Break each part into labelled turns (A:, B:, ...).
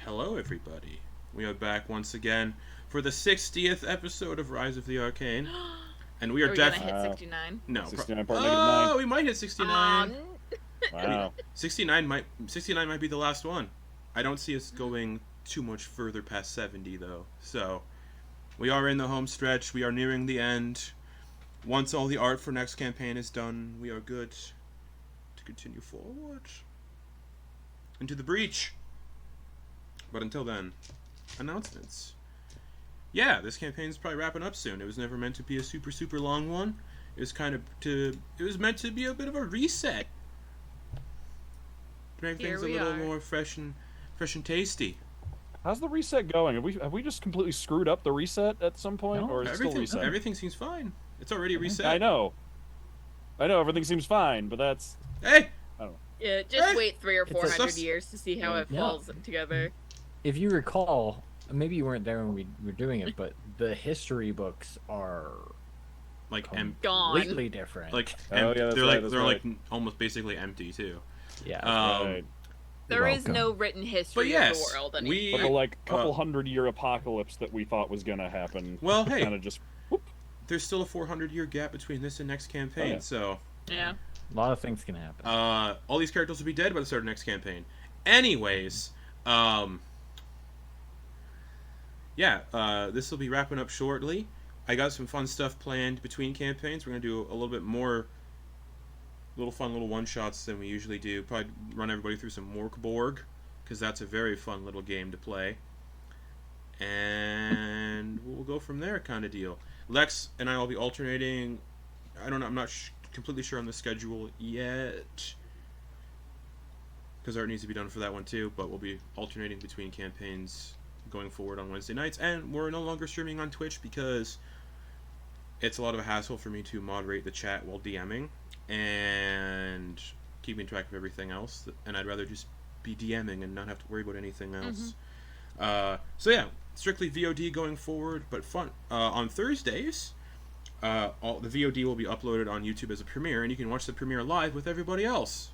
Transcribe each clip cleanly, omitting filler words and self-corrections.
A: Hello, everybody. We are back once again for the 60th episode of Rise of the Arcane. And we are
B: definitely gonna hit 69.
A: No.
C: 69 part -9.
A: We might hit 69.
C: Wow.
A: 69 might be the last one. I don't see us going too much further past 70, though. So, we are in the home stretch. We are nearing the end. Once all the art for next campaign is done, we are good to continue forward into the breach. But until then, announcements. Yeah, this campaign is probably wrapping up soon. It was never meant to be a super long one. It was meant to be a bit of a reset. To make things a little more fresh and tasty.
C: How's the reset going? Have we just completely screwed up the reset at some point, or is it still reset?
A: Everything seems fine. It's already reset.
C: I know everything seems fine, but that's
A: hey.
C: I don't know.
B: Yeah, just wait 300 or 400 years to see how it falls together.
D: If you recall, maybe you weren't there when we were doing it, but the history books are
A: like
D: completely different.
A: Like
C: they're
A: like almost basically empty too.
D: Yeah.
C: Right.
B: There is no written history of the world anymore.
C: But the like couple 100-year apocalypse that we thought was gonna happen.
A: Well, hey,
C: kind of just.
A: There's still a 400-year gap between this and next campaign, so
B: yeah,
D: a lot of things can happen.
A: All these characters will be dead by the start of next campaign. Anyways, this will be wrapping up shortly. I got some fun stuff planned between campaigns. We're gonna do a little bit more, little one-shots than we usually do. Probably run everybody through some Morkborg, because that's a very fun little game to play. And we'll go from there, kind of deal. Lex and I will be alternating. I don't know. I'm not completely sure on the schedule yet, because art needs to be done for that one too. But we'll be alternating between campaigns going forward on Wednesday nights, and we're no longer streaming on Twitch because it's a lot of a hassle for me to moderate the chat while DMing and keeping track of everything else. And I'd rather just be DMing and not have to worry about anything else. So yeah, strictly VOD going forward, but fun. On Thursdays, all the VOD will be uploaded on YouTube as a premiere, and you can watch the premiere live with everybody else.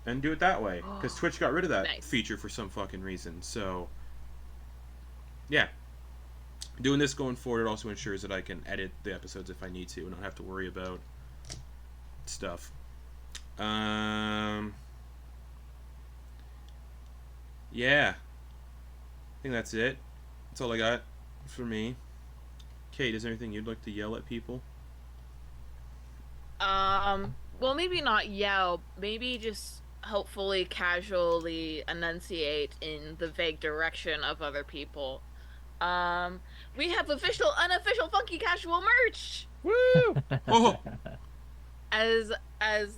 A: And do it that way, because Twitch got rid of that feature for some fucking reason. So, yeah. Doing this going forward also ensures that I can edit the episodes if I need to and not have to worry about stuff. Yeah. I think that's it. That's all I got for me. Kate, is there anything you'd like to yell at people?
B: Well, maybe not yell. Maybe just hopefully casually enunciate in the vague direction of other people. We have official, unofficial Fonkey Casual merch!
C: Woo!
A: Oh!
B: As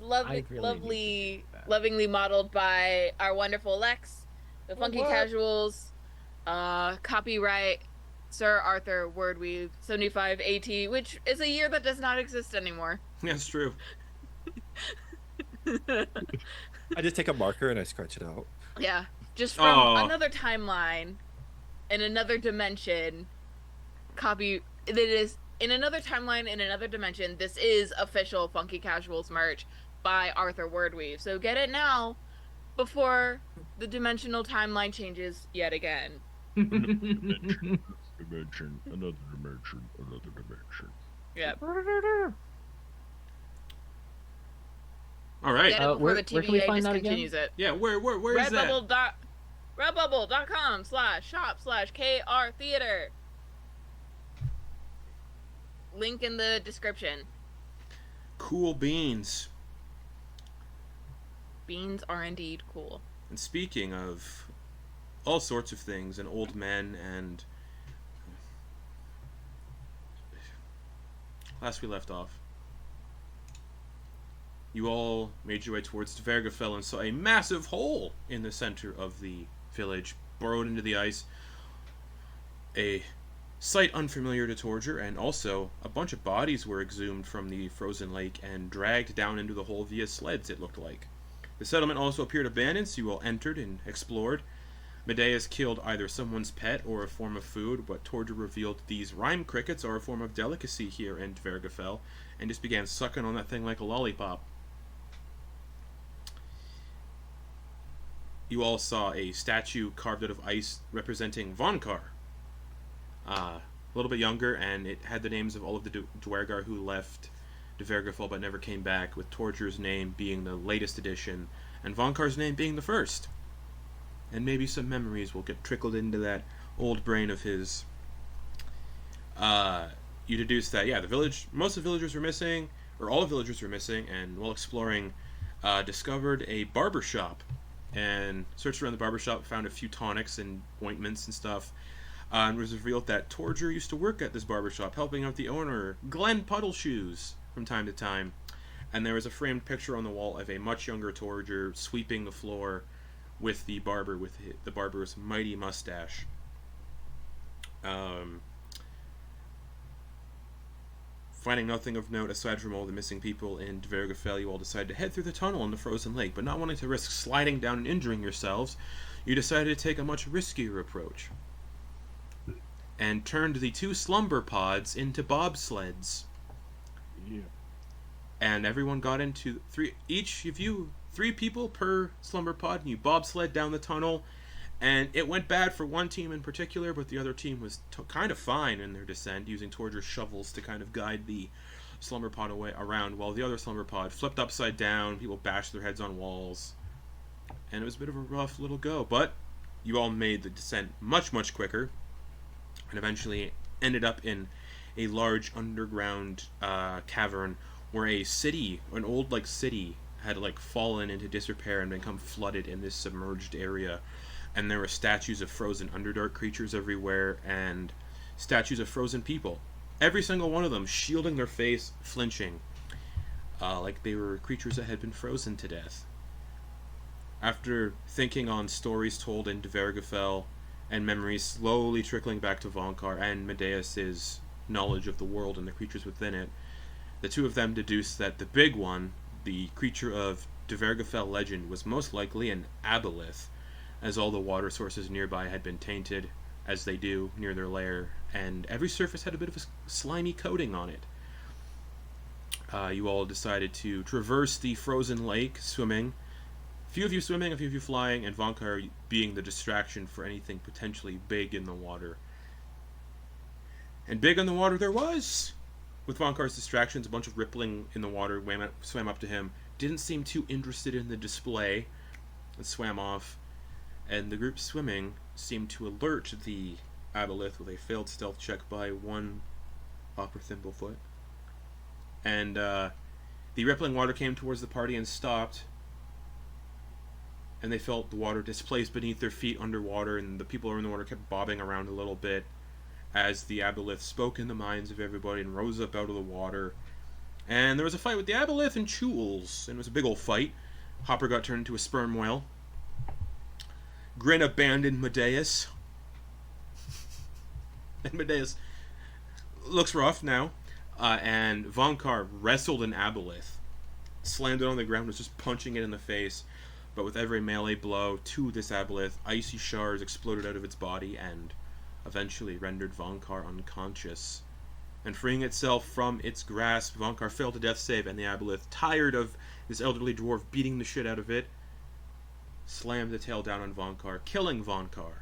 B: lovingly modeled by our wonderful Lex, the Fonkey Casuals, copyright Sir Arthur Wordweave 75 AT, which is a year that does not exist anymore.
A: Yeah, it's true.
E: I just take a marker and I scratch it out.
B: Yeah, just from another timeline, in another dimension, it is in another timeline, in another dimension. This is official Fonkey Casuals merch by Arthur Wordweave. So get it now, before the dimensional timeline changes yet again.
C: Another dimension.
B: Yep.
A: All right.
B: Get it before the
D: where can we
B: TVA
D: find that
B: discontinues
D: again?
B: it.
A: Yeah, where is that?
B: Redbubble.com/shop/KR Theater. Link in the description.
A: Cool beans.
B: Beans are indeed cool.
A: And speaking of all sorts of things and old men and last we left off, you all made your way towards Dvergfjell and saw a massive hole in the center of the village, burrowed into the ice. A sight unfamiliar to Torger, and also a bunch of bodies were exhumed from the frozen lake and dragged down into the hole via sleds, it looked like. The settlement also appeared abandoned, so you all entered and explored. Medeis killed either someone's pet or a form of food, but Torger revealed these rhyme crickets are a form of delicacy here in Dvergfjell, and just began sucking on that thing like a lollipop. you all saw a statue carved out of ice representing Vonkar. A little bit younger, and it had the names of all of the Duergar who left Dvergfjell but never came back, with Torger's name being the latest addition, and Vonkar's name being the first. And maybe some memories will get trickled into that old brain of his. You deduce that, yeah, most of the villagers were missing, or all the villagers were missing, and while exploring, discovered a barber shop, and searched around the barber shop, found a few tonics and ointments and stuff, and was revealed that Torger used to work at this barber shop, helping out the owner, Glenn Puddleshoes, from time to time. And there was a framed picture on the wall of a much younger Torger sweeping the floor with the barber's mighty mustache. Finding nothing of note aside from all the missing people in Dvergfjell, you all decide to head through the tunnel in the frozen lake, but not wanting to risk sliding down and injuring yourselves, you decided to take a much riskier approach and turned the 2 slumber pods into bobsleds.
C: Yeah.
A: And everyone got into 3 people per slumber pod, and you bobsled down the tunnel. And it went bad for one team in particular, but the other team was kind of fine in their descent, using Torger's shovels to kind of guide the slumber pod around, while the other slumber pod flipped upside down, people bashed their heads on walls. And it was a bit of a rough little go, but you all made the descent much, much quicker, and eventually ended up in a large underground cavern where an old city had fallen into disrepair and become flooded in this submerged area. And there were statues of frozen Underdark creatures everywhere, and statues of frozen people. Every single one of them shielding their face, flinching, like they were creatures that had been frozen to death. After thinking on stories told in Dvergfjell, and memories slowly trickling back to Vonkar and Medeis' knowledge of the world and the creatures within it, the two of them deduced that the Big One, the creature of Dvergfjell legend, was most likely an aboleth, as all the water sources nearby had been tainted, as they do near their lair, and every surface had a bit of a slimy coating on it. You all decided to traverse the frozen lake, swimming. A few of you swimming, a few of you flying, and Vonkar being the distraction for anything potentially big in the water. And big in the water there was! With Vonkar's distractions, a bunch of rippling in the water swam up to him, didn't seem too interested in the display, and swam off. And the group swimming seemed to alert the aboleth with a failed stealth check by one Hopper Thimblefoot. And the rippling water came towards the party and stopped. And they felt the water displaced beneath their feet underwater, and the people in the water kept bobbing around a little bit as the aboleth spoke in the minds of everybody and rose up out of the water. And there was a fight with the aboleth and Chules, and it was a big old fight. Hopper got turned into a sperm whale. Grin abandoned Medeis. And Medeis looks rough now. And Vonkar wrestled an aboleth. Slammed it on the ground, was just punching it in the face. But with every melee blow to this aboleth, icy shards exploded out of its body and eventually rendered Vonkar unconscious. And freeing itself from its grasp, Vonkar failed a death save, and the aboleth, tired of this elderly dwarf beating the shit out of it, slammed the tail down on Vonkar, killing Vonkar.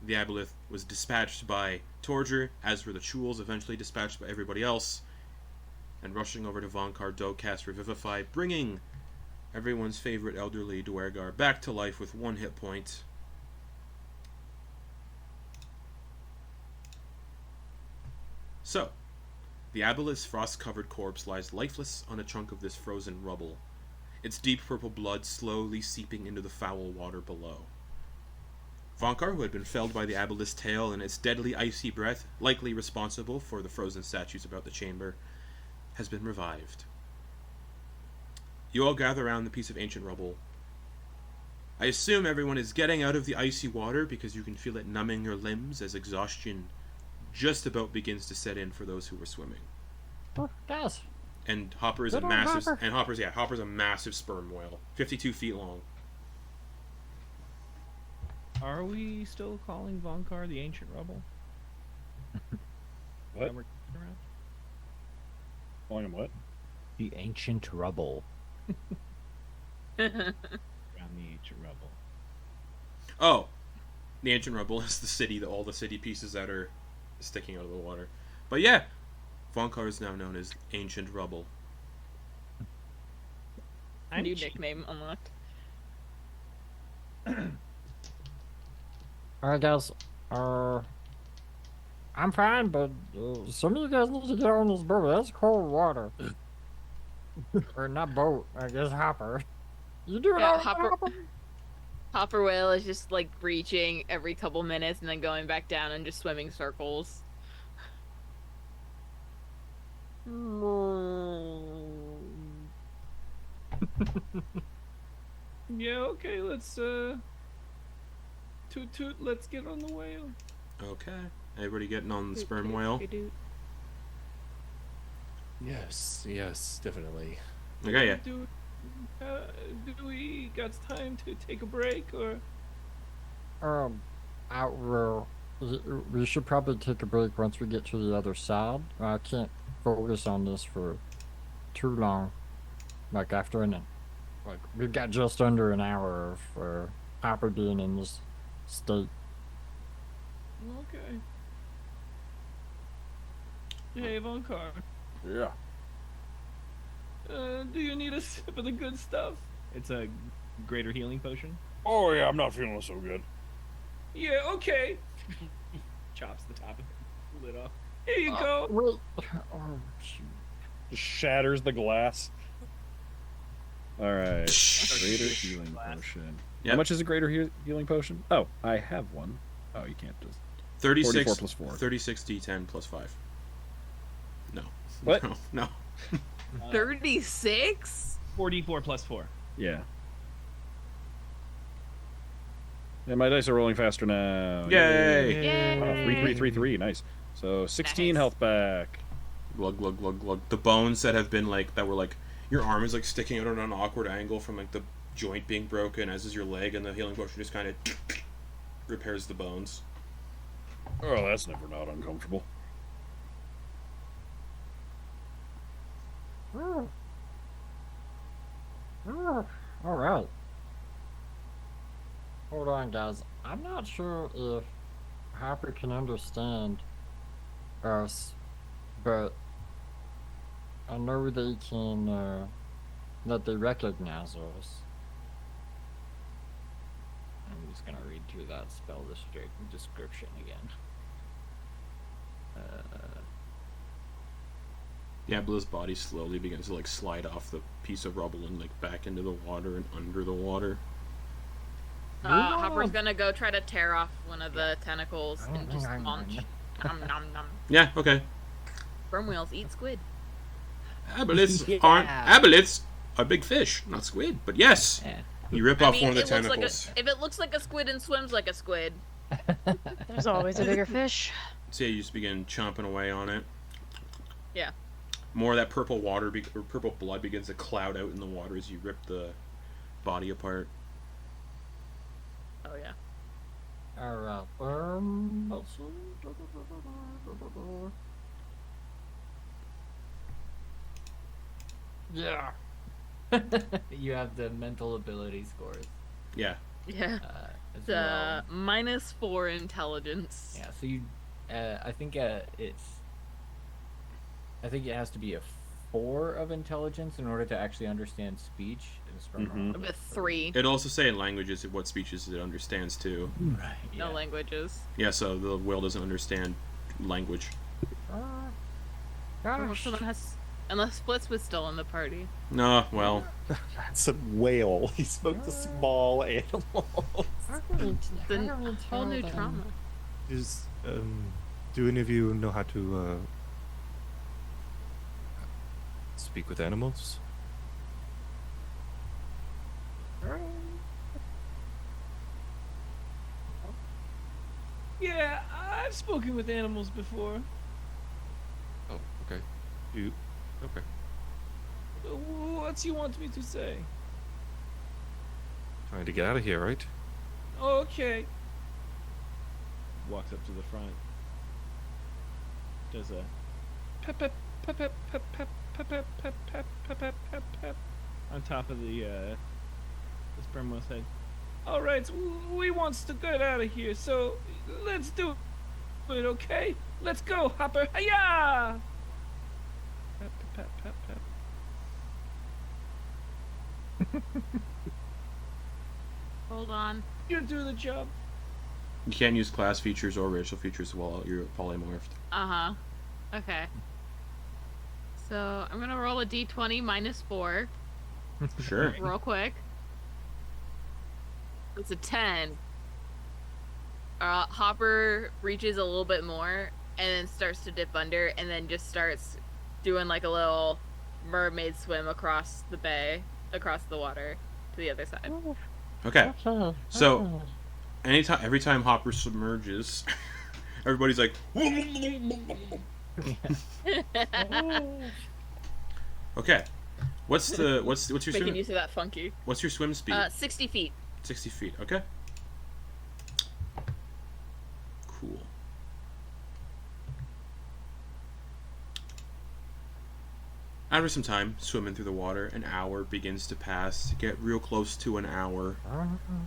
A: The aboleth was dispatched by Torger, as were the Chules, eventually dispatched by everybody else, and rushing over to Vonkar, Dokast Revivify, bringing everyone's favorite elderly Duergar back to life with 1 hit point. So, the aboleth's frost-covered corpse lies lifeless on a chunk of this frozen rubble, its deep purple blood slowly seeping into the foul water below. Vonkar, who had been felled by the aboleth's tail and its deadly icy breath, likely responsible for the frozen statues about the chamber, has been revived. You all gather around the piece of ancient rubble. I assume everyone is getting out of the icy water because you can feel it numbing your limbs as exhaustion just about begins to set in for those who were swimming.
D: Guys.
A: And Hopper's a massive sperm whale, 52 feet long.
F: Are we still calling Vonkar the Ancient Rebel?
C: What? Calling him what?
D: The Ancient Rubble.
F: Around the ancient rubble.
A: Oh, the ancient rubble is the city, all the city pieces that are sticking out of the water. But yeah, Vonkar is now known as Ancient Rubble.
B: New nickname unlocked.
D: Alright, guys. I'm fine, but some of you guys need to get on this boat. That's cold water. Or not boat, I guess hopper. You do it
B: Yeah,
D: all
B: Hopper.
D: hopper.
B: Hopper whale is just like breaching every couple minutes and then going back down and just swimming circles.
F: Yeah, okay, let's toot toot, let's get on the whale.
A: Okay. Everybody getting on the sperm whale?
E: Yes, definitely.
A: Okay, yeah.
F: Do we got time to take a break or?
D: We should probably take a break once we get to the other side. I can't focus on this for too long. Like we've got just under an hour for Hopper being in this state.
F: Okay. Hey, Vonkar.
C: Yeah.
F: Do you need a sip of the good stuff? It's a greater healing potion.
C: Oh yeah, I'm not feeling so good.
F: Yeah, okay. Chops the top of the lid off. Here you go.
D: Wait. Oh, shoot.
C: Just shatters the glass. All right. Greater healing potion.
A: Yep.
C: How much is a greater healing potion? Oh, I have one. Oh, you can't just.
A: 36
C: 44 plus 4.
A: 36 d10 plus 5. No.
C: What?
A: No.
B: 36?
F: 44 plus 4.
C: Yeah. Yeah, my dice are rolling faster now.
A: Yay!
B: Yay!
C: Wow, 3. Nice. So 16
B: Nice.
C: health back.
A: Glug, glug, glug, glug. The bones that have been that were your arm is sticking out at an awkward angle from the joint being broken, as is your leg, and the healing potion just kind of repairs the bones.
C: Oh, that's never not uncomfortable.
D: All right. Hold on, guys. I'm not sure if Hopper can understand us, but I know they can, that they recognize us. I'm just gonna read through that spell description again.
A: Diablo's body slowly begins to slide off the piece of rubble and back into the water and under the water.
B: Hopper's gonna go try to tear off one of the tentacles and just munch. Nom nom nom.
A: Yeah, okay.
B: Sperm whales eat squid.
A: Aboleths
D: Yeah.
A: aren't aboleths are big fish, not squid. But yes,
D: Yeah.
A: you rip
B: I
A: off
B: mean,
A: one of the
B: it looks
A: tentacles.
B: if it looks like a squid and swims like a squid.
G: There's always a bigger fish.
A: So yeah, you just begin chomping away on it.
B: Yeah.
A: More of that purple water or purple blood begins to cloud out in the water as you rip the body apart.
B: Oh yeah.
D: All right. Let's see. Yeah. You have the mental ability scores.
A: Yeah.
B: Yeah.
D: As
B: It's
D: well.
B: -4 intelligence.
D: Yeah. So you, I think I think it has to be a 4 of intelligence in order to actually understand speech.
B: With 3.
A: It'd also say in languages what speeches it understands too.
D: Right.
B: No languages.
A: Yeah, so the whale doesn't understand language.
D: Gosh.
B: Unless Splits was still in the party.
A: No, well,
E: That's a whale. He spoke to small animals.
B: Then a whole new trauma.
H: Is do any of you know how to speak with animals?
F: Yeah, I've spoken with animals before.
H: Oh, okay. You okay?
F: What you want me to say?
H: Trying to get out of here, right?
F: Okay. Walks up to the front. Does a pep pep pep pep pep pep pep pep pep pep pep pep pep pep on top of the Sperm whale said, "All right, we wants to get out of here, so let's do it, okay? Let's go, Hopper! Hiya!" Pep, pep, pep, pep.
B: Hold on.
F: You do the job.
A: You can't use class features or racial features while you're polymorphed.
B: Okay. So I'm gonna roll a d20 minus 4.
A: Sure.
B: Real quick. It's a 10. Hopper reaches a little bit more and then starts to dip under and then just starts doing like a little mermaid swim across the bay, across the water to the other side.
A: Okay. So every time Hopper submerges, everybody's like Okay. What's your
B: Making
A: swim?
B: use of that funky.
A: What's your swim speed?
B: 60 feet.
A: 60 feet. Okay. Cool. After some time swimming through the water, an hour begins to pass. Get real close to an hour.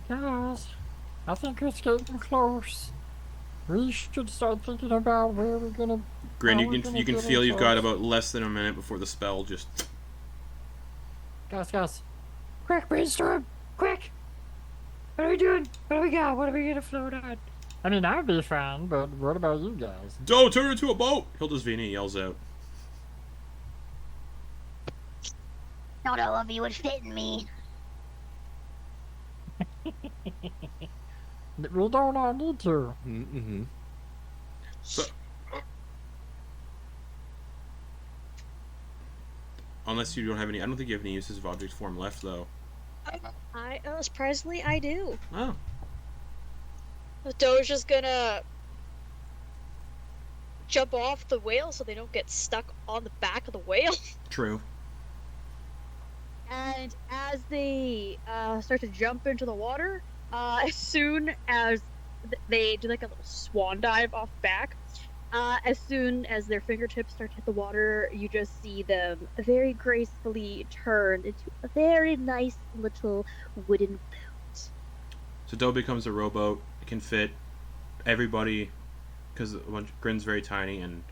D: Guys, I think it's getting close. We should start thinking about where we're gonna.
A: Grin,
D: how we're
A: you
D: gonna
A: can
D: get
A: feel you've got
D: ourselves.
A: about less than a minute before the spell just.
D: Guys, quick brainstorm, quick. What are we doing? What do we got? What are we gonna float on? I mean, I'd be fine, but what about you guys?
A: Don't turn into a boat! Hildesvini yells out.
G: Not all of you would fit in me.
D: We don't all need to.
E: Mm-hmm.
A: So, unless you don't have any, I don't think you have any uses of object form left, though.
I: Surprisingly, I do.
A: Oh.
I: Doge's just gonna jump off the whale so they don't get stuck on the back of the whale.
A: True.
I: And as they start to jump into the water, as soon as they do like a little swan dive off back, as soon as their fingertips start to hit the water, you just see them very gracefully turn into a very nice little wooden boat.
A: So Doe becomes a rowboat. It can fit everybody, because Grin's very tiny, and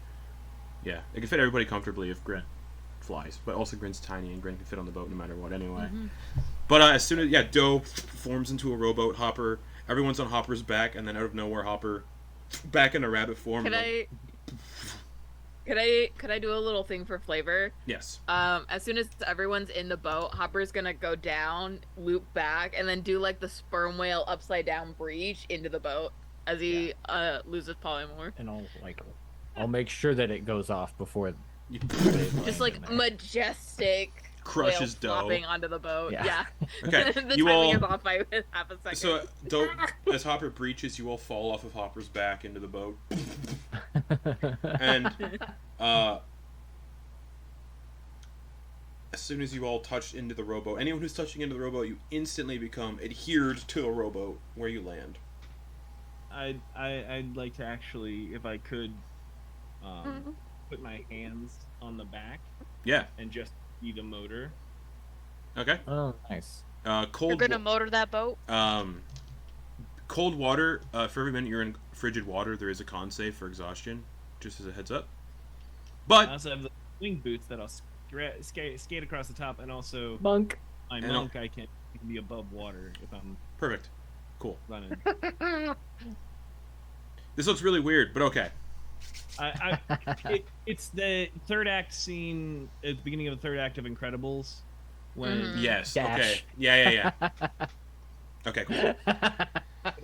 A: yeah, it can fit everybody comfortably if Grin flies. But also Grin's tiny, and Grin can fit on the boat no matter what anyway.
B: Mm-hmm.
A: But as soon as Doe forms into a rowboat, Hopper, everyone's on Hopper's back, and then out of nowhere, Hopper back in a rabbit form.
B: Could I do a little thing for flavor?
A: Yes.
B: As soon as everyone's in the boat, Hopper's gonna go down, loop back, and then do like the sperm whale upside down breach into the boat as he loses polymorph.
J: And I'll make sure that it goes off before.
B: Just like majestic.
A: Crushes
B: whale
A: Doe.
B: flopping onto the boat. Yeah.
A: Okay.
B: The
A: you
B: timing
A: all
B: is off by half a second.
A: So Doe, as Hopper breaches, you all fall off of Hopper's back into the boat, and as soon as you all touch into the rowboat, anyone who's touching into the rowboat, you instantly become adhered to a rowboat where you land.
F: I'd like to actually, if I could, put my hands on the back.
A: Yeah.
F: And just be the motor.
A: Okay.
J: Oh, nice.
I: You're gonna motor that boat?
A: Cold water. For every minute you're in frigid water, there is a con save for exhaustion. Just as a heads up. But
F: I also have the wing boots that I'll skate across the top, and also
J: monk.
F: My monk, I can be above water if I'm
A: perfect. Cool.
F: Running.
A: This looks really weird, but okay.
F: It's the third act scene at the beginning of the third act of Incredibles. When
A: Yes.
J: Dash.
A: Okay. Yeah. Okay. Cool.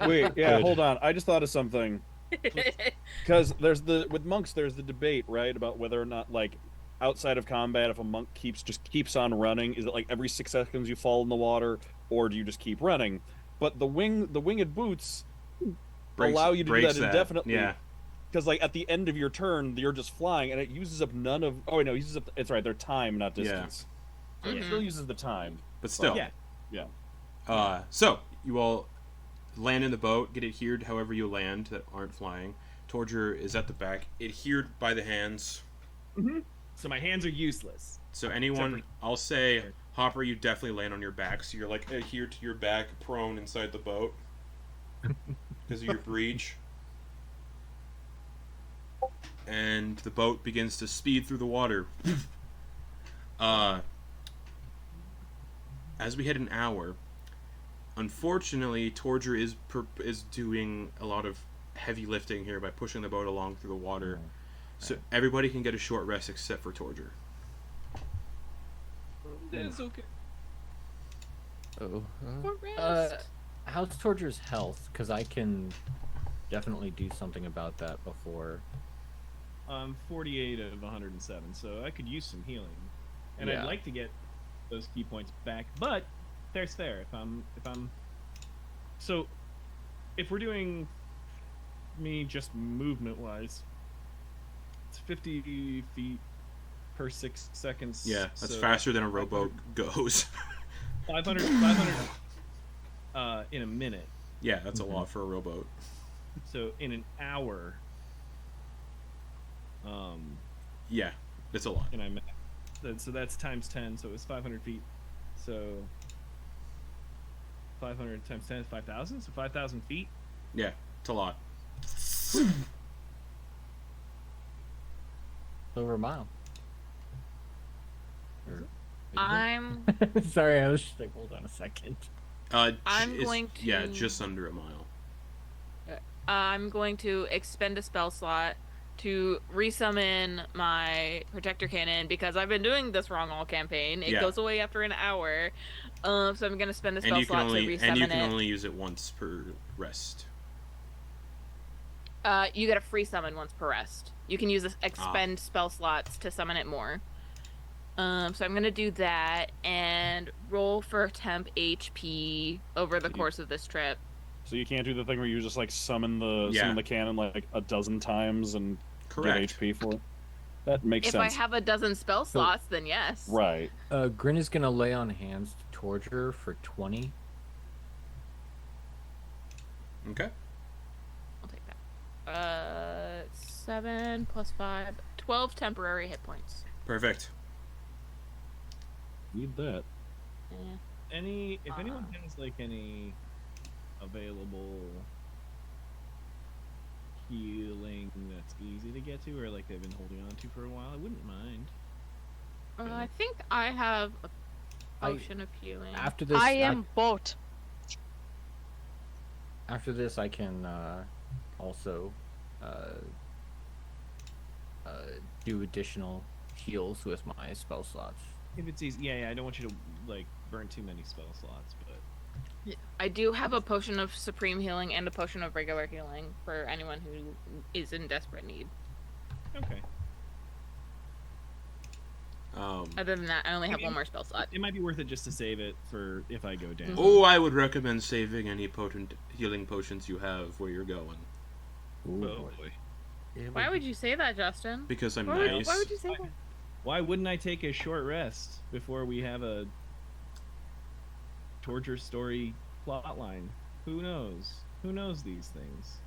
C: Wait. Yeah. Hold on. I just thought of something. Because with monks, there's the debate, right, about whether or not, like, outside of combat, if a monk keeps on running, is it like every 6 seconds you fall in the water, or do you just keep running? But the winged boots allow you to do that indefinitely.
A: Yeah.
C: Because, like, at the end of your turn, you're just flying, and it uses up none of... Oh, wait, no, it uses up... It's right, their time, not distance. So it still uses the time.
A: But still.
C: Yeah.
A: So, you all land in the boat, get adhered however you land that aren't flying. Torger is at the back, adhered by the hands.
F: So my hands are useless.
A: So anyone... I'll say Hopper, you definitely land on your back, so you're like adhered to your back, prone inside the boat because of your breach. And the boat begins to speed through the water. As we hit an hour, unfortunately, Torger is doing a lot of heavy lifting here by pushing the boat along through the water. So everybody can get a short rest except for Torger.
F: That's okay.
J: Oh.
B: Rest.
J: How's Torger's health? Because I can definitely do something about that before.
F: 48 of 107, so I could use some healing, and
J: Yeah.
F: I'd like to get those key points back. But there's there. If I'm so, if we're doing me just movement wise, it's 50 feet per 6 seconds.
A: Yeah, that's
F: so
A: faster than a rowboat goes.
F: 500 in a minute.
A: Yeah, that's a lot for a rowboat.
F: So in an hour.
A: Yeah, it's a lot.
F: And so that's times 10, so it's 500 feet. So 500 times 10 is 5,000, so 5,000 feet.
A: Yeah, it's a lot.
J: Over a mile.
B: I'm
J: Sorry, I was just like, hold on a second.
B: I'm going to
A: Yeah, just under a mile.
B: I'm going to expend a spell slot to resummon my Protector Cannon because I've been doing this wrong all campaign. It goes away after an hour. So I'm going to spend a spell slot to resummon it.
A: And you can only use it once per rest.
B: You get a free summon once per rest. You can use expend spell slots to summon it more. So I'm going to do that and roll for temp HP over the course of this trip.
C: So you can't do the thing where you just like summon the cannon like a dozen times and get HP for it? That makes sense.
B: If I have a dozen spell slots, then yes.
C: Right.
J: Grin is gonna lay on hands to Torger for 20.
A: Okay.
B: I'll take that. 7 plus 5, 12 temporary hit points.
A: Perfect.
C: Need that.
B: Yeah.
F: If anyone has like any available healing that's easy to get to, or like they've been holding on to for a while, I wouldn't mind.
B: I think I have a potion of healing.
J: After this,
I: I am boat.
J: After this, I can also do additional heals with my spell slots.
F: If it's easy, yeah, I don't want you to like burn too many spell slots, but
B: I do have a potion of supreme healing and a potion of regular healing for anyone who is in desperate need.
F: okay.
B: Other than that, I only have one more spell slot.
F: It might be worth it just to save it for if I go down.
A: Oh, I would recommend saving any potent healing potions you have where you're going.
J: Ooh,
F: Oh boy.
B: Why would you say that, Justin?
A: Because I'm
B: Why
A: nice.
B: would you say that?
F: Why wouldn't I take a short rest before we have a Torger story plot line? Who knows? Who knows these things?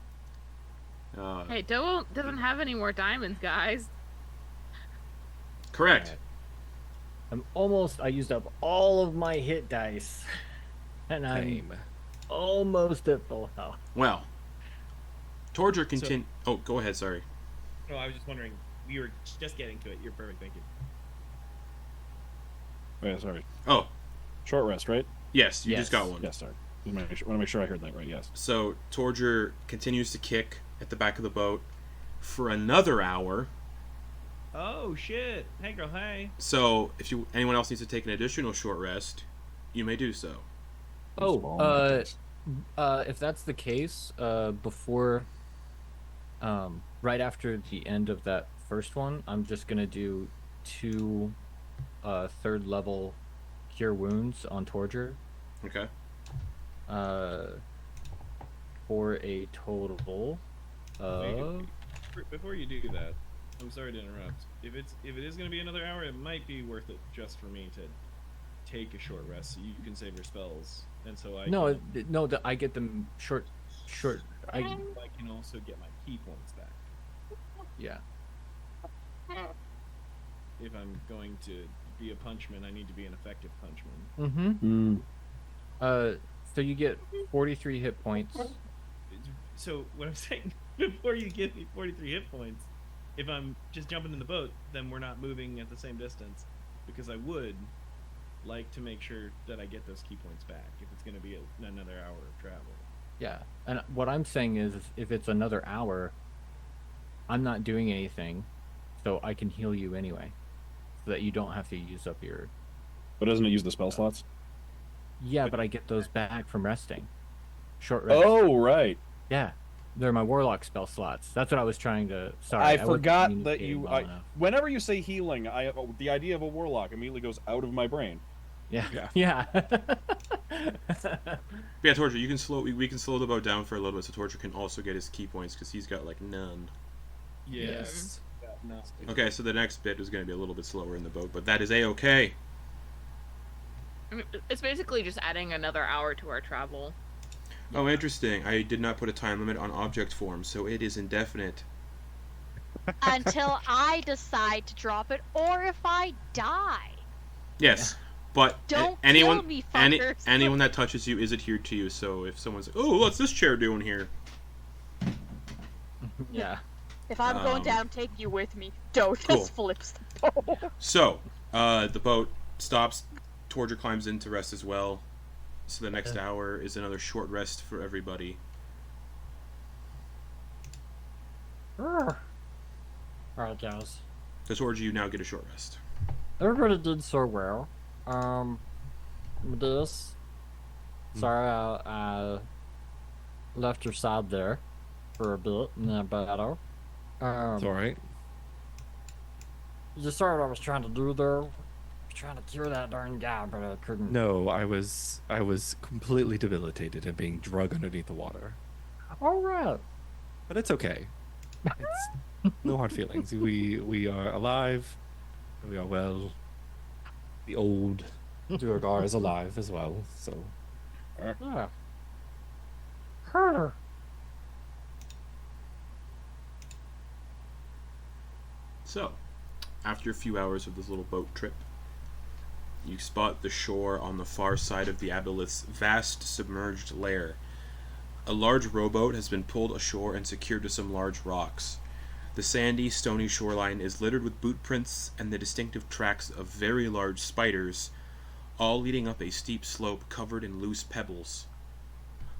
B: Hey, doesn't have any more diamonds, guys.
A: Correct.
J: I used up all of my hit dice. And I'm almost at full health.
A: Well, Torger continue. Oh, go ahead. Sorry.
F: No, I was just wondering. We were just getting to it. You're perfect. Thank you.
C: Oh, yeah, sorry.
A: Oh,
C: Short rest, right?
A: yes, you just got one.
C: Yes, sorry. I want to make sure I heard that right. Yes.
A: So Torger continues to kick at the back of the boat for another hour.
F: Oh shit! Hey girl, hey.
A: So if anyone else needs to take an additional short rest, you may do so.
J: If that's the case, before, right after the end of that first one, I'm just gonna do 2 third level cure wounds on Torger.
A: Okay.
J: For a total of...
F: Before you do that, I'm sorry to interrupt. If it is going to be another hour, it might be worth it just for me to take a short rest so you can save your spells, and so
J: I get them short.
F: I can also get my key points back.
J: Yeah.
F: If I'm going to be a punchman, I need to be an effective punchman.
J: Mm-hmm. So you get 43 hit points.
F: So what I'm saying, before you give me 43 hit points, if I'm just jumping in the boat, then we're not moving at the same distance, because I would like to make sure that I get those key points back if it's going to be another hour of travel.
J: Yeah, and what I'm saying is, if it's another hour, I'm not doing anything, so I can heal you anyway, so that you don't have to use up your...
C: But doesn't it use the spell slots?
J: Yeah, but I get those back from resting. Short rest.
C: Oh, right.
J: Yeah, they're my Warlock spell slots. That's what I was trying to... Sorry,
C: I forgot that you...
J: well enough.
C: Whenever you say healing, the idea of a Warlock immediately goes out of my brain.
J: Yeah.
A: Yeah, Torger, you can slow. We can slow the boat down for a little bit, so Torger can also get his key points because he's got like none.
F: Yes.
A: Okay, so the next bit is going to be a little bit slower in the boat, but that is a-okay.
B: I mean, it's basically just adding another hour to our travel.
A: Oh, interesting. I did not put a time limit on object form, so it is indefinite.
I: Until I decide to drop it, or if I die.
A: Yes. But
I: Don't
A: anyone,
I: kill me, fuckers.
A: anyone that touches you is adhered to you. So if someone's like, "Oh, what's this chair doing here?"
J: Yeah.
I: If I'm going down, take you with me. Don't just flips the boat.
A: So the boat stops. Torger climbs in to rest as well. So the next hour is another short rest for everybody.
D: Alright, guys.
A: So Torger, you now get a short rest.
D: Everybody did so well. Medeis, sorry I left your side there for a bit in that battle.
H: It's alright.
D: You saw what I was trying to do there? I was trying to cure that darn guy, but I couldn't.
H: No, I was completely debilitated and being drugged underneath the water.
D: Alright.
H: But it's okay. It's no hard feelings. We are alive. We are well. The old Duergar is alive as well, so...
D: Yeah. Her.
A: So, after a few hours of this little boat trip, you spot the shore on the far side of the aboleth's vast submerged lair. A large rowboat has been pulled ashore and secured to some large rocks. The sandy, stony shoreline is littered with boot prints and the distinctive tracks of very large spiders, all leading up a steep slope covered in loose pebbles.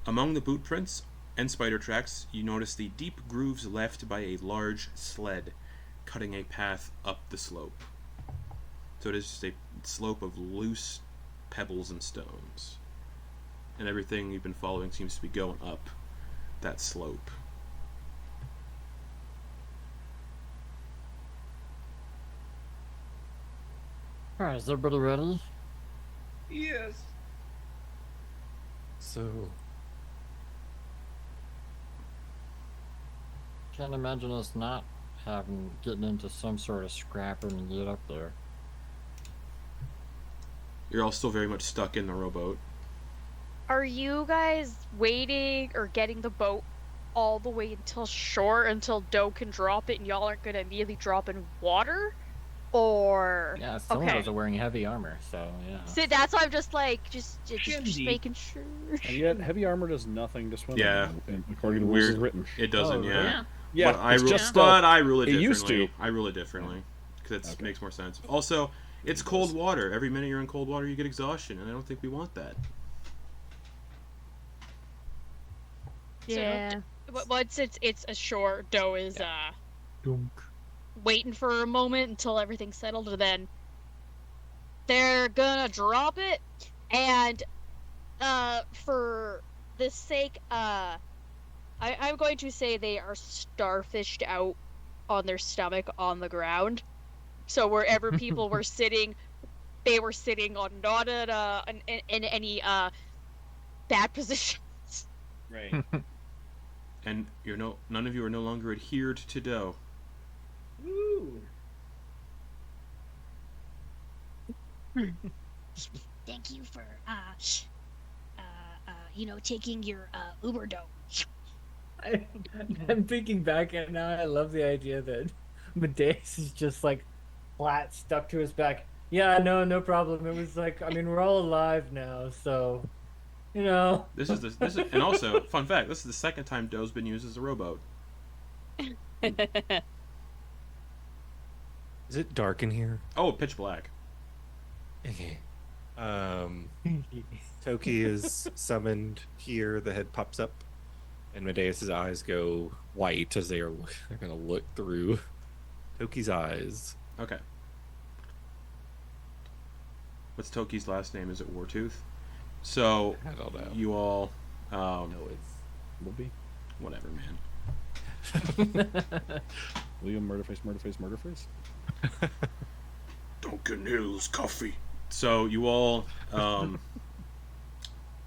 A: Among the boot prints and spider tracks, you notice the deep grooves left by a large sled, cutting a path up the slope. So it is just a slope of loose pebbles and stones. And everything you've been following seems to be going up that slope.
D: Alright, is everybody ready?
F: Yes.
H: So...
D: Can't imagine us not getting into some sort of scrapping and get up there.
A: You're all still very much stuck in the rowboat.
I: Are you guys waiting or getting the boat all the way until shore until Doe can drop it and y'all aren't gonna immediately drop in water? Or
J: Yeah, some of those are wearing heavy armor, so yeah.
I: See, that's why I'm just like just making sure.
C: And yet, heavy armor does nothing to swim.
A: Yeah.
C: According to the rules
A: Weird.
C: as written.
A: It doesn't,
J: Oh,
A: yeah.
C: Yeah,
A: But I
C: it's
A: rule,
C: just
A: but I rule it
C: it
A: differently.
C: used to.
A: I rule it differently because it
C: Okay.
A: makes more sense. Also, it's cold water. Every minute you're in cold water, you get exhaustion, and I don't think we want that.
I: Yeah. Once it's ashore, Doe is waiting for a moment until everything's settled, and then they're gonna drop it. And for the sake, I'm going to say they are starfished out on their stomach on the ground. So wherever people were sitting, they were sitting on not in any bad positions.
F: Right.
A: And none of you are no longer adhered to Doe.
F: Woo.
G: Thank you for taking your Uber Doe.
J: I'm thinking back and now I love the idea that Medeis is just like flat stuck to his back. Yeah, no problem. It was like, I mean, we're all alive now, so, you know.
A: This is and also fun fact. This is the second time Doe's been used as a rowboat.
H: Is it dark in here?
A: Oh, pitch black.
H: Okay. Toki is summoned here. The head pops up, and Medeis' eyes go white as they're going to look through Toki's eyes.
A: Okay. What's Toki's last name? Is it Wartooth? So
H: I don't know.
A: you all,
H: No, it's
C: Bumblebee.
A: whatever, man.
C: William Murderface.
A: Duncan Hill's coffee. So you all are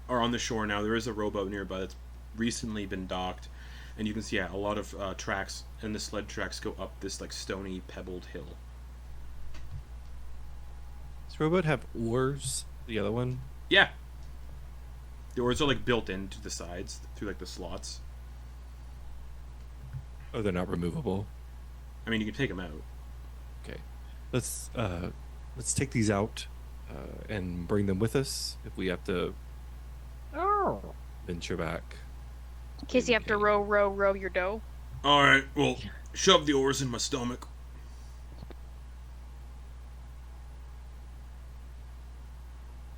A: on the shore now. There is a rowboat nearby that's recently been docked, and you can see a lot of tracks, and the sled tracks go up this like stony, pebbled hill.
H: Does rowboat have oars? The other one?
A: Yeah. The oars are like built into the sides through like the slots.
H: Oh, they're not removable.
A: I mean, you can take them out.
H: Okay, let's take these out and bring them with us if we have to venture back.
I: In case you have to row your dough.
A: All right. Well, shove the oars in my stomach.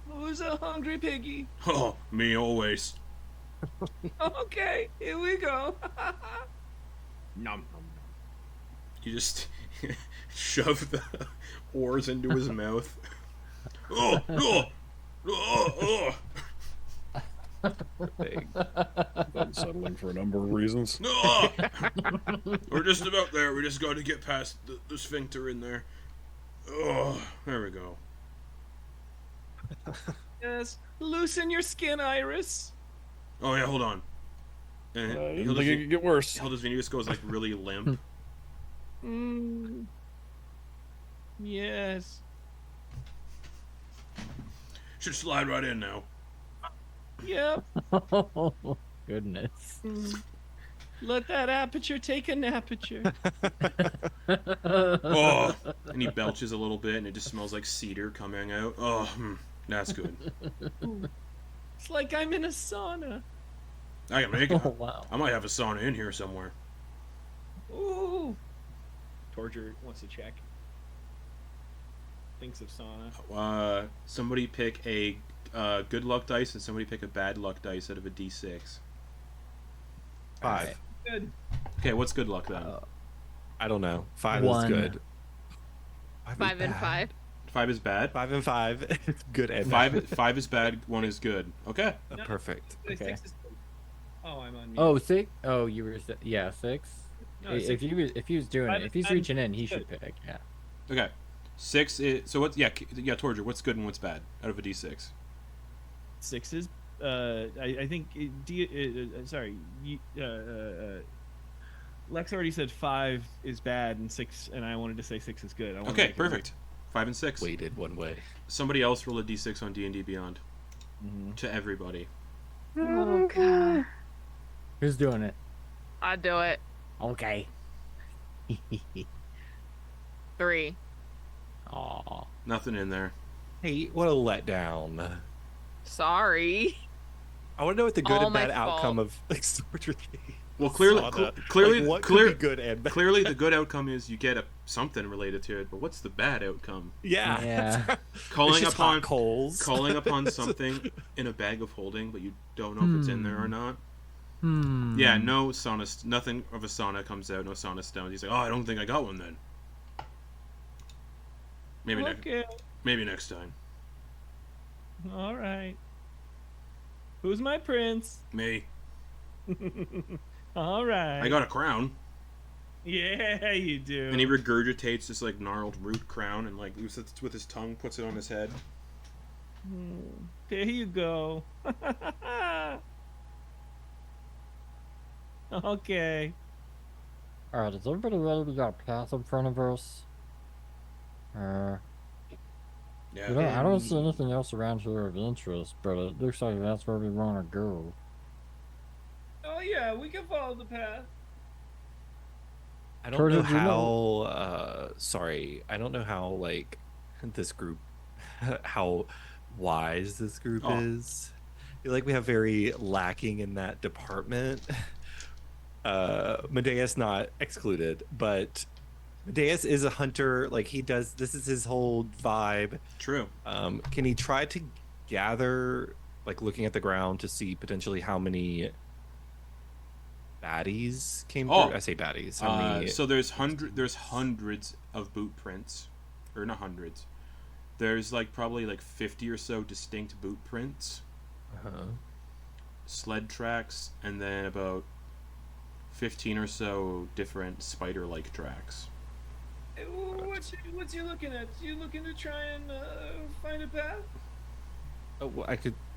F: Who's a hungry piggy?
A: Oh, me always.
F: Okay, here we go.
C: Nom.
A: You just shove the oars into his mouth. Oh.
C: Unsettling for a number of reasons.
A: We're just about there. We just got to get past the sphincter in there. Oh, there we go.
F: Yes, loosen your skin, Iris.
A: Oh yeah, hold on. And
C: I didn't think it could get worse.
A: Hilda's Venus goes like really limp.
F: Yes.
A: Should slide right in now.
F: Yep.
J: Goodness.
F: Let that aperture take an aperture.
A: Oh, and he belches a little bit, and it just smells like cedar coming out. Oh, that's good.
F: It's like I'm in a sauna.
A: I can make it.
J: Oh, wow.
A: I might have a sauna in here somewhere.
F: Ooh. Torger wants to check. Thinks of sauna.
A: Somebody pick a good luck dice, and somebody pick a bad luck dice out of a d6.
H: 5.
J: Right.
F: Good.
A: Okay, what's good luck then?
H: I don't know. 5
J: 1.
H: is good.
B: 5 and 5.
A: 5 is bad.
H: 5 and 5. It's good and
A: Five is bad. 1 is good. Okay.
F: No.
H: Perfect.
J: Okay.
F: 6 is good. Oh, I'm on mute.
J: Oh, 6? Oh, you were... Yeah, 6?
F: No,
J: if
F: 6.
J: he was doing it, if he's
F: I'm
J: reaching in, he
F: good.
J: should pick, yeah.
A: Okay. 6 is... So what... Yeah, Torger, what's good and what's bad out of a d6?
F: 6 is I think sorry, Lex already said 5 is bad and 6, and I wanted to say 6 is good. I wanted to
A: Okay,
F: make it
A: perfect. 5 and 6.
H: Weighted one way.
A: Somebody else roll a d6 on D&D Beyond. To everybody.
B: Oh, God.
J: Who's doing it?
B: I'll do it.
J: Okay.
B: 3.
J: Aw.
A: Nothing in there.
H: Hey, what a letdown.
B: Sorry.
H: I want to know what the good
B: All
H: and bad
B: my
H: outcome
B: fault.
H: of like Storage Game.
A: Well, clearly,
H: Sauna.
A: clearly,
H: Like, what
A: clear,
H: could be good and bad?
A: clearly, the good outcome is you get something related to it. But what's the bad outcome?
J: Yeah.
A: Calling
H: It's just
A: upon
H: hot coals.
A: calling upon something in a bag of holding, but you don't know if it's in there or not. Yeah, no sauna. Nothing of a sauna comes out. No sauna stones. He's like, oh, I don't think I got one then. Maybe
F: Okay.
A: maybe next time.
F: All right. Who's my prince?
A: Me.
F: All right.
A: I got a crown.
F: Yeah, you do.
A: And he regurgitates this like gnarled root crown and like with his tongue puts it on his head.
F: There you go. Okay.
D: Alright, is everybody ready? We got a path in front of us.
A: Yeah.
D: I don't see anything else around here of interest, but it looks like that's where we want to go.
F: Oh yeah, we can follow the path.
H: I don't know
D: Torger, do you
H: how. Sorry, I don't know how like this group, how wise this group is. I feel like we have very lacking in that department. Medeis not excluded, but Medeis is a hunter. Like this is his whole vibe.
A: True.
H: Can he try to gather, like looking at the ground to see potentially how many baddies came through? I say baddies. How many...
A: So there's hundreds of boot prints, or not hundreds. There's probably 50 or so distinct boot prints. Sled tracks, and then about 15 or so different spider-like tracks.
F: What's you looking at? You looking to try and find a path?
H: Oh, well,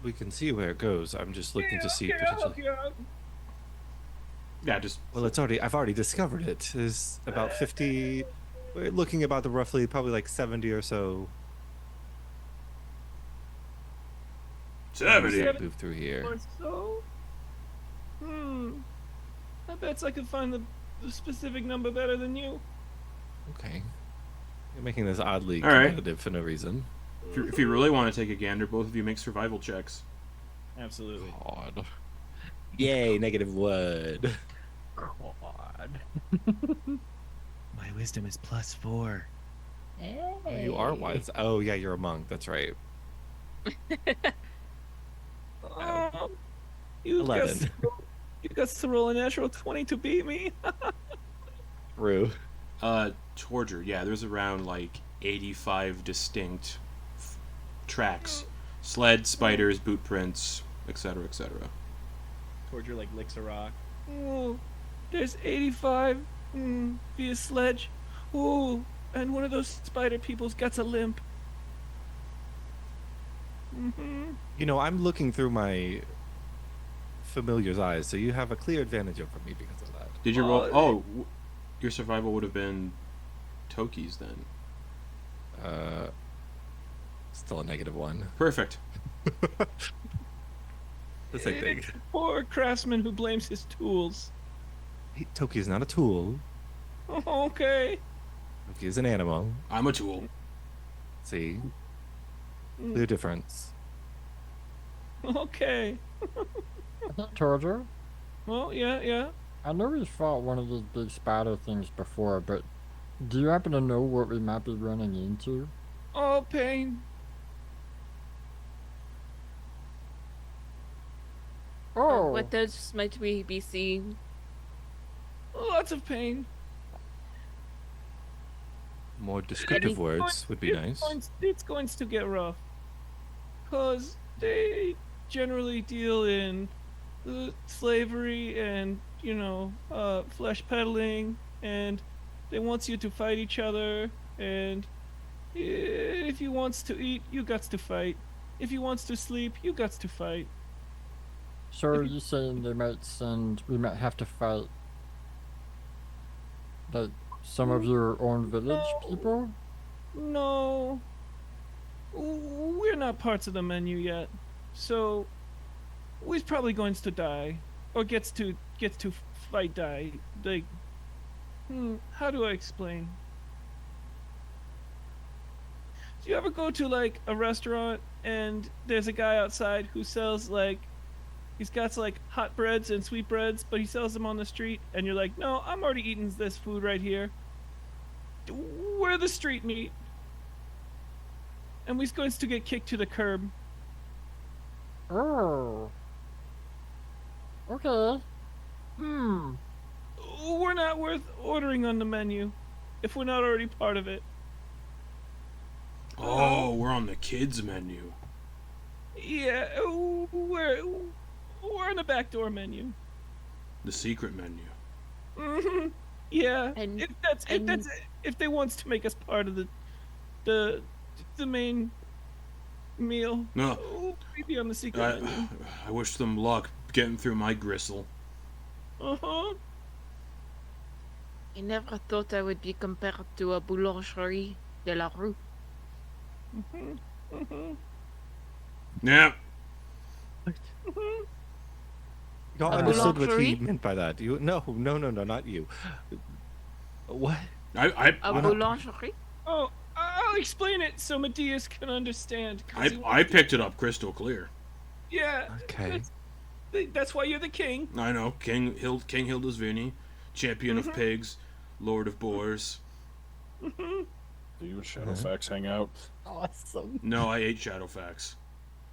H: we can see where it goes. I'm just looking to see potentially.
F: I'll help you out.
A: Yeah, just...
H: Well, I've already discovered it. There's about 50... We're looking about probably 70 or so.
A: 70?
H: Move through here.
F: Or so? I bet I could find the specific number better than you.
H: Okay. You're making this oddly
A: All right.
H: competitive for no reason.
A: If you really want to take a gander, both of you make survival checks.
F: Absolutely.
H: God. Yay, -1.
J: God.
E: My wisdom is +4.
H: Oh, you are wise. Oh, yeah, you're a monk. That's right.
F: You
H: 11.
F: got to roll a natural 20 to beat me.
H: True.
A: Torger, yeah, there's around 85 distinct tracks. Sled, spiders, boot prints, etc., etc.
F: Torger licks a rock. Oh, there's 85 via sledge. Oh, and one of those spider people's got a limp.
H: I'm looking through my familiar's eyes, so you have a clear advantage over me because of that.
A: Did you roll? Oh, your survival would have been Toki's then.
H: Still a -1.
A: Perfect.
H: The same thing.
F: Poor craftsman who blames his tools.
H: Toki is not a tool.
F: Okay.
H: Toki is an animal.
A: I'm a tool.
H: See? Clear difference.
F: Okay.
D: Torger?
F: Well, yeah.
D: I know we fought one of these big spider things before, but do you happen to know what we might be running into?
F: Oh, pain.
D: Oh!
B: What does might we be seeing?
F: Lots of pain.
H: More descriptive words would be nice.
F: It's going to get rough. Because they generally deal in slavery and, flesh peddling, and they want you to fight each other, and if you wants to eat, you got to fight. If you wants to sleep, you got to fight.
D: So are you saying we might have to fight some of your own village people?
F: No. We're not parts of the menu yet. So we're probably going to die. Or gets to fight die. How do I explain? Do you ever go to a restaurant and there's a guy outside who sells he's got hot breads and sweet breads, but he sells them on the street, and you're like, no, I'm already eating this food right here. We're the street meat. And we're going to get kicked to the curb.
D: Oh. Okay.
F: We're not worth ordering on the menu if we're not already part of it.
A: Oh, we're on the kids menu.
F: Yeah, we're on the backdoor menu.
A: The secret menu.
F: Yeah,
B: And-
F: if they wants to make us part of the main meal.
A: No.
F: Maybe on the secret menu.
A: I wish them luck getting through my gristle.
F: Uh-huh.
B: I never thought I would be compared to a boulangerie de la rue.
A: Yeah.
H: Y'all
B: A
H: understood what he
B: boulangerie?
H: meant by that. No, not you. What?
A: I
B: A boulangerie?
F: Oh, I'll explain it so Medeis can understand.
A: I picked it up crystal clear.
F: Yeah.
H: Okay.
F: That's why you're the king.
A: I know. King Hildisvini, champion of pigs, lord of boars.
C: Do you and Shadowfax hang out?
E: Awesome.
A: No, I ate Shadowfax.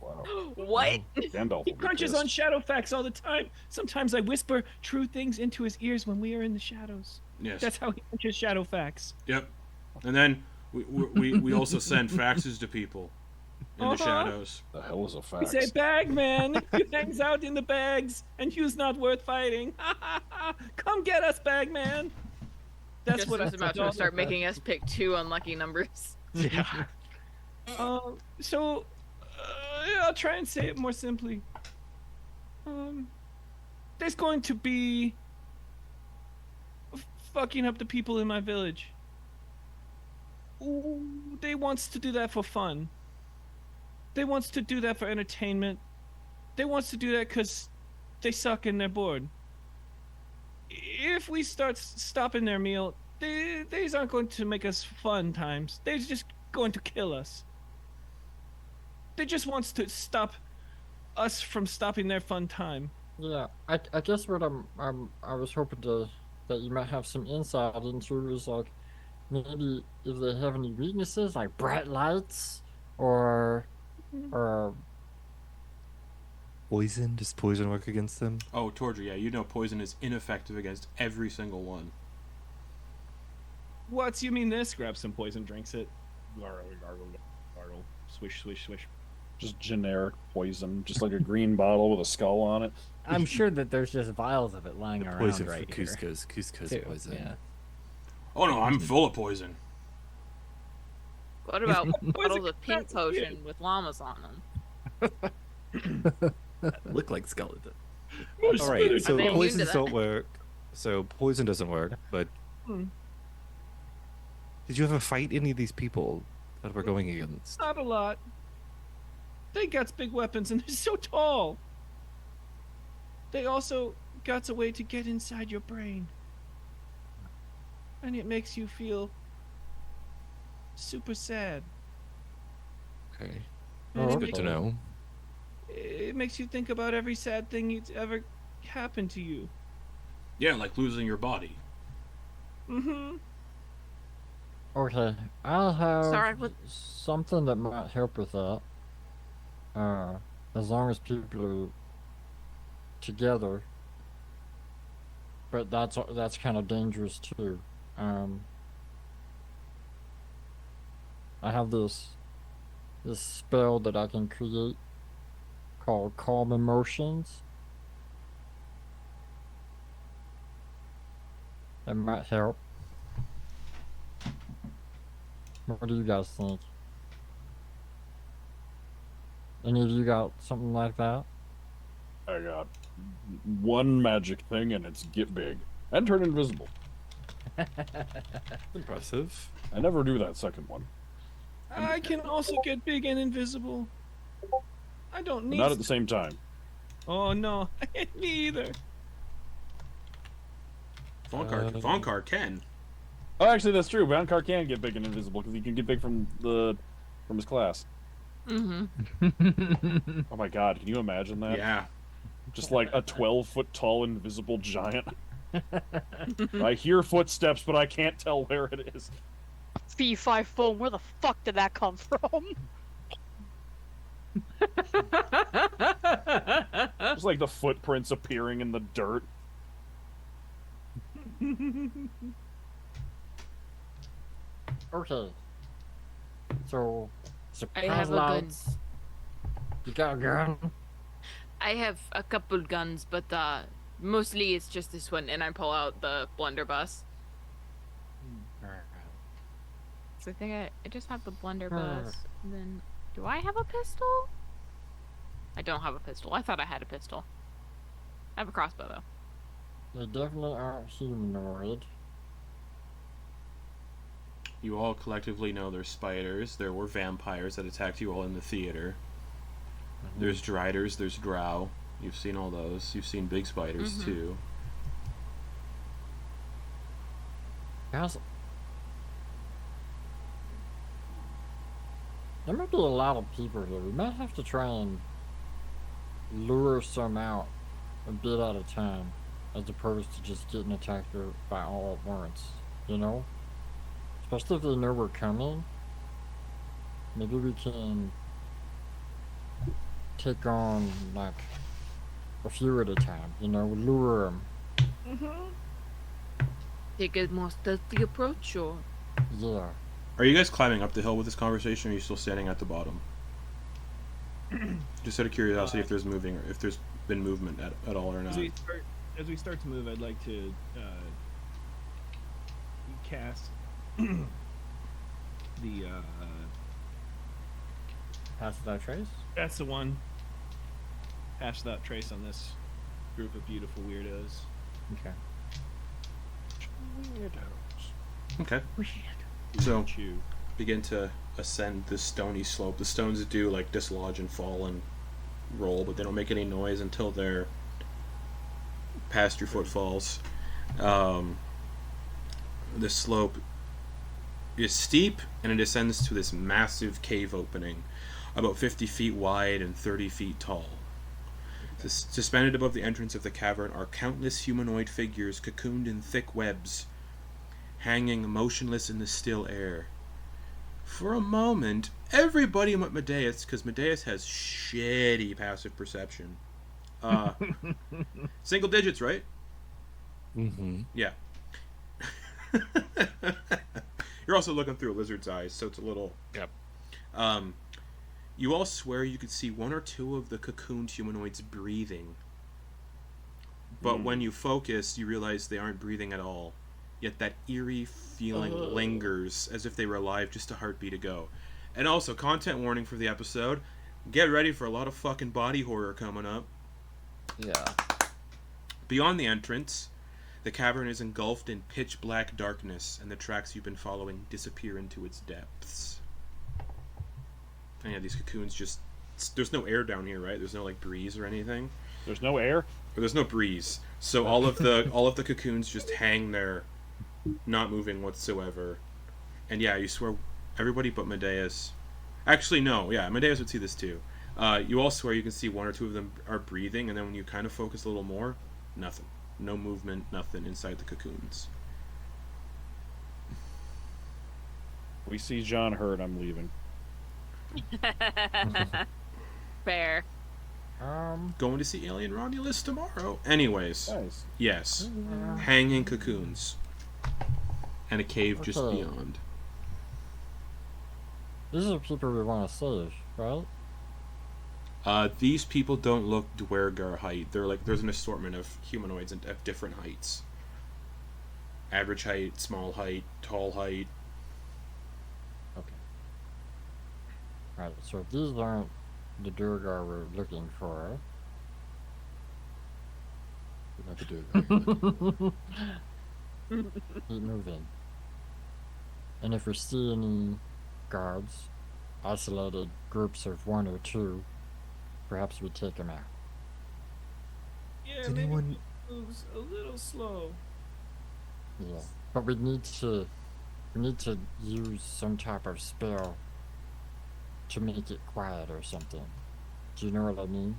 C: Wow.
B: What?
C: Gandalf
F: He
C: will be
F: crunches
C: pissed.
F: on Shadowfax all the time. Sometimes I whisper true things into his ears when we are in the shadows.
A: Yes.
F: That's how he crunches Shadowfax.
A: Yep. And then we also send faxes to people in the shadows.
C: The hell is a
F: We
C: fax?
F: say, Bagman, he hangs out in the bags, and he's not worth fighting. Come get us, Bagman. That's
B: Just
F: what I
B: was about to start making us pick 2 unlucky numbers.
H: Yeah.
F: So, I'll try and say it more simply. There's going to be fucking up the people in my village. Ooh, they wants to do that for fun. They wants to do that for entertainment. They wants to do that because they suck and they're bored. If we start stopping their meal, these aren't going to make us fun times. They're just going to kill us. They just wants to stop us from stopping their fun time.
D: Yeah, I guess what I was hoping that you might have some insight into is like maybe if they have any weaknesses like bright lights or
H: Poison? Does poison work against them?
A: Oh, Torger, yeah, you know poison is ineffective against every single one.
F: What? You mean this? Grab some poison, drinks it. Gargle, gargle, gargle. Swish, swish, swish.
C: Just generic poison, just like a green bottle with a skull on it.
J: I'm sure that there's just vials of it lying around
H: Poison
J: right
H: for
J: here.
H: Cusco's
J: too,
H: poison.
J: yeah.
A: Oh no, I'm full of poison.
B: What about bottles of pink potion with llamas on them?
H: Look like skeleton.
F: Oh,
H: All right, so
B: I'm immune to
H: poisons
B: that.
H: don't work. So poison doesn't work. But did you ever fight any of these people that we're going against?
F: Not a lot. They got big weapons and they're so tall. They also got a way to get inside your brain. And it makes you feel super sad.
H: Okay,
F: And
H: that's
F: it
H: good
F: makes-
H: to know.
F: It makes you think about every sad thing that's ever happened to you.
A: Yeah, like losing your body.
F: Mm-hmm.
D: Okay, I'll have
B: Sorry, what-
D: something that might help with that. As long as people are together. But that's kind of dangerous too. I have this spell that I can create called Calm Emotions. That might help. What do you guys think? Any of you got something like that?
C: I got one magic thing, and it's get big and turn invisible.
H: Impressive.
C: I never do that second one.
F: I can also get big and invisible. I don't
C: But
F: need.
C: not at the same time.
F: Oh no, me either.
A: Vonkar can.
C: Oh, actually, that's true. Vonkar can get big and invisible because he can get big from his class.
B: Mm-hmm.
C: Oh my god, can you imagine that?
A: Yeah.
C: Just like a 12-foot tall invisible giant. I hear footsteps, but I can't tell where it is.
I: Fee fi foam, where the fuck did that come from?
C: Just like the footprints appearing in the dirt.
D: Okay. So,
B: I have a gun.
D: You got a gun?
B: I have a couple guns, but mostly it's just this one, and I pull out the blunderbuss. So I think I just have the blunderbuss. And then, do I have a pistol? I don't have a pistol. I thought I had a pistol. I have a crossbow though.
D: They definitely aren't humanoid.
A: You all collectively know there's spiders. There were vampires that attacked you all in the theater. There's driders, there's drow. You've seen all those. You've seen big spiders too.
D: Guys, There might be a lot of people here. We might have to try and lure some out a bit at a time, as opposed to just getting attacked by all at once, you know? Especially if they know we're coming. Maybe we can take on, like, a few at a time, you know, lure them.
B: Take a more stealthy approach, or?
D: Yeah.
A: Are you guys climbing up the hill with this conversation, or are you still standing at the bottom? Just out of curiosity, if there's moving, or if there's been movement at all or not.
F: As we start to move, I'd like to cast the
J: Pass without trace?
F: that's the one. Pass without trace on this group of beautiful weirdos.
J: Okay.
A: Okay. So, begin to ascend this stony slope. The stones do like dislodge and fall and roll, but they don't make any noise until they're past your footfalls. The slope is steep, and it ascends to this massive cave opening, about 50 feet wide and 30 feet tall. Suspended above the entrance of the cavern are countless humanoid figures cocooned in thick webs, hanging motionless in the still air. For a moment, everybody went Medeis, because Medeis has shitty passive perception. Single digits, right?
H: Mm-hmm.
A: Yeah. You're also looking through a lizard's eyes, so it's a little...
H: Yep.
A: You all swear you could see one or two of the cocooned humanoids breathing. But when you focus, you realize they aren't breathing at all. Yet that eerie feeling lingers, as if they were alive just a heartbeat ago. And also, content warning for the episode, get ready for a lot of fucking body horror coming up.
J: Yeah.
A: Beyond the entrance, the cavern is engulfed in pitch black darkness, and the tracks you've been following disappear into its depths. And yeah, these cocoons just... There's no air down here, right? There's no, like, breeze or anything.
C: There's no air?
A: Or there's no breeze. So all of the cocoons just hang there, not moving whatsoever. And yeah, you swear everybody but Medeis... Actually, no. Yeah, Medeis would see this too. You all swear you can see one or two of them are breathing, and then when you kind of focus a little more, nothing. No movement, nothing inside the cocoons.
C: We see John hurt, I'm leaving.
B: Fair.
A: Going to see Alien Romulus tomorrow. Anyways.
C: Nice.
A: Yes. Hanging cocoons. And a cave just beyond.
D: These are people we want to save, right?
A: These people don't look Duergar height. They're like, there's an assortment of humanoids at different heights. Average height, small height, tall height.
D: Okay. Alright, so if these aren't the Duergar we're looking for...
H: Not the Duergar.
D: Keep moving. And if we see any guards, isolated groups of one or two, perhaps we take them out.
F: Yeah, maybe it moves a little slow.
D: Yeah, but we need to use some type of spell to make it quiet or something. Do you know what I mean?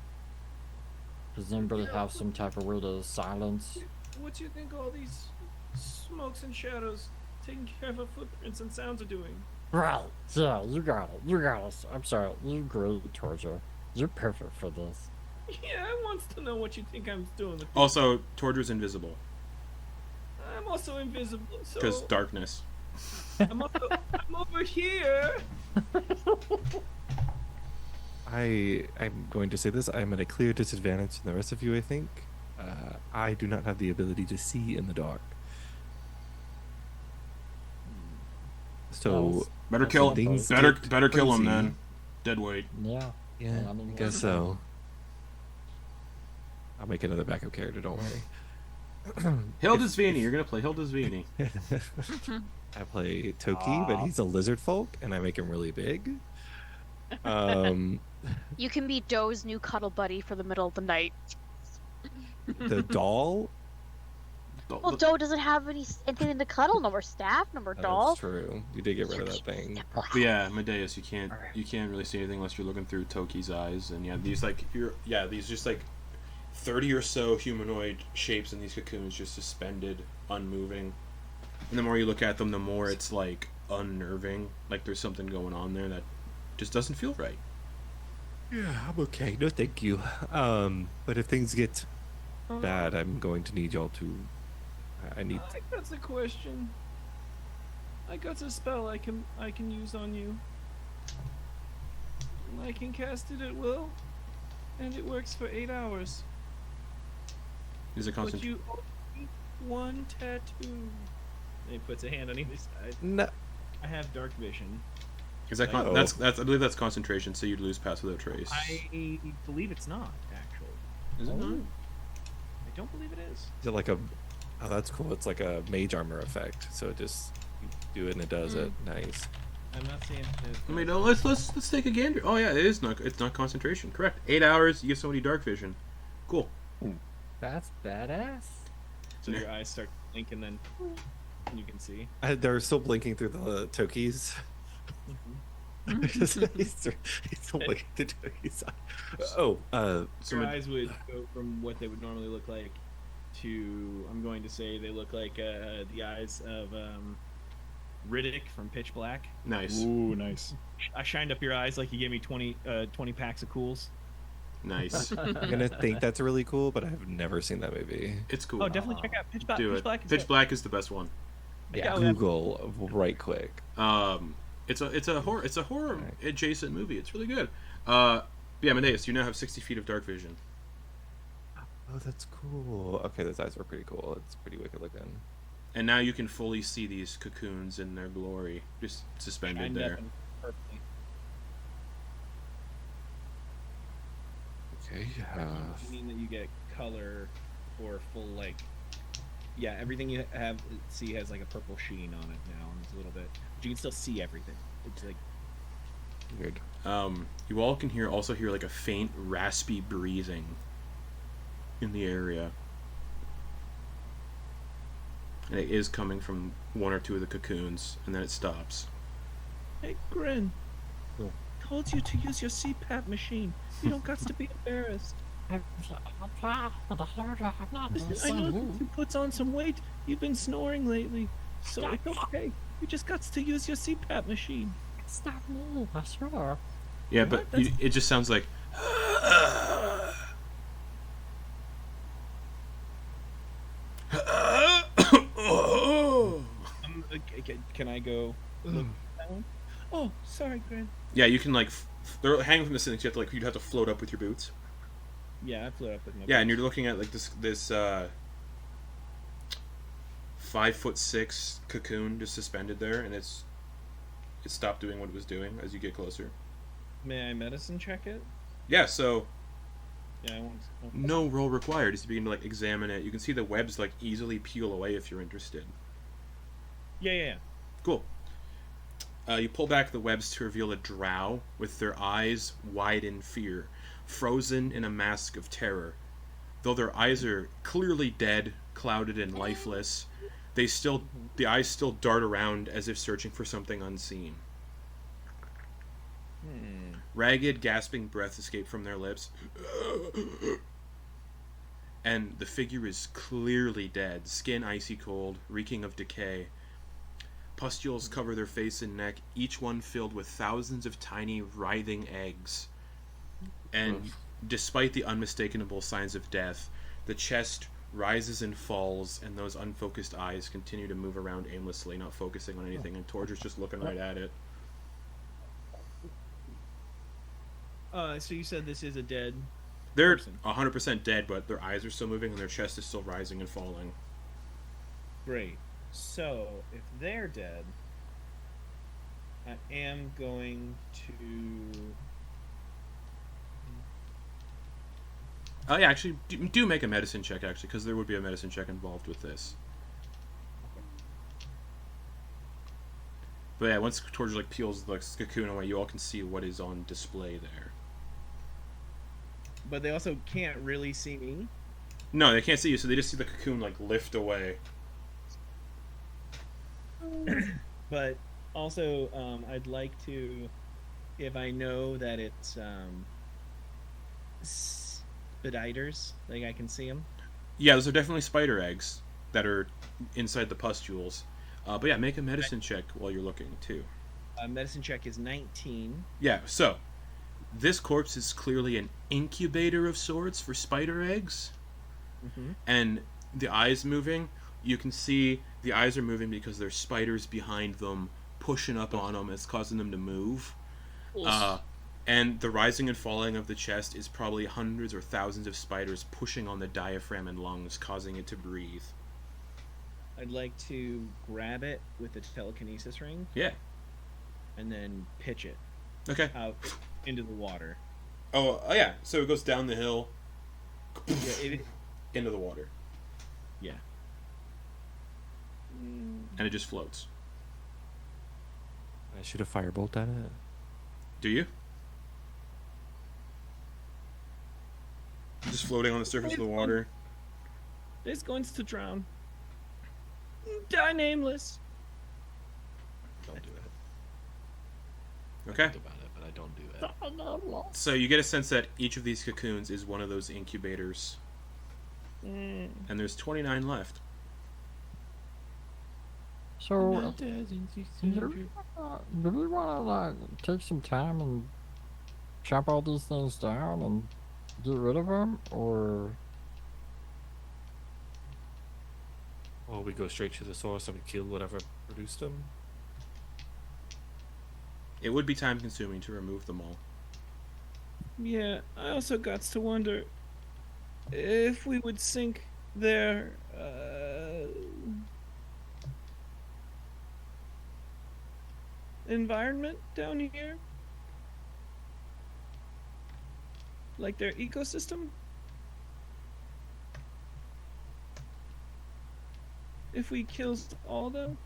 D: Does anybody have some type of way to silence?
F: What do you think all these smokes and shadows taking care of our footprints and sounds are doing?
D: Right, yeah, you got it. You got us. I'm sorry, you're great, Torger. You're perfect for this.
F: Yeah, I wants to know what you think I'm doing. With
A: Also, Torger's invisible.
F: I'm also invisible, so...
A: Because darkness.
F: I'm over here!
H: I'm going to say this. I'm at a clear disadvantage than the rest of you, I think. I do not have the ability to see in the dark. So...
A: Better kill him. Better kill him, then. Dead weight.
D: Yeah.
H: Yeah, I guess so. I'll make another backup character, don't worry.
A: Hildisvini, you're gonna play Hildisvini.
H: I play Toki, but he's a lizard folk, and I make him really big.
I: You can be Doe's new cuddle buddy for the middle of the night.
H: The doll
I: Well, Joe doesn't have anything to cuddle, no more staff, no more doll.
H: That's true. You did get rid of that thing.
A: But yeah, Medeis, you can't really see anything unless you're looking through Toki's eyes, and these just like 30 or so humanoid shapes in these cocoons just suspended, unmoving. And the more you look at them, the more it's like unnerving. Like there's something going on there that just doesn't feel right.
H: Yeah, I'm okay. No, thank you. But if things get bad, I'm going to need y'all to. I
F: think that's a question. I got a spell I can use on you. I can cast it at will, and it works for 8 hours.
A: Is it constant?
F: But you only need 1 tattoo. And he puts a hand on either side.
H: No.
F: I have dark vision.
A: Is that that's I believe that's concentration, so you'd lose pass without trace.
F: I believe it's not actually.
A: Is it not?
F: I don't believe it is.
H: Is it like a? Oh, that's cool. It's like a mage armor effect. So it just you do it and it does it. Nice.
F: I'm not saying.
A: I mean, no, let's take a gander. Oh yeah, it's not concentration. Correct. 8 hours. You get somebody dark vision. Cool.
J: That's badass.
F: So your eyes start to blink and then you can see.
H: They're still blinking through the Tokis. He's blinking the Tokis. Oh,
F: so your eyes would go from what they would normally look like to, I'm going to say they look like the eyes of Riddick from Pitch Black.
A: Nice.
C: Ooh, nice.
F: I shined up your eyes like you gave me 20 packs of cools.
A: Nice.
H: I'm gonna think that's really cool, but I've never seen that movie.
A: It's cool.
F: Oh, definitely check out Pitch Black.
A: Do
F: Pitch
A: it.
F: Black is
A: Pitch Black is the best one.
H: Yeah, Google right quick.
A: It's a horror adjacent movie. It's really good. Yeah, Medeis, you now have 60 feet of dark vision.
H: Oh, that's cool. Okay, those eyes are pretty cool. It's pretty wicked looking.
A: And now you can fully see these cocoons in their glory, just suspended there.
F: Perfectly.
H: Okay.
F: You mean that you get color or full everything you see has like a purple sheen on it now, and it's a little bit. But you can still see everything. It's like
H: weird.
A: You all can also hear like a faint, raspy breathing in the area. And it is coming from one or two of the cocoons, and then it stops.
F: Hey, Grin. Told you to use your CPAP machine. You don't got to be embarrassed. I know you put on some weight. You've been snoring lately, so it's okay. You just got to use your CPAP machine.
D: It's not me, I swear.
A: Yeah, but it just sounds like.
F: Can I go look at that one? Oh, sorry, Grin.
A: Yeah, you can they're hanging from the ceiling, so you'd have to float up with your boots.
F: Yeah, I float up with my boots.
A: Yeah, and you're looking at this 5'6" cocoon just suspended there, and it stopped doing what it was doing as you get closer.
F: May I medicine check it?
A: Yeah, so
F: yeah, I want to.
A: No roll required. Just to begin to examine it. You can see the webs easily peel away if you're interested.
F: Yeah.
A: Cool. You pull back the webs to reveal a drow with their eyes wide in fear, frozen in a mask of terror. Though their eyes are clearly dead, clouded, and lifeless, the eyes still dart around as if searching for something unseen. Ragged, gasping breaths escape from their lips, and the figure is clearly dead, skin icy cold, reeking of decay. Pustules cover their face and neck, each one filled with thousands of tiny, writhing eggs. And despite the unmistakable signs of death, the chest rises and falls, and those unfocused eyes continue to move around aimlessly, not focusing on anything, and Torger's just looking right at it.
F: So you said this is a dead
A: They're
F: person.
A: 100% dead, but their eyes are still moving, and their chest is still rising and falling.
F: Great. So, if they're dead, I am going to...
A: Oh yeah, actually, do make a medicine check, actually, because there would be a medicine check involved with this. But yeah, once Torger peels the cocoon away, you all can see what is on display there.
F: But they also can't really see me.
A: No, they can't see you, so they just see the cocoon like lift away.
F: But also, I'd like to, if I know that it's spiders, like I can see them.
A: Yeah, those are definitely spider eggs that are inside the pustules. But yeah, make a medicine check while you're looking too.
F: Medicine check is 19.
A: Yeah, so this corpse is clearly an incubator of sorts for spider eggs.
F: Mm-hmm.
A: And the eyes moving, you can see the eyes are moving because there's spiders behind them pushing up on them. It's causing them to move. And the rising and falling of the chest is probably hundreds or thousands of spiders pushing on the diaphragm and lungs, causing it to breathe.
F: I'd like to grab it with the telekinesis ring.
A: Yeah.
F: And then pitch it.
A: Okay.
F: Out into the water.
A: Oh yeah. So it goes down the hill.
F: Yeah,
A: into the water.
F: Yeah.
A: And it just floats.
H: I shoot a firebolt at it.
A: Do you? Just floating on the surface of the water.
F: It's going to drown. Die nameless.
H: Don't do it.
A: Okay.
H: I think about it, but I don't do it.
A: So you get a sense that each of these cocoons is one of those incubators. And there's 29 left.
D: So, do we want to like take some time and chop all these things down and get rid of them, or?
H: Or we go straight to the source and we kill whatever produced them.
A: It would be time consuming to remove them all.
F: Yeah, I also got to wonder if we would sink their environment down here, like their ecosystem. If we kill all them,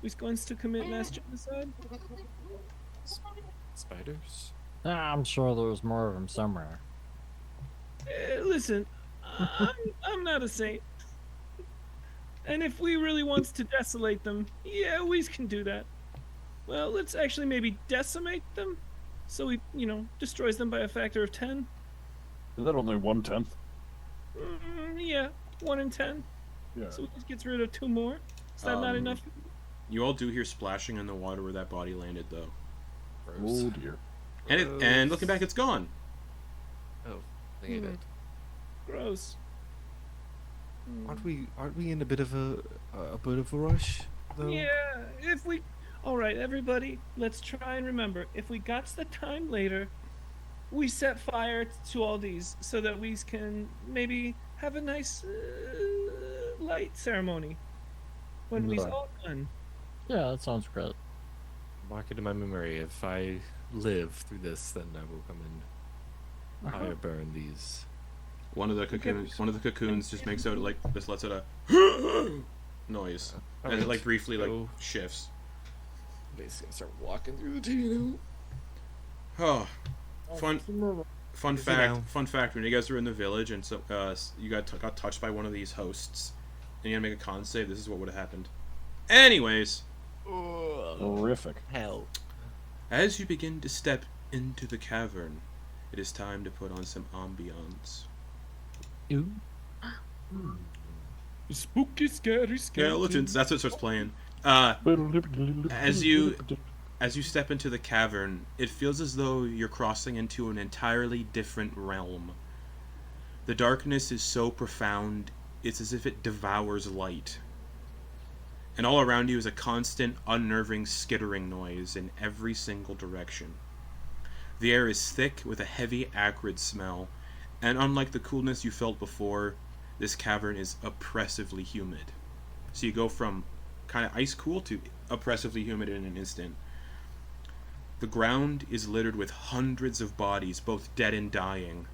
F: we're going to commit mass genocide.
H: Spiders?
D: I'm sure there's more of them somewhere.
F: Listen, I'm not a saint. And if we really want to desolate them, yeah, we can do that. Well, let's actually maybe decimate them, so we, destroys them by a factor of 10.
C: Is that only 1/10?
F: Yeah, 1 in 10.
C: Yeah.
F: So it just gets rid of 2 more. Is that not enough?
A: You all do hear splashing in the water where that body landed, though.
C: Oh dear.
A: And looking back, it's gone.
H: Oh, I think I did.
F: Gross.
H: Aren't we in a bit of a rush, though?
F: Yeah, if we... Alright, everybody, let's try and remember. If we got the time later, we set fire to all these so that we can maybe have a nice light ceremony when we're all done.
D: Yeah, that sounds great.
H: Mark it in my memory. If I live through this, then I will come and fire burn these.
A: One of the cocoons just makes out just lets out a noise, and it briefly shifts.
H: Basically, I start walking through the tunnel.
A: Oh, fun fact. When you guys were in the village and so you got touched by one of these hosts, and you had to make a con save, this is what would have happened. Anyways,
C: horrific.
H: Hell.
A: As you begin to step into the cavern, it is time to put on some ambiance.
D: Ooh.
F: Spooky, scary,
A: Skeletons. That's what starts playing. As you step into the cavern, it feels as though you're crossing into an entirely different realm. The darkness is so profound, it's as if it devours light. And all around you is a constant, unnerving skittering noise in every single direction. The air is thick with a heavy, acrid smell, and unlike the coolness you felt before, this cavern is oppressively humid. So you go from kind of ice cool to oppressively humid in an instant. The ground is littered with hundreds of bodies, both dead and dying,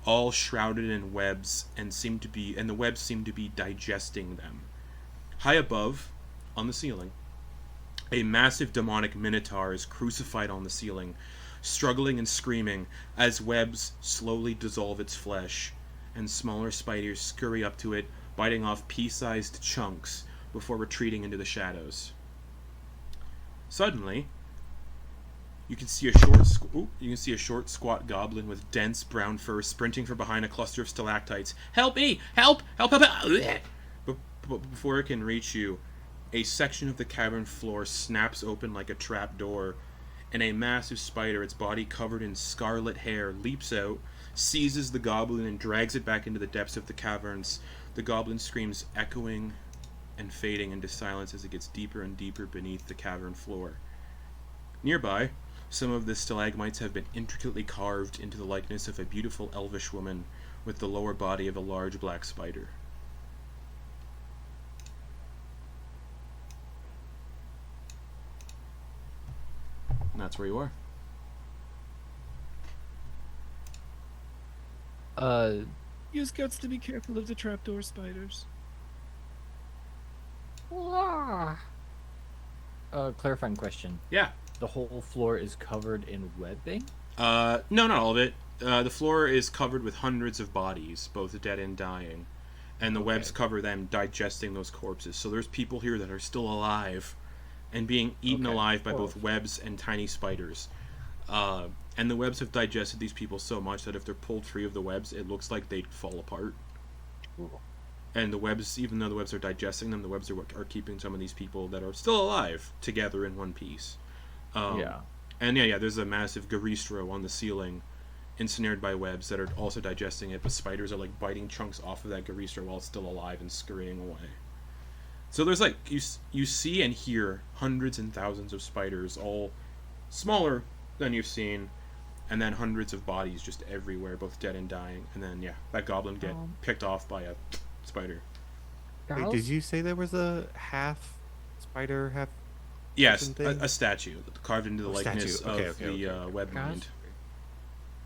A: all shrouded in webs, and the webs seem to be digesting them. High above, on the ceiling, a massive demonic Minotaur is crucified on the ceiling, struggling and screaming as webs slowly dissolve its flesh, and smaller spiders scurry up to it, biting off pea-sized chunks before retreating into the shadows. Suddenly, you can see a short, squat goblin with dense brown fur sprinting from behind a cluster of stalactites. Help me! Help! Help! Help! But before it can reach you, a section of the cavern floor snaps open like a trap door, and a massive spider, its body covered in scarlet hair, leaps out, seizes the goblin, and drags it back into the depths of the caverns. The goblin screams echoing and fading into silence as it gets deeper and deeper beneath the cavern floor. Nearby, some of the stalagmites have been intricately carved into the likeness of a beautiful elvish woman with the lower body of a large black spider. And that's where you are.
H: Use guts to be careful of the trapdoor spiders.
J: Clarifying question.
A: Yeah.
J: The whole floor is covered in webbing?
A: No, not all of it. The floor is covered with hundreds of bodies, both dead and dying. And the webs cover them, digesting those corpses. So there's people here that are still alive and being eaten alive by both webs and tiny spiders. And the webs have digested these people so much that if they're pulled free of the webs, it looks like they'd fall apart. Ooh. And the webs, even though the webs are digesting them, the webs are what are keeping some of these people that are still alive together in one piece. And there's a massive Garistro on the ceiling, ensnared by webs that are also digesting it. The spiders are like biting chunks off of that Garistro while it's still alive and scurrying away. So there's like, you see and hear hundreds and thousands of spiders, all smaller than you've seen, and then hundreds of bodies just everywhere, both dead and dying. And then, that goblin get picked off by a spider.
H: Wait, did you say there was a half spider, half...
A: Yes, a statue carved into the likeness of the Webmind.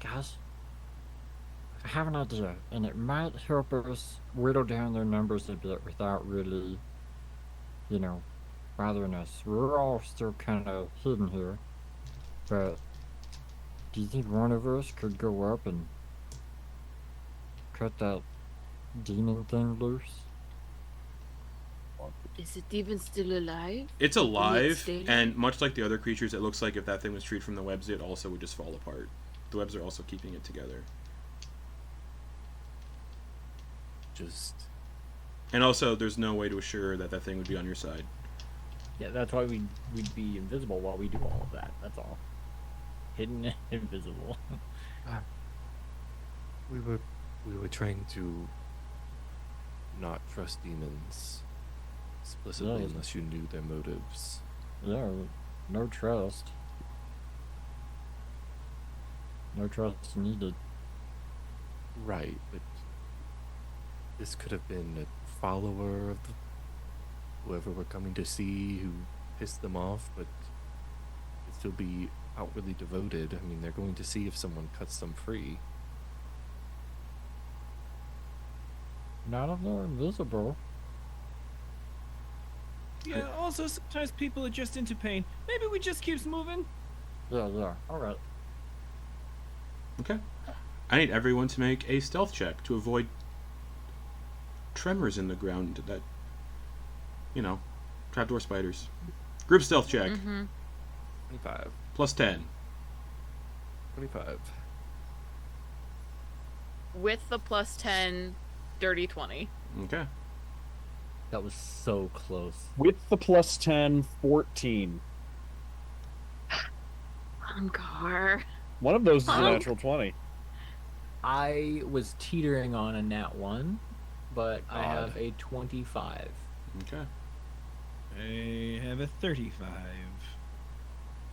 D: Guys, I have an idea, and it might help us whittle down their numbers a bit without really, bothering us. We're all still kind of hidden here, but do you think one of us could go up and cut that demon thing loose?
B: Is it even still alive?
A: It's alive, and much like the other creatures, it looks like if that thing was freed from the webs, it also would just fall apart. The webs are also keeping it together. And also, there's no way to assure that that thing would be on your side.
J: Yeah, that's why we'd be invisible while we do all of that. That's all. Hidden and invisible.
H: We were trying to not trust demons explicitly unless you knew their motives.
D: Yeah, no trust. No trust needed.
H: Right, but this could have been a follower of whoever we're coming to see who pissed them off, but it'd still be outwardly devoted. I mean, they're going to see if someone cuts them free.
D: Not if they're invisible.
F: Yeah, also sometimes people are just into pain. Maybe we just keeps moving.
D: Yeah, alright.
A: Okay. I need everyone to make a stealth check to avoid tremors in the ground that, trapdoor spiders. Group stealth check.
H: 25.
A: Plus 10.
H: 25.
B: With the plus 10, dirty 20.
A: Okay.
J: That was so close.
C: With the plus 10, 14.
B: Vonkar.
C: One of those is a natural 20.
J: I was teetering on a nat 1, but I have a 25.
A: Okay.
F: I have a 35.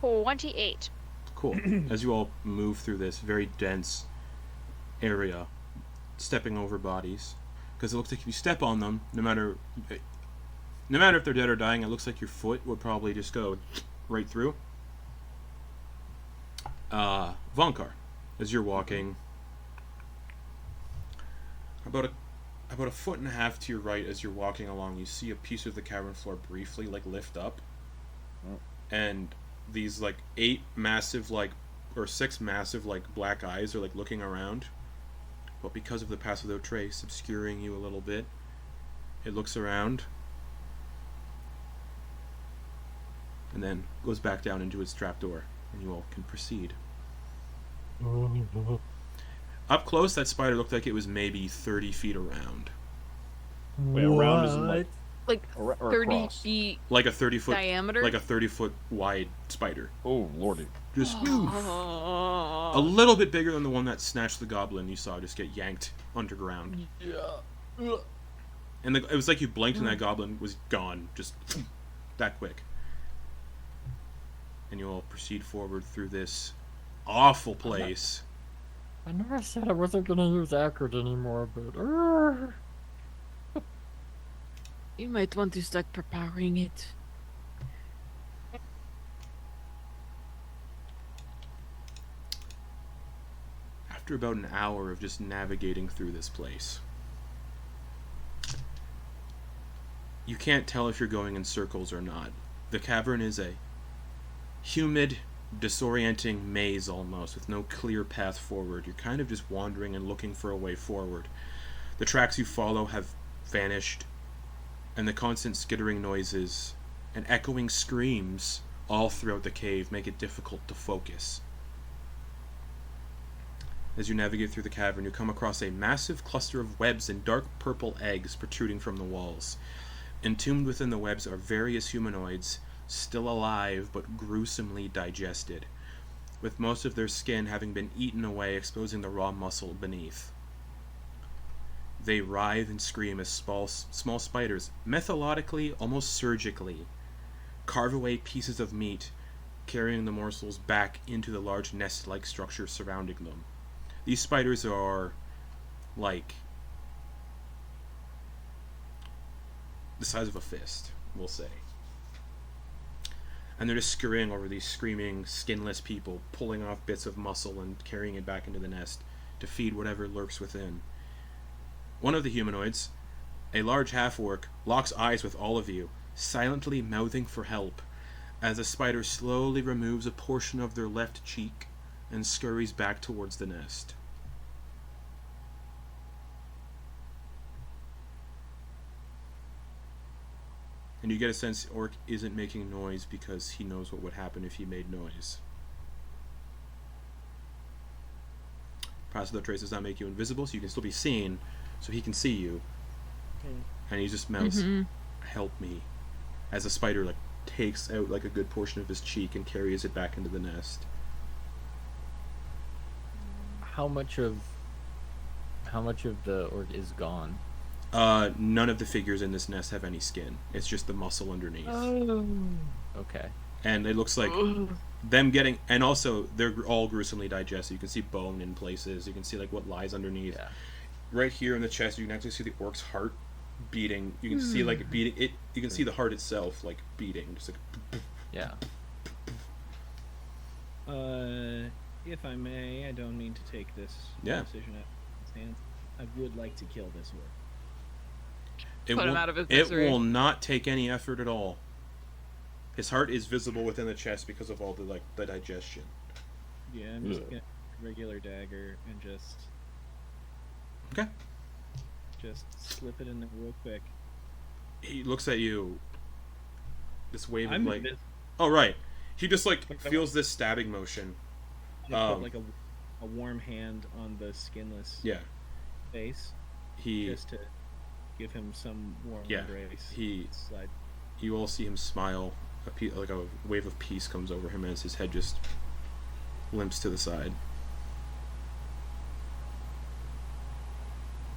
I: 28.
A: Cool. As you all move through this very dense area, stepping over bodies, because it looks like if you step on them, no matter if they're dead or dying, it looks like your foot would probably just go right through. Vonkar, as you're walking, about a foot and a half to your right, as you're walking along, you see a piece of the cavern floor briefly lift up, and these 6 massive black eyes are looking around, but because of the pass without trace obscuring you a little bit, it looks around and then goes back down into its trapdoor, and you all can proceed. Up close, that spider looked like it was maybe 30 feet around.
C: Wait, around is
B: like
C: or
B: 30
C: across?
B: feet
A: Like a 30-foot
B: diameter?
A: like a 30-foot wide spider.
C: Oh, lordy.
A: Just
B: Oh.
A: a little bit bigger than the one that snatched the goblin you saw just get yanked underground.
D: Yeah.
A: And it was like you blinked and that goblin was gone, just that quick. And you all proceed forward through this awful place.
D: I know I said I wasn't gonna use Acrid anymore, but
B: You might want to start preparing it.
A: After about an hour of just navigating through this place, you can't tell if you're going in circles or not. The cavern is a humid, disorienting maze almost, with no clear path forward. You're kind of just wandering and looking for a way forward. The tracks you follow have vanished, and the constant skittering noises and echoing screams all throughout the cave make it difficult to focus. As you navigate through the cavern, you come across a massive cluster of webs and dark purple eggs protruding from the walls. Entombed within the webs are various humanoids, still alive but gruesomely digested, with most of their skin having been eaten away, exposing the raw muscle beneath. They writhe and scream as small spiders, methodically, almost surgically, carve away pieces of meat, carrying the morsels back into the large nest-like structure surrounding them. These spiders are like the size of a fist, we'll say. And they're just scurrying over these screaming, skinless people, pulling off bits of muscle and carrying it back into the nest to feed whatever lurks within. One of the humanoids, a large half-orc, locks eyes with all of you, silently mouthing for help, as the spider slowly removes a portion of their left cheek and scurries back towards the nest. And you get a sense Orc isn't making noise because he knows what would happen if he made noise. Pass without trace does not make you invisible, so you can still be seen, so he can see you. And he just mouths, "Help me," as the spider like takes out like a good portion of his cheek and carries it back into the nest.
J: How much of the orc is gone?
A: None of the figures in this nest have any skin. It's just the muscle underneath.
J: Oh. Okay.
A: And it looks like them getting, and also they're all gruesomely digested. You can see bone in places. You can see like what lies underneath.
J: Yeah.
A: Right here in the chest, you can actually see the orc's heart beating. You can see like beating it. You can see the heart itself like beating, just like.
J: Yeah.
F: If I may, I don't mean to take this decision out of his hands. I would like to kill this orc.
B: Put him out of his
A: It
B: misery.
A: will not take any effort at all. His heart is visible within the chest because of all the digestion.
F: Yeah, I'm just gonna regular dagger and just slip it in there real quick.
A: He looks at you. This wave
F: I'm
A: of like. Oh right. He just like feels this stabbing motion.
F: Put like a warm hand on the skinless face. Just to give him some warm embrace.
A: You all see him smile. Like a wave of peace comes over him as his head just limps to the side.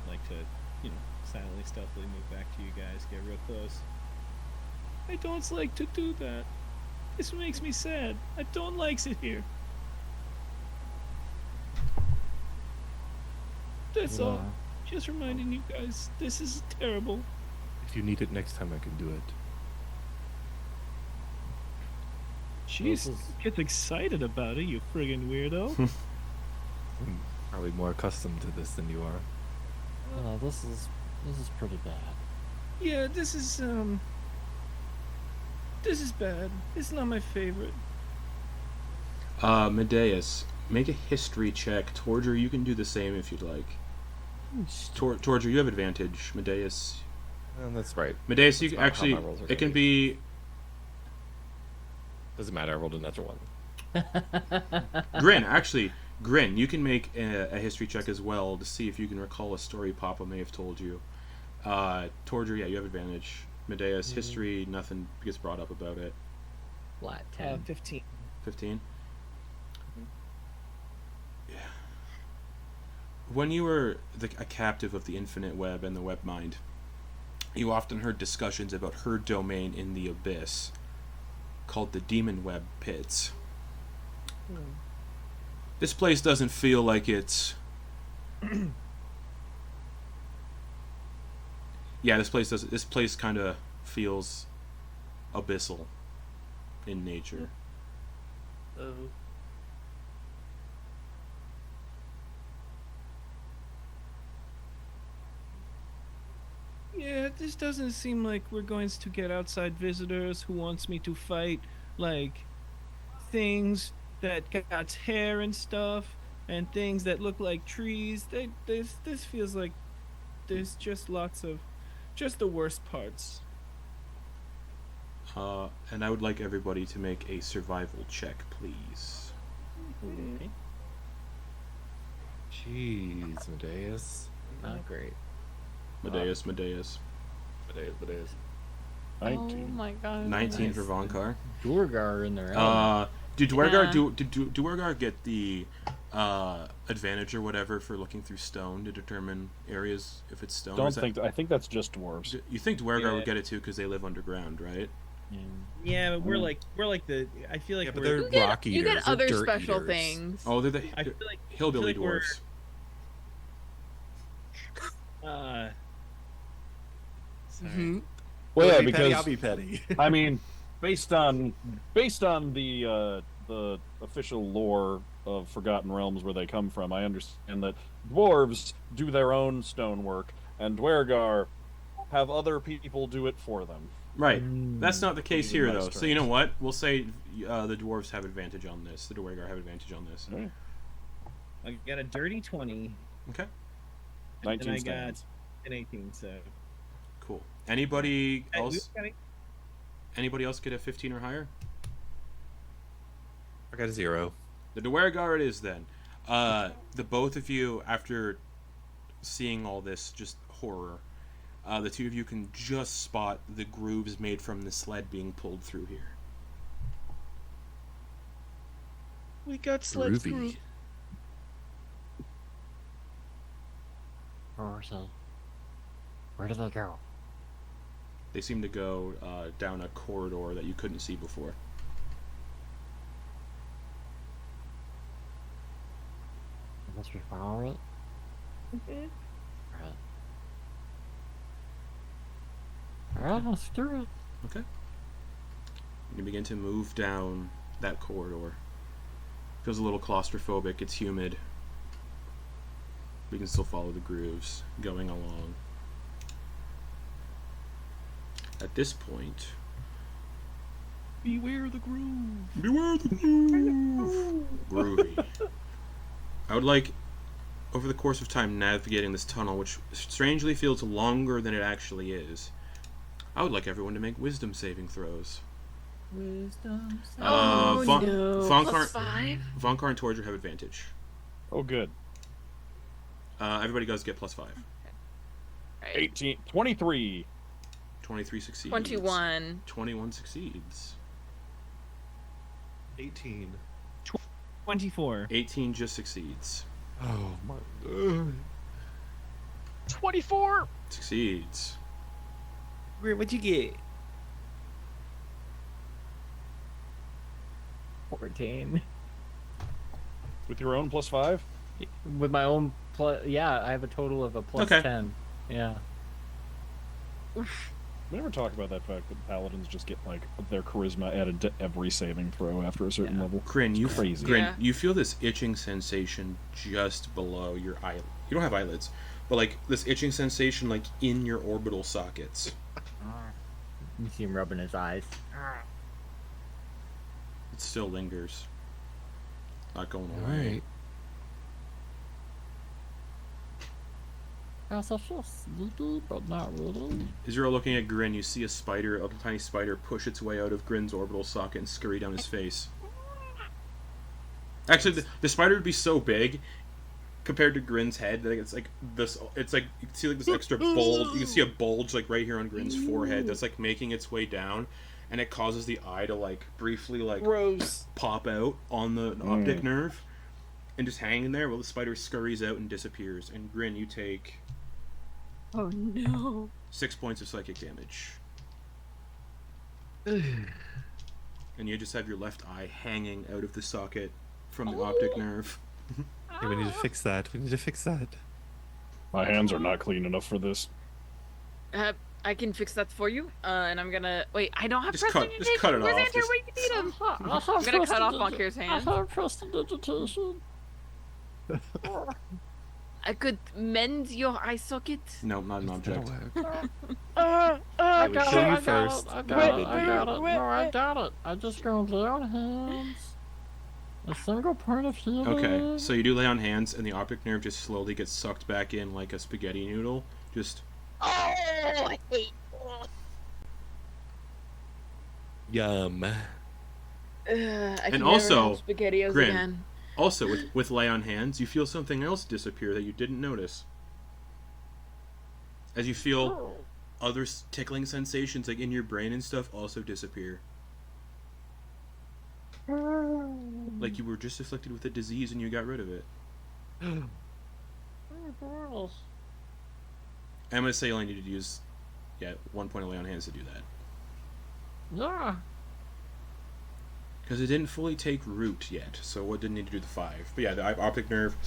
F: Like to, silently, stealthily move back to you guys, get real close. I don't like to do that. This makes me sad. I don't like it here. That's all. Just reminding you guys, this is terrible.
H: If you need it next time, I can do it.
F: Jeez, gets excited about it, you friggin' weirdo.
H: I'm probably more accustomed to this than you are.
D: Oh, this is pretty bad.
F: Yeah, this is bad. It's not my favorite.
A: Medeis, make a history check. Torger, you can do the same if you'd like. Torger, you have advantage. Medeis.
H: That's right.
A: Medeis, you
H: That's not how
A: actually
H: my rolls are
A: it can
H: gonna
A: be.
H: Doesn't matter. I rolled a natural one.
A: Grin, you can make a history check as well to see if you can recall a story Papa may have told you. Torger, yeah, you have advantage. Medeis, history, nothing gets brought up about it.
J: Flat 10.
F: 15.
A: 15? Yeah. When you were a captive of the infinite web and the Webmind, you often heard discussions about her domain in the abyss, called the Demonweb pits. This place doesn't feel like it's... yeah, this place kind of feels abyssal in nature.
F: Yeah, this doesn't seem like we're going to get outside visitors who wants me to fight, like, things that got hair and stuff, and things that look like trees. This feels like there's just lots of... just the worst parts.
A: And I would like everybody to make a survival check, please.
F: Okay.
H: Jeez, Medeis.
J: Not great.
A: Medeis.
C: 19.
B: Oh my god.
A: 19
J: Nice.
A: for Vonkar.
J: Duergar in there.
A: Did Duergar
B: Yeah.
A: did Duergar get the advantage or whatever for looking through stone to determine areas if it's stone? Or is
C: I think that's just dwarves.
A: you think Duergar
F: Yeah.
A: would get it too because they live underground, right?
F: Yeah, but we're like the... I feel like
H: Yeah, but
F: we're...
H: they're rock eaters.
B: You get
H: They're
B: other
H: dirt
B: special
H: eaters.
B: things.
A: Oh, they're
F: I feel like...
A: hillbilly
F: I feel like
A: dwarves.
F: Sorry.
C: Well, yeah,
H: You'll be petty,
C: because
H: I'll be petty.
C: I mean, based on the official lore of Forgotten Realms where they come from, I understand that dwarves do their own stonework, and Duergar have other people do it for them.
A: Right. That's not the case
C: These are
A: here,
C: nice
A: though. So you know
C: terms.
A: what? We'll say the dwarves have advantage on this. The Duergar have advantage on this.
C: Alright.
F: I got a dirty 20.
A: Okay.
C: 19
F: and I
C: stands.
F: got an 18, so...
A: Cool. Anybody
F: Hey,
A: else? Anybody else get a 15 or higher?
H: I got a 0.
A: The Duergar it is then. The both of you, after seeing all this just horror, the two of you can just spot the grooves made from the sled being pulled through here.
F: We got sled through.
H: Groovy.
D: Where do they go?
A: They seem to go down a corridor that you couldn't see before.
D: Unless we follow it?
F: Mhm.
D: Alright, let's do it.
A: Okay. You begin to move down that corridor. Feels a little claustrophobic. It's humid. We can still follow the grooves going along. At this point,
F: Beware the groove.
A: beware the groove. Groovy. I would like, over the course of time navigating this tunnel, which strangely feels longer than it actually is, I would like everyone to make wisdom saving throws.
J: Wisdom.
B: Oh
A: Von-
B: no.
A: Vonkar-
B: Plus 5?
A: Vonkar and Torger have advantage.
C: Oh, good.
A: Everybody does get plus 5.
B: Right.
C: 18, 23.
A: 23 succeeds.
B: 21.
A: 21 succeeds.
H: 18.
F: 24.
A: 18 just succeeds.
H: Oh my.
I: 24.
A: Succeeds.
J: What'd you get? 14.
C: With your own plus 5?
J: With my own plus, yeah, I have a total of a plus
A: Okay.
J: 10. Yeah.
C: We never talk about that fact that paladins just get like their charisma added to every saving throw after a certain level.
A: Grin, you
C: Crazy.
A: Grin,
B: Yeah.
A: you feel this itching sensation just below your eye. You don't have eyelids, but like this itching sensation like in your orbital sockets.
J: You see him rubbing his eyes.
A: It still lingers. Not going
H: All
A: away.
H: right.
D: Guys, I feel sleepy, but not really.
A: As you're all looking at Grin, you see a tiny spider, push its way out of Grin's orbital socket and scurry down his face. Actually, the spider would be so big compared to Grin's head that it's like this. It's like you can see like this extra bulge. You can see a bulge like right here on Grin's forehead that's like making its way down, and it causes the eye to like briefly like
E: Gross.
A: pop out on the optic nerve, and just hang in there while the spider scurries out and disappears. And Grin, you take.
B: Oh no.
A: 6 points of psychic damage. And you just have your left eye hanging out of the socket from the optic nerve.
H: Hey, we need to fix that. We need to fix that.
C: My hands are not clean enough for this.
B: I can fix that for you. And I'm gonna wait. I don't have
A: Just cut it
B: Where's
A: off.
B: Andrew? Where you need him? I'm gonna cut off Vonkar's hand.
D: I have prestidigitation.
B: I could mend your eye socket.
A: No, not an object.
D: I got
H: show
D: it,
H: you
D: I got
H: first.
D: it, I got it, I got it. No, I got it. I just go lay on hands. A single point of healing.
A: Okay, so you do lay on hands, and the optic nerve just slowly gets sucked back in like a spaghetti noodle. Just.
G: Oh, I hate.
H: Yum.
B: I can
A: And also,
B: never have SpaghettiOs
A: Grin.
B: again.
A: Also, with lay on hands, you feel something else disappear that you didn't notice. As you feel other tickling sensations, like in your brain and stuff, also disappear. Like you were just afflicted with a disease and you got rid of it. I'm gonna say you only need to use, 1 point of lay on hands to do that.
D: Yeah.
A: Because it didn't fully take root yet, so it didn't need to do the 5. But yeah, the optic nerve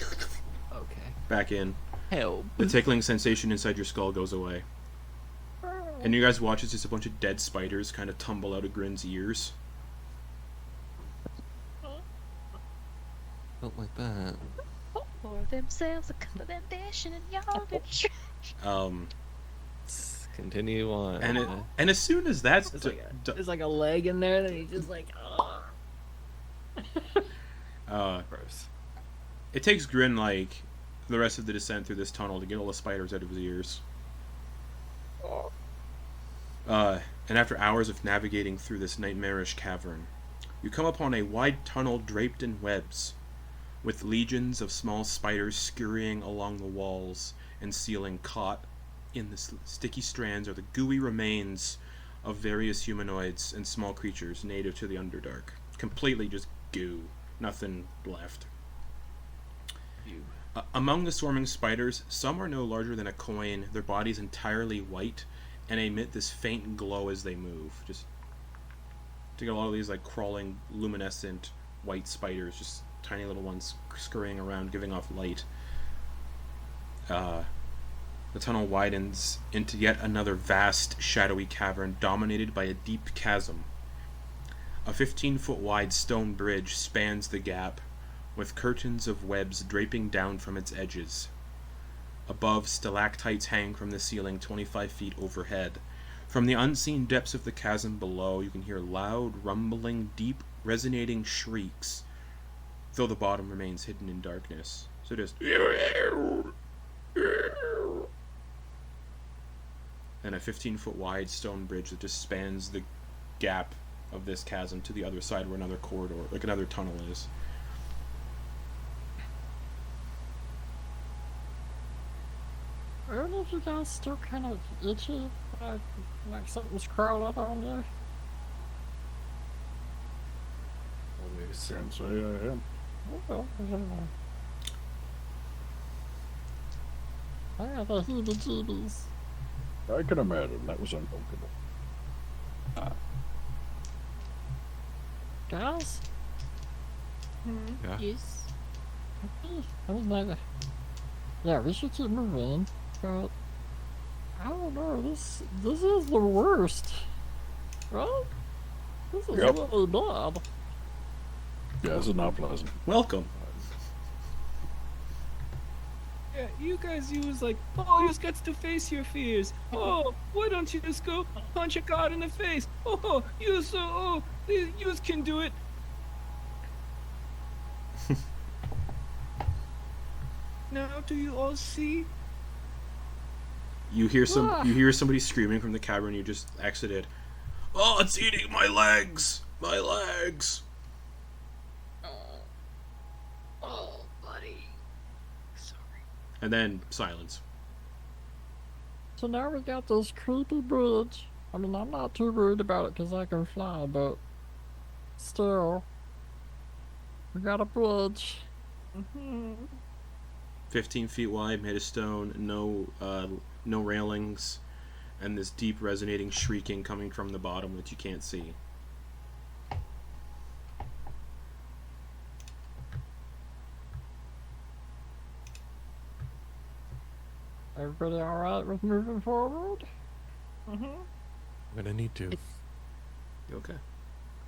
J: Okay.
A: back in.
H: Help.
A: The tickling sensation inside your skull goes away. And you guys watch as just a bunch of dead spiders kind of tumble out of Grin's ears.
H: Don't like that.
G: For themselves, a condemnation in yardage.
H: Continue on.
A: And as soon as that's
J: There's like a leg in there that he just like.
H: Gross.
A: it takes Grin like the rest of the descent through this tunnel to get all the spiders out of his ears. And after hours of navigating through this nightmarish cavern, you come upon a wide tunnel draped in webs, with legions of small spiders scurrying along the walls and ceiling. Caught in the sticky strands are the gooey remains of various humanoids and small creatures native to the Underdark. Completely just goo. Nothing left. Among the swarming spiders, some are no larger than a coin, their bodies entirely white, and emit this faint glow as they move. Just to get a lot of these like crawling, luminescent white spiders, just tiny little ones scurrying around, giving off light. The tunnel widens into yet another vast, shadowy cavern dominated by a deep chasm. A 15-foot wide stone bridge spans the gap, with curtains of webs draping down from its edges. Above, stalactites hang from the ceiling 25 feet overhead. From the unseen depths of the chasm below, you can hear loud, rumbling, deep, resonating shrieks, though the bottom remains hidden in darkness. So just... and a 15-foot wide stone bridge that just spans the gap of this chasm to the other side where another corridor, like another tunnel is.
D: I don't know if you guys still kind of itchy, like something's crawling on you.
C: Can't say I am.
D: I have the heebie-jeebies.
C: I can imagine that was uncomfortable.
D: Guys?
H: Yeah.
B: Yes.
D: I mean, like, yeah, we should keep moving, but I don't know. This is the worst, right? This is
C: Yep.
D: really bad.
C: Yeah, this is not pleasant.
A: Welcome.
F: Yeah, you guys use like, oh, you just got to face your fears. Oh, why don't you just go punch a god in the face? Oh, you can do it. Now, do you all see?
A: You hear somebody screaming from the cavern you just exited. Oh, it's eating my legs! My legs!
B: Oh, buddy. Sorry.
A: And then silence.
D: So now we got this creepy bridge. I mean, I'm not too worried about it because I can fly, but still, we got a bridge.
A: 15 feet wide, made of stone, no railings, and this deep resonating shrieking coming from the bottom that you can't see.
D: Everybody alright with moving forward?
H: I'm gonna need to.
A: Okay.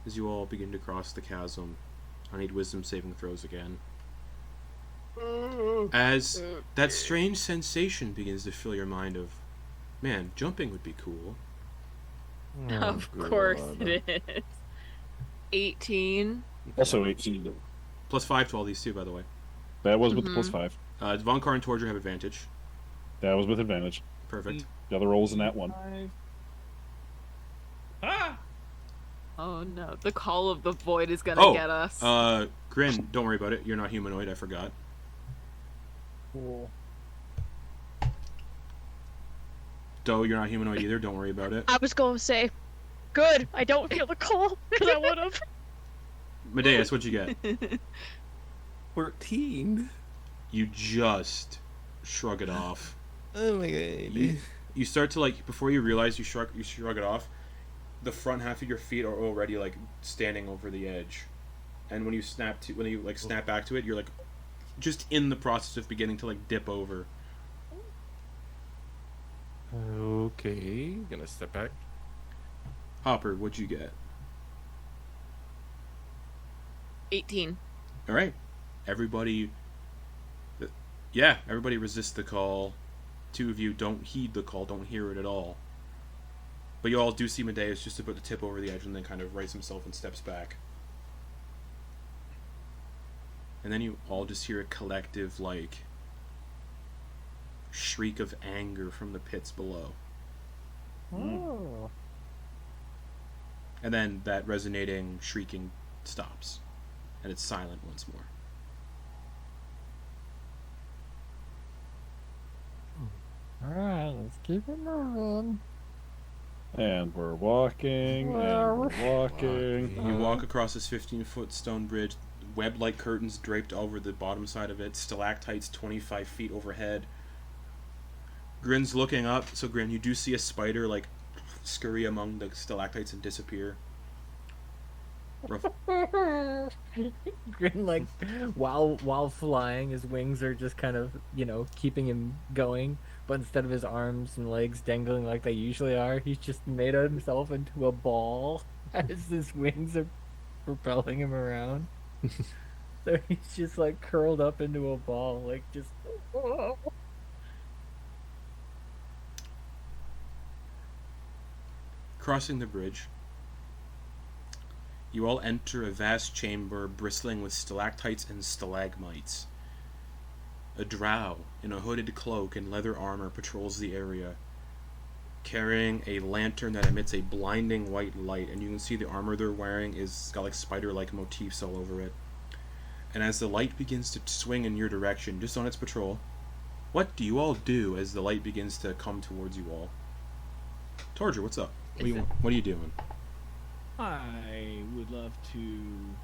A: As you all begin to cross the chasm, I need wisdom saving throws again. As that strange sensation begins to fill your mind of, man, jumping would be cool.
B: Of course it is. 18.
C: Also 18.
A: Plus 5 to all these too, by the way.
C: That was with the plus 5.
A: Vonkar and Torger have advantage.
C: That was with advantage.
A: Perfect.
C: The other rolls in that one.
F: Ah!
B: Oh no, the call of the void is gonna get us.
A: Grin, don't worry about it. You're not humanoid, I forgot.
D: Cool.
A: Doe, you're not humanoid either, don't worry about it.
I: I was going to say, good, I don't feel the call, because I would have.
A: Medeis, what'd you get?
H: 14.
A: You just shrug it off.
H: Oh my god.
A: You start to, like, before you realize you shrug it off, the front half of your feet are already, like, standing over the edge. And when you snap back to it, you're, like, just in the process of beginning to, like, dip over.
H: Okay, gonna step back.
A: Hopper, what'd you get?
B: 18.
A: Alright. Everybody resists the call. 2 of you don't heed the call, don't hear it at all. But you all do see Medeis just about to tip over the edge and then kind of rights himself and steps back. And then you all just hear a collective, like, shriek of anger from the pits below.
D: Oh.
A: And then that resonating shrieking stops. And it's silent once more.
D: Alright, let's keep it moving.
C: And we're walking, and we're walking.
A: You walk across this 15-foot stone bridge, web-like curtains draped over the bottom side of it, stalactites 25 feet overhead. Grin's looking up, so Grin, you do see a spider, like, scurry among the stalactites and disappear.
J: Grin, like, while flying, his wings are just kind of, keeping him going. But instead of his arms and legs dangling like they usually are, he's just made himself into a ball as his wings are propelling him around. So he's just, like, curled up into a ball, like, just...
A: Crossing the bridge, you all enter a vast chamber bristling with stalactites and stalagmites. A drow in a hooded cloak and leather armor patrols the area, carrying a lantern that emits a blinding white light, and you can see the armor they're wearing is got, like, spider-like motifs all over it. And as the light begins to swing in your direction, just on its patrol, what do you all do as the light begins to come towards you all? Torger, what's up? What are you doing?
F: I would love to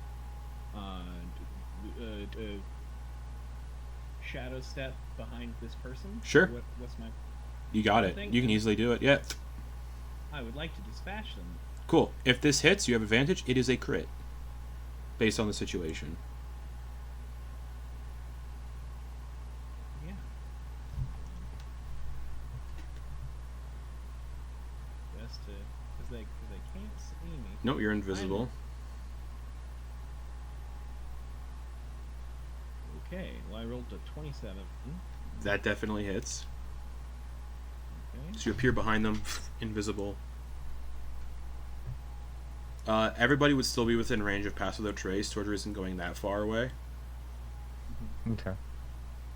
F: shadow step behind this person.
A: Sure.
F: What's my...
A: You got it. You can easily do it. Yeah.
F: I would like to dispatch them.
A: Cool. If this hits, you have advantage. It is a crit. Based on the situation.
F: Yeah. Just to... Because they can't see me.
A: No, you're invisible.
F: Okay, well, I rolled a 27.
A: That definitely hits.
F: Okay.
A: So you appear behind them, invisible. Everybody would still be within range of Pass Without Trace. Torger isn't going that far away.
J: Okay.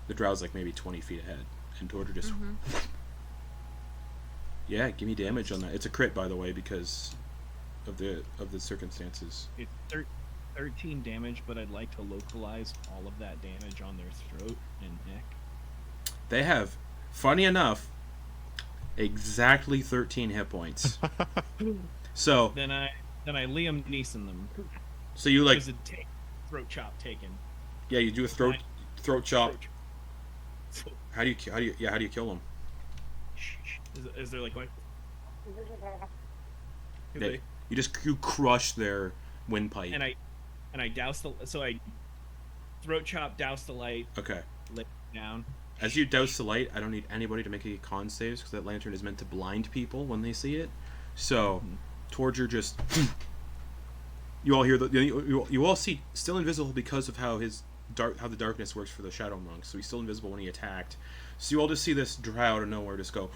A: The Drow's like maybe 20 feet ahead. And Torger just... Yeah, give me damage on that. It's a crit, by the way, because of the circumstances.
F: It's 13 damage, but I'd like to localize all of that damage on their throat and neck.
A: They have, funny enough, exactly 13 hit points. So
F: then I Liam Neeson them.
A: So you like
F: throat chop taken.
A: Yeah, you do a throat chop. How do you kill them?
F: Is there like going?
A: You crush their windpipe.
F: And I douse I throat chop, douse the light.
A: Okay.
F: Lay down.
A: As you douse the light, I don't need anybody to make any con saves because that lantern is meant to blind people when they see it. So, Torger just you all hear you all see still invisible because of how the darkness works for the Shadow Monk. So he's still invisible when he attacked. So you all just see this drow out of nowhere just go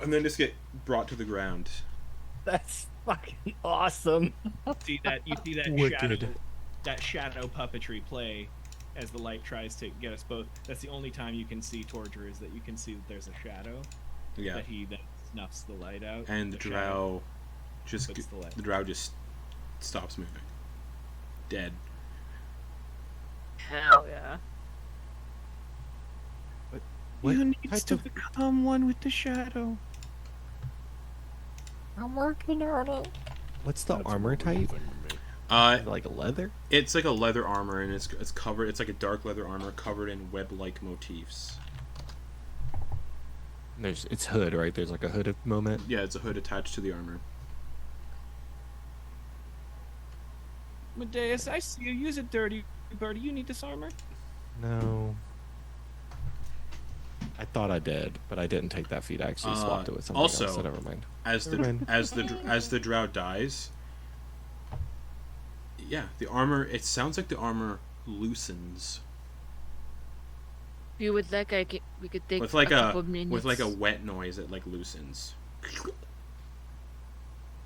A: and then just get brought to the ground.
J: That's fucking awesome.
F: You see that shadow puppetry play as the light tries to get us both. That's the only time you can see Torger, is that you can see that there's a shadow.
A: Yeah.
F: That he then snuffs the light out.
A: And the drow just stops moving. Dead.
B: Hell yeah.
H: What
F: you need to become one with the shadow.
D: I'm working on it.
H: What's the armor type? Like leather?
A: It's like a leather armor, and it's covered. It's like a dark leather armor covered in web-like motifs.
H: It's hood, right? There's like a hood moment.
A: Yeah, it's a hood attached to the armor.
F: Medeis, I see you. Use it, dirty birdie. You need this armor?
H: No. I thought I did, but I didn't take that feat. I actually swapped it with something else. So never mind.
A: As the drow dies, yeah, the armor. It sounds like the armor loosens.
B: If you would like, we could take
A: with like
B: a couple minutes.
A: With like a wet noise. It like loosens.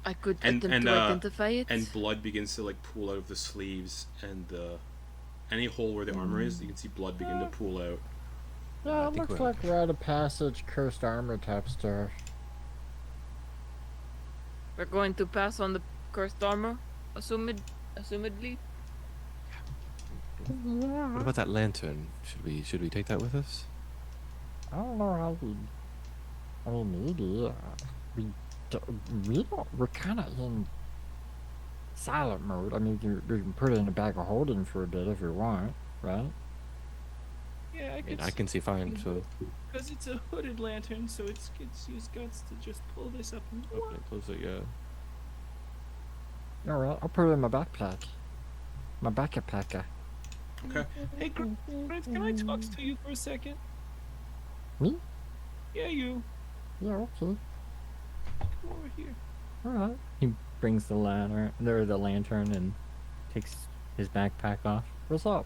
B: I could attempt to identify it.
A: And blood begins to like pool out of the sleeves and any hole where the armor is. You can see blood begin to pool out.
D: Yeah, it looks like rite of passage, cursed armor type stuff.
B: We're going to pass on the cursed armor, assumedly.
D: Yeah.
H: What about that lantern? Should we take that with us?
D: I don't know how we. I mean, maybe we're kind of in silent mode. I mean, we can put it in a bag of holding for a bit if we want, right?
F: Yeah,
H: I can see fine. So
F: because it's a hooded lantern, so it's use guts to just pull this up and
H: open it, close it, yeah.
D: All right, I'll put it in my backpack. My backpacker.
A: Okay.
F: Hey, Grant, can I talk to you for a second?
D: Me?
F: Yeah, you.
D: Yeah, okay.
F: Come over here.
D: All right.
J: He brings the lantern and takes his backpack off.
D: What's up?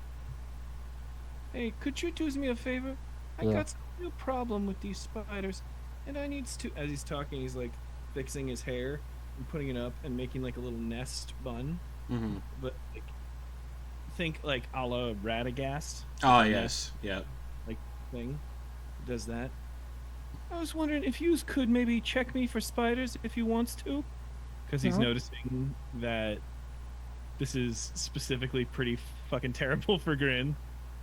F: Hey, could you do me a favor? I got some real problem with these spiders, and I needs to. As he's talking, he's like fixing his hair and putting it up and making like a little nest bun.
A: Mm-hmm.
F: But think like a la Radagast.
A: Oh yes, yeah.
F: Like thing does that. I was wondering if you could maybe check me for spiders if you wants to, because he's noticing that this is specifically pretty fucking terrible for Grin.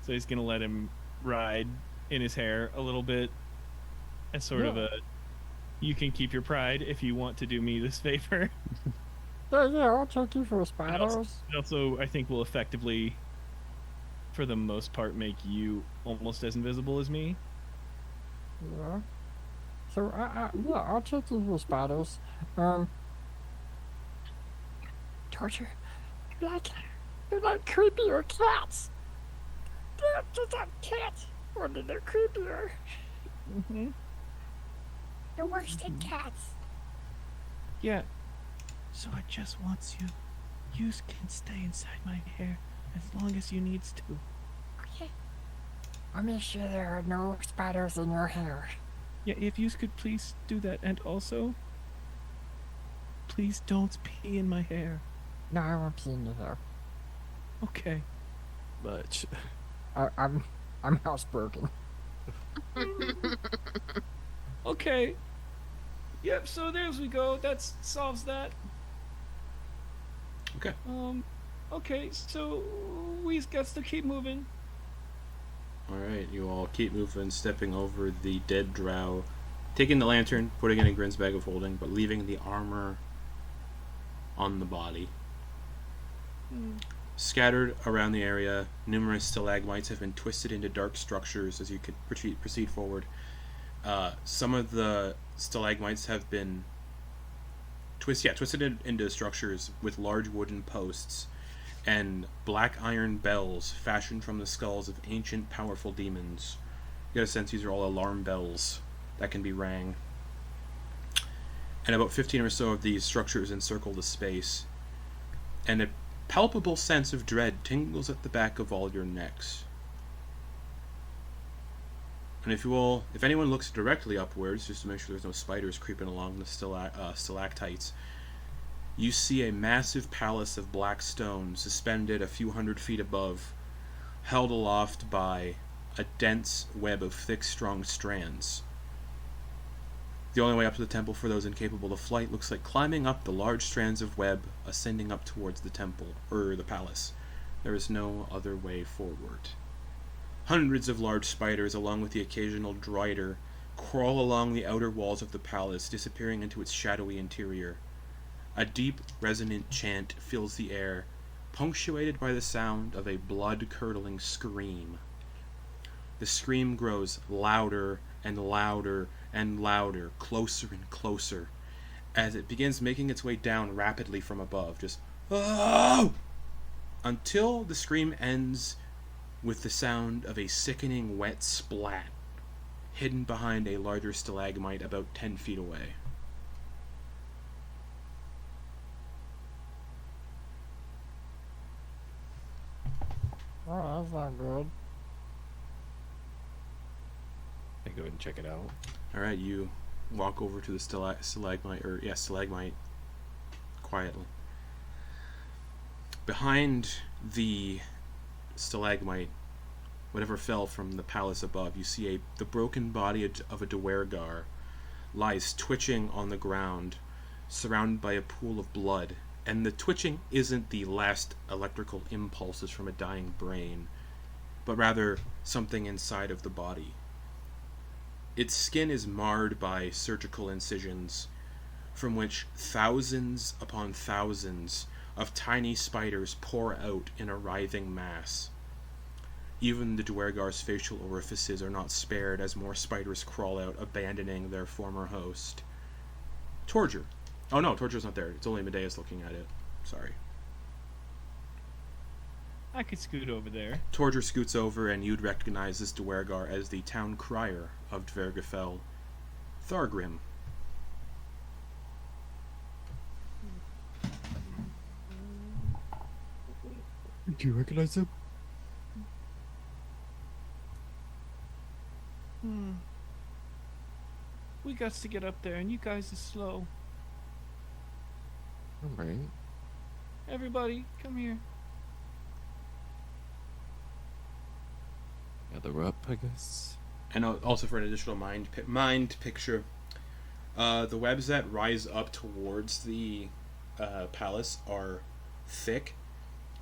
F: So he's gonna let him ride in his hair a little bit as sort of a you can keep your pride if you want to do me this favor.
D: Yeah, I'll check you for spiders.
F: Also, I think will effectively, for the most part, make you almost as invisible as me.
D: Yeah. So I'll check you for spiders. Torture. You like creepier cats. Just like cats. Only they're creepier.
F: Mm-hmm.
G: The worst in cats.
F: Yeah. So I just wants you. You can stay inside my hair as long as you needs to.
G: Okay.
D: I'll make sure there are no spiders in your hair.
F: Yeah, if you could please do that, and also, please don't pee in my hair.
D: No, I won't pee in your hair.
F: Okay.
H: Much.
D: I'm housebroken.
F: Okay. Yep, so there we go. That solves that.
A: Okay.
F: Okay, so we got to keep moving.
A: Alright, you all keep moving, stepping over the dead drow, taking the lantern, putting it in Grin's bag of holding, but leaving the armor on the body. Scattered around the area, numerous stalagmites have been twisted into dark structures as you could proceed forward. Some of the stalagmites have been twisted into structures with large wooden posts and black iron bells fashioned from the skulls of ancient, powerful demons. You get a sense these are all alarm bells that can be rang. And about 15 or so of these structures encircle the space, and a palpable sense of dread tingles at the back of all your necks. And if anyone looks directly upwards, just to make sure there's no spiders creeping along the stalactites, you see a massive palace of black stone suspended a few hundred feet above, held aloft by a dense web of thick, strong strands. The only way up to the temple for those incapable of flight looks like climbing up the large strands of web, ascending up towards the temple, or the palace. There is no other way forward. Hundreds of large spiders, along with the occasional drider, crawl along the outer walls of the palace, disappearing into its shadowy interior. A deep, resonant chant fills the air, punctuated by the sound of a blood-curdling scream. The scream grows louder and louder and louder, closer and closer, as it begins making its way down rapidly from above, just "Oh!" until the scream ends with the sound of a sickening wet splat, hidden behind a larger stalagmite about 10 feet away.
D: Oh, that's not good.
H: I go ahead and check it out.
A: Alright, you walk over to the stalagmite quietly. Behind the stalagmite, whatever fell from the palace above, you see the broken body of a Duergar lies twitching on the ground, surrounded by a pool of blood. And the twitching isn't the last electrical impulses from a dying brain, but rather something inside of the body. Its skin is marred by surgical incisions, from which thousands upon thousands of tiny spiders pour out in a writhing mass. Even the Duergar's facial orifices are not spared as more spiders crawl out, abandoning their former host. Torger. Oh no, Torger's not there. It's only Medeis looking at it. Sorry.
F: I could scoot over there.
A: Torger scoots over, and you'd recognize this Duergar as the town crier of Dvergfjell, Thargrim.
H: Do you recognize him?
F: We got to get up there, and you guys are slow.
H: Alright.
F: Everybody, come here.
H: Gather up, I guess.
A: And also for an additional mind picture, the webs that rise up towards the palace are thick,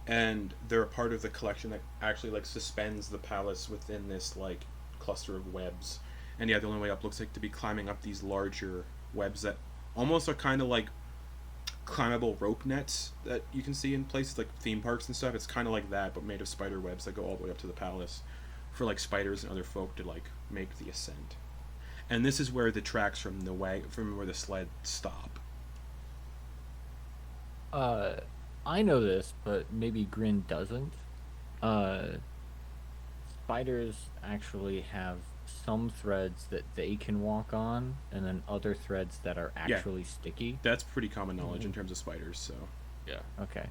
A: and they're a part of the collection that actually suspends the palace within this cluster of webs. And yeah, the only way up looks like to be climbing up these larger webs that almost are kind of like climbable rope nets that you can see in places like theme parks and stuff. It's kind of like that, but made of spider webs that go all the way up to the palace for spiders and other folk to make the ascent. And this is where the tracks from where the sled stop.
J: I know this, but maybe Grin doesn't. Spiders actually have some threads that they can walk on, and then other threads that are actually sticky.
A: That's pretty common knowledge in terms of spiders, so
H: yeah.
J: Okay.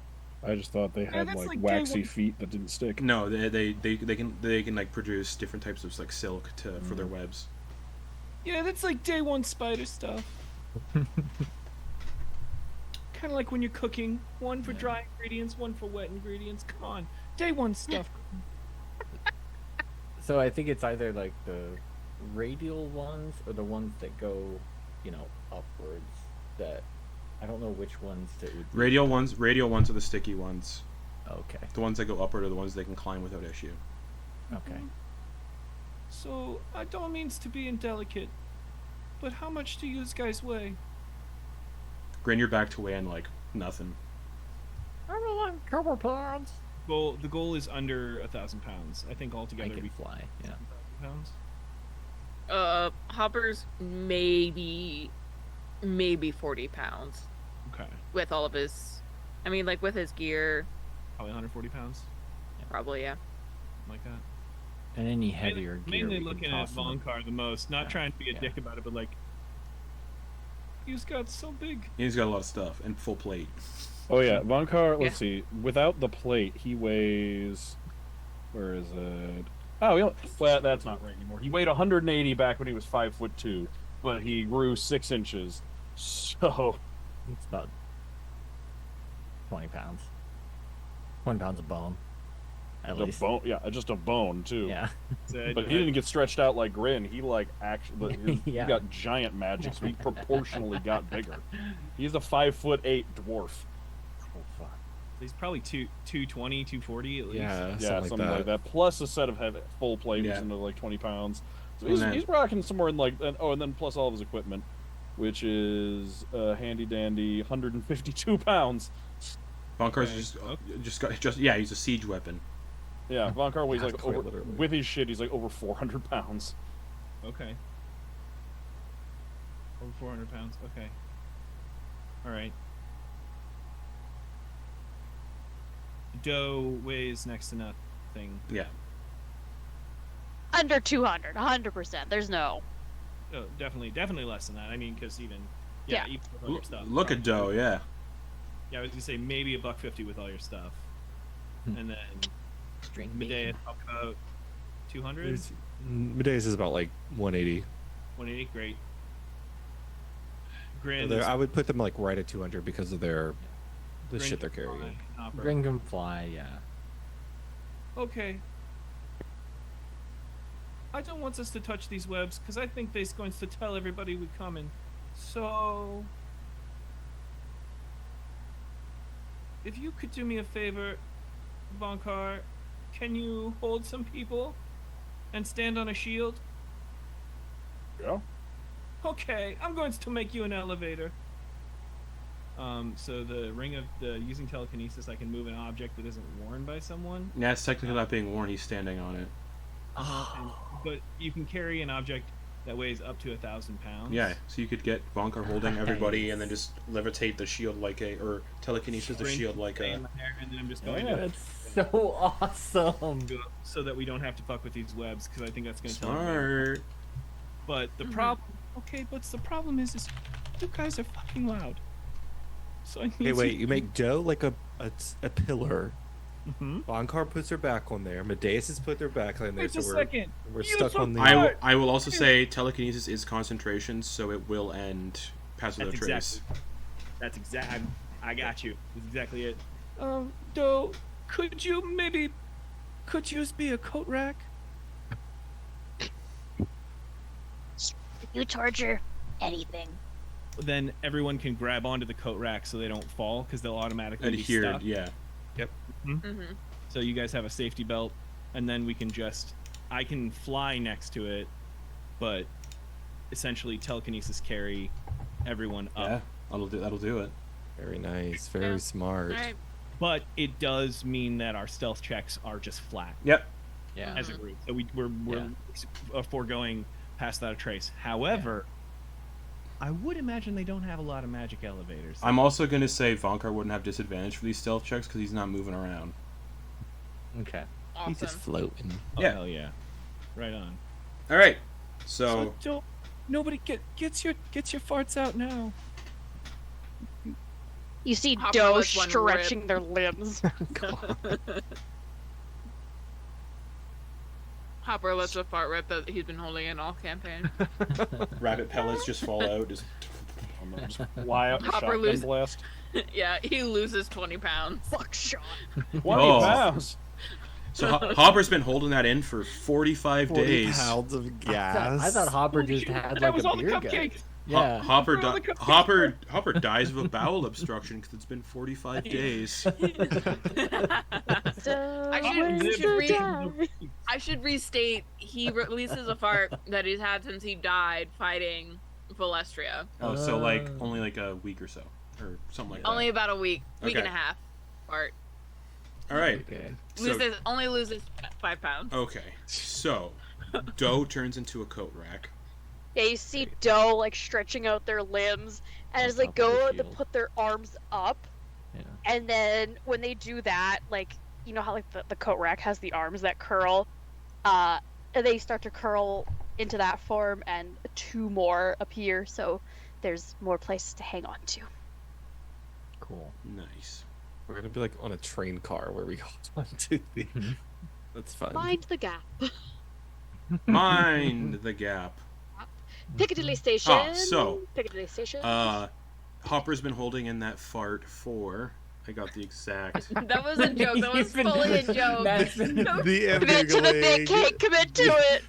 C: I just thought they had waxy feet that didn't stick.
A: No, they can produce different types of silk for their webs.
F: Yeah, that's like day one spider stuff. Kind of like when you're cooking, one for dry ingredients, one for wet ingredients. Come on, day one stuff.
J: So I think it's either the radial ones or the ones that go, upwards? That I don't know which ones that would be.
A: Radial ones are the sticky ones.
J: Okay.
A: The ones that go upward are the ones they can climb without issue.
J: Okay.
F: So, I don't mean to be indelicate, but how much do you guys weigh?
A: Grin, you're back to weighing like nothing.
D: I don't like couple pounds.
F: The goal is under 1,000 pounds. I think altogether
J: I can
F: we
J: fly. Yeah.
F: 1,000 pounds.
B: Hopper's maybe 40 pounds.
F: Okay.
B: With all of his, with his gear.
F: Probably 140 pounds.
B: Probably, yeah.
F: Like that.
J: And any heavier gear.
F: Mainly looking at Vonkar the most. Not trying to be a dick about it, but like, he's got so big.
A: He's got a lot of stuff and full plate.
C: Oh yeah, Vonkar. Let's see. Without the plate, he weighs. Where is it? Oh, well, that's not right anymore. He weighed 180 back when he was 5'2", but he grew 6 inches. So
J: it's about 20 pounds. 20 pounds of bone. At least.
C: Bone, yeah, just a bone too.
J: Yeah.
C: But he didn't get stretched out like Grin. He actually he got giant magic, so he proportionally got bigger. He's a 5'8" dwarf.
J: Oh fuck.
F: He's probably 220, 240 at least.
H: Yeah,
C: something like that. Plus a set of full plate, which is another like 20 pounds. So he's rocking somewhere in like and then plus all of his equipment, which is handy dandy 152 pounds.
A: Vonkar's he's a siege weapon.
C: Yeah, Vonkar weighs like with his shit, he's like over 400 pounds.
F: Okay. Over 400 pounds. Okay. All right. Doe weighs next to nothing.
A: Yeah.
I: Under 200, 100%. There's no.
F: Oh, definitely less than that. I mean, because even
I: Yeah.
F: even with all your stuff.
A: Look at Doe, yeah.
F: Yeah, I was gonna say maybe $150 with all your stuff, and then Medeis up about 200.
H: Medeis is about like 180.
F: 180, great. Grin,
H: I would put them like right at 200 because of the shit they're carrying.
J: Grin can fly, yeah.
F: Okay. I don't want us to touch these webs because I think they're going to tell everybody we're coming. So, if you could do me a favor, Vonkar, can you hold some people and stand on a shield?
C: Yeah.
F: Okay, I'm going to make you an elevator. So the ring of using telekinesis, I can move an object that isn't worn by someone.
A: Yeah, it's technically not being worn. He's standing on it.
F: But you can carry an object that weighs up to 1,000 pounds.
A: Yeah, so you could get Vonkar holding everybody and then just levitate the shield or telekinesis the shield like a.
F: And then I'm just going
J: that's so awesome.
F: So that we don't have to fuck with these webs because I think that's going to tell
A: Smart.
F: But the problem. Okay, but the problem is you guys are fucking loud. So I need
H: Hey, wait! You make Doe like a pillar.
F: Mm-hmm.
H: Vonkar puts her back on there. Medeis has put their back on there.
F: Wait a second.
H: We're stuck on the.
A: I will also say telekinesis is concentration, so it will end pass without trace.
F: That's exact. I got you. That's exactly it. Doe, could you be a coat rack?
G: You Torger, anything.
F: Then everyone can grab onto the coat rack so they don't fall because they'll automatically be stuck.
A: Yeah.
H: Yep.
B: Mm-hmm.
F: So you guys have a safety belt, and then we can I can fly next to it, but essentially telekinesis carry everyone up.
A: Yeah, that'll do it.
H: Very nice. Very smart.
B: Right.
F: But it does mean that our stealth checks are just flat.
A: Yep.
J: Yeah.
F: As a group, so we're foregoing past that a trace. However, I would imagine they don't have a lot of magic elevators.
A: I'm also going to say Vonkar wouldn't have disadvantage for these stealth checks because he's not moving around.
J: Okay.
B: Awesome.
H: He's just floating.
F: Oh,
A: Yeah.
F: hell yeah. Right on.
A: All right. So
F: don't nobody gets your farts out now.
I: You see
B: Hopper
I: Doe
B: lets one
I: stretching
B: rip.
I: their limbs.
B: Hopper lets a fart rip that he's been holding in all campaign.
A: rabbit pellets just fall out. Just
C: Fly out and
B: Hopper
C: shotgun
B: lose-
C: blast.
B: Yeah, he loses 20 pounds.
I: Fuck shot.
C: 20 pounds.
A: So Hopper's been holding that in for 45
E: 40
A: days.
E: pounds of gas.
D: I thought Hopper just had
F: That
D: like
F: was
D: a
F: all the
D: beer
F: cupcakes.
D: gut. Yeah.
A: Hopper dies of a bowel obstruction because it's been 45 days.
B: I should restate. He releases a fart that he's had since he died fighting Valestria.
A: Oh, so like only like a week or so, or something like that.
B: Only about a week
A: Okay.
B: and a half. Fart.
A: All right.
H: Okay.
A: So,
B: Only loses 5 pounds.
A: okay. So, Doe turns into a coat rack.
I: Yeah, you see Doe like stretching out their limbs, and as they
J: top of the
I: go to
J: shield.
I: put their arms up,
J: Yeah.
I: and then when they do that, like you know how like the coat rack has the arms that curl, and they start to curl into that form, and 2 more appear. So there's more places to hang on to.
J: Cool.
A: Nice.
H: We're gonna be like on a train car where we hold on to the. That's fun.
I: Mind the gap.
A: Mind the gap.
I: Piccadilly Station.
A: so,
I: Piccadilly Station.
A: Hopper's been holding in that fart for. I got the exact.
B: That was a joke. That was fully a joke.
E: The
I: Commit to the big cake. Commit to it.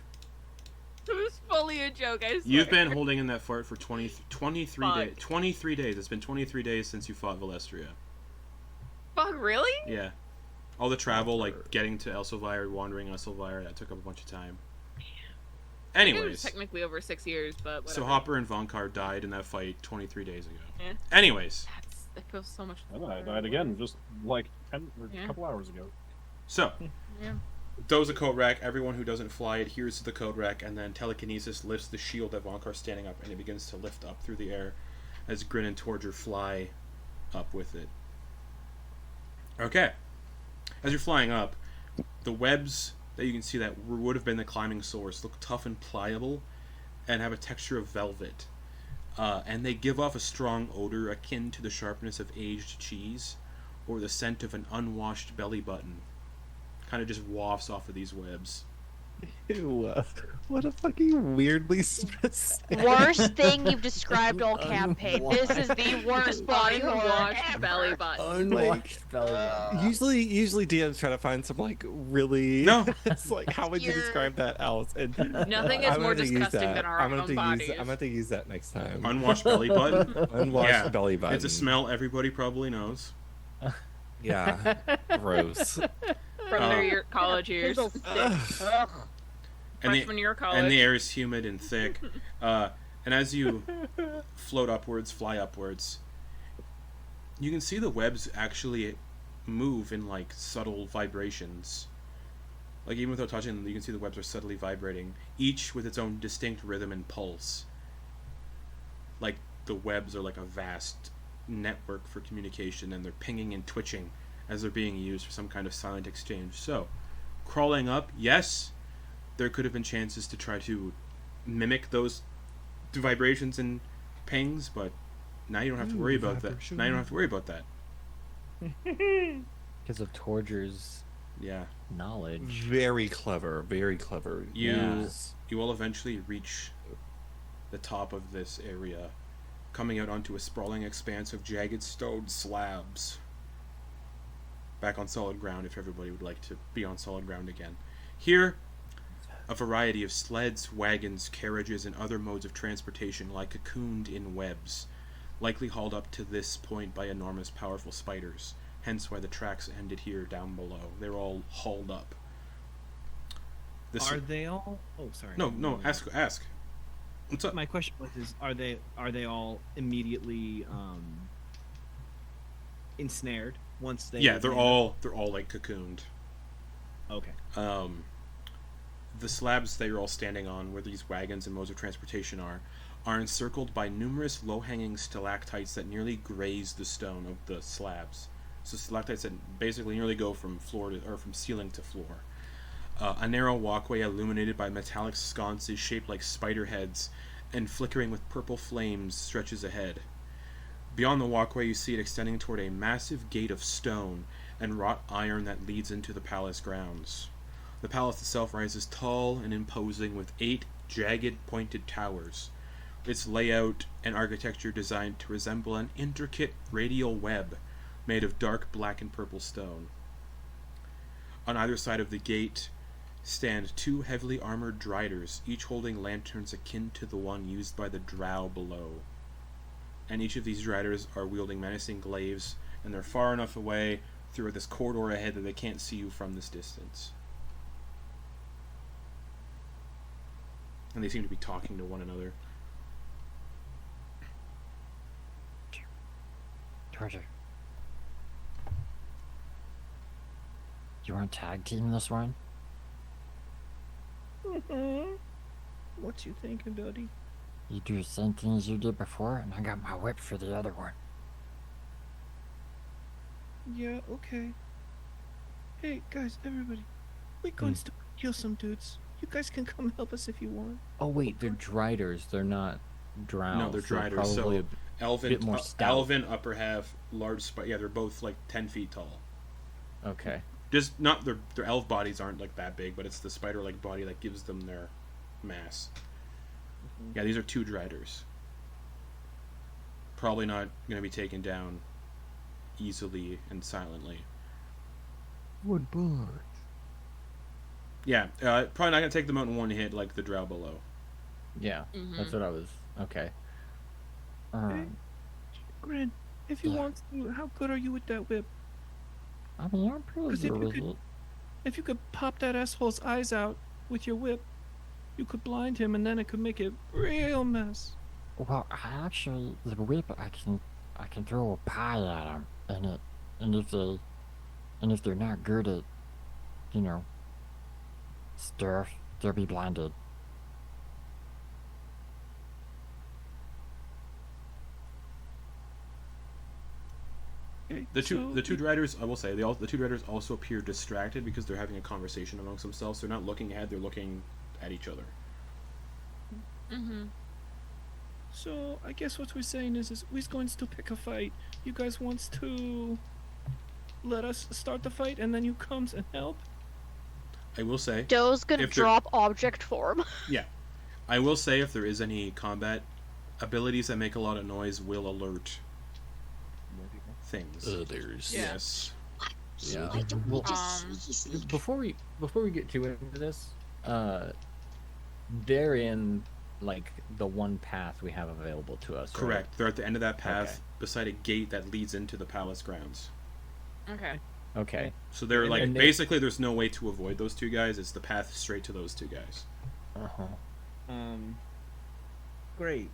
B: It was fully a joke. I swear.
A: You've been holding in that fart for 23
B: Fuck.
A: days. 23 days. It's been 23 days since you fought Valestria.
B: Fuck, really?
A: Yeah. All the travel, like getting to Elsilvire, wandering Elsilvire, that took up a bunch of time.
B: I think it was
A: Anyways,
B: technically over 6 years, but whatever.
A: so Hopper and Vonkar died in that fight 23 days ago.
B: Yeah.
A: Anyways,
B: That feels so much.
C: And then I died again just like 10 or
B: Yeah.
C: a couple hours ago.
A: so
B: Yeah.
A: Doe's a code rack. Everyone who doesn't fly adheres to the code rack, and then telekinesis lifts the shield that Vonkar's standing up, and it begins to lift up through the air as Grin and Torger fly up with it. Okay. As you're flying up, the webs that you can see that would have been the climbing source look tough and pliable and have a texture of velvet. And they give off a strong odor akin to the sharpness of aged cheese or the scent of an unwashed belly button. Kind of just wafts off of these webs.
E: Ew, what a fucking weirdly specific.
I: Worst thing you've described all campaign. This is the worst body horror
B: Unwashed
I: ever.
B: belly button.
J: Unwashed belly button.
E: Usually DMs try to find some like really.
A: No.
E: It's like how would you
B: You're-
E: describe that else? And
B: Nothing is
E: I'm
B: more
E: gonna use
B: disgusting
E: that.
B: than our
E: I'm
B: own
E: gonna have to
B: bodies.
E: use. I'm gonna have to use that next time.
A: Unwashed belly button?
E: Unwashed
A: Yeah.
E: belly button.
A: It's a smell everybody probably knows.
E: Yeah. Gross.
B: From their college years.
I: Fizzle sticks. Ugh.
A: And
B: Freshman year of college.
A: and the air is humid and thick. And as you float upwards, fly upwards, you can see the webs actually move in like subtle vibrations. Like even without touching them, you can see the webs are subtly vibrating, each with its own distinct rhythm and pulse. Like the webs are like a vast network for communication, and they're pinging and twitching as they're being used for some kind of silent exchange. So, crawling up, yes, there could have been chances to try to mimic those vibrations and pings, but now you don't have to worry about that. Now you don't have to worry about that.
J: Because of Torger's
A: Yeah.
J: knowledge.
E: Very clever. Very clever.
A: You
E: Yes.
A: you will eventually reach the top of this area, coming out onto a sprawling expanse of jagged stone slabs. Back on solid ground, if everybody would like to be on solid ground again. Here, a variety of sleds, wagons, carriages, and other modes of transportation lie cocooned in webs, likely hauled up to this point by enormous, powerful spiders. Hence why the tracks ended here down below. They're all hauled up. This
F: Are they all? Oh, sorry.
A: No. Ask. What's up?
F: My question was: are they all immediately ensnared once they?
A: Yeah, they're all like cocooned.
F: Okay.
A: The slabs that you're all standing on, where these wagons and modes of transportation are encircled by numerous low-hanging stalactites that nearly graze the stone of the slabs. So stalactites that basically nearly go from from ceiling to floor. A narrow walkway illuminated by metallic sconces shaped like spider heads and flickering with purple flames stretches ahead. Beyond the walkway, you see it extending toward a massive gate of stone and wrought iron that leads into the palace grounds. The palace itself rises tall and imposing with 8 jagged, pointed towers. Its layout and architecture designed to resemble an intricate radial web made of dark black and purple stone. On either side of the gate stand 2 heavily armored driders, each holding lanterns akin to the one used by the drow below. And each of these driders are wielding menacing glaives, and they're far enough away through this corridor ahead that they can't see you from this distance. And they seem to be talking to one another.
D: Torger. You want to tag team this one?
F: What you thinking, buddy?
D: You do the same thing as you did before, and I got my whip for the other one.
F: Yeah, okay. Hey, guys, everybody. We're going to kill some dudes. You guys can come help us if you want.
J: Oh wait, they're driders. They're not drows.
A: No, they're driders.
J: Probably
A: So elven,
J: bit more stout.
A: elven upper half, large spike. Yeah, they're both like 10 feet tall.
J: okay.
A: Just not their elf bodies aren't like that big, but it's the spider-like body that gives them their mass. Yeah, these are 2 driders. Probably not going to be taken down easily and silently.
D: Wood bird.
A: Yeah, probably not going to take them out in one hit like the drow below.
J: Yeah, that's what I was. Okay.
F: Grin, if you
D: Yeah.
F: want to, how good are you with that whip?
D: I mean, I'm pretty
F: 'Cause if
D: good
F: you
D: with
F: could-
D: it.
F: If you could pop that asshole's eyes out with your whip, you could blind him, and then it could make it real mess.
D: Well, I actually, the whip, I can throw a pie at them, and if they're not good at, stuff, they'll be blinded.
F: Okay,
A: The two
F: so-
A: driders, I will say, the 2 driders also appear distracted because they're having a conversation amongst themselves. They're not looking ahead; they're looking at each other.
F: So I guess what we're saying is we're going to pick a fight. You guys wants to let us start the fight, and then you comes and help.
A: I will say,
I: Doe's gonna
A: If they're-
I: drop object form.
A: I will say, if there is any combat abilities that make a lot of noise, will alert things.
H: Others.
B: Yeah.
A: Yes.
J: Yeah.
G: Why don't we
J: Well,
G: just
J: Before we get too into this, they're in like the one path we have available to us. right?
A: Correct. They're at the end of that path,
J: Okay.
A: beside a gate that leads into the palace grounds.
B: Okay.
J: Okay.
A: So they're like,
J: and they-
A: basically, there's no way to avoid those 2 guys. It's the path straight to those 2 guys.
F: Great.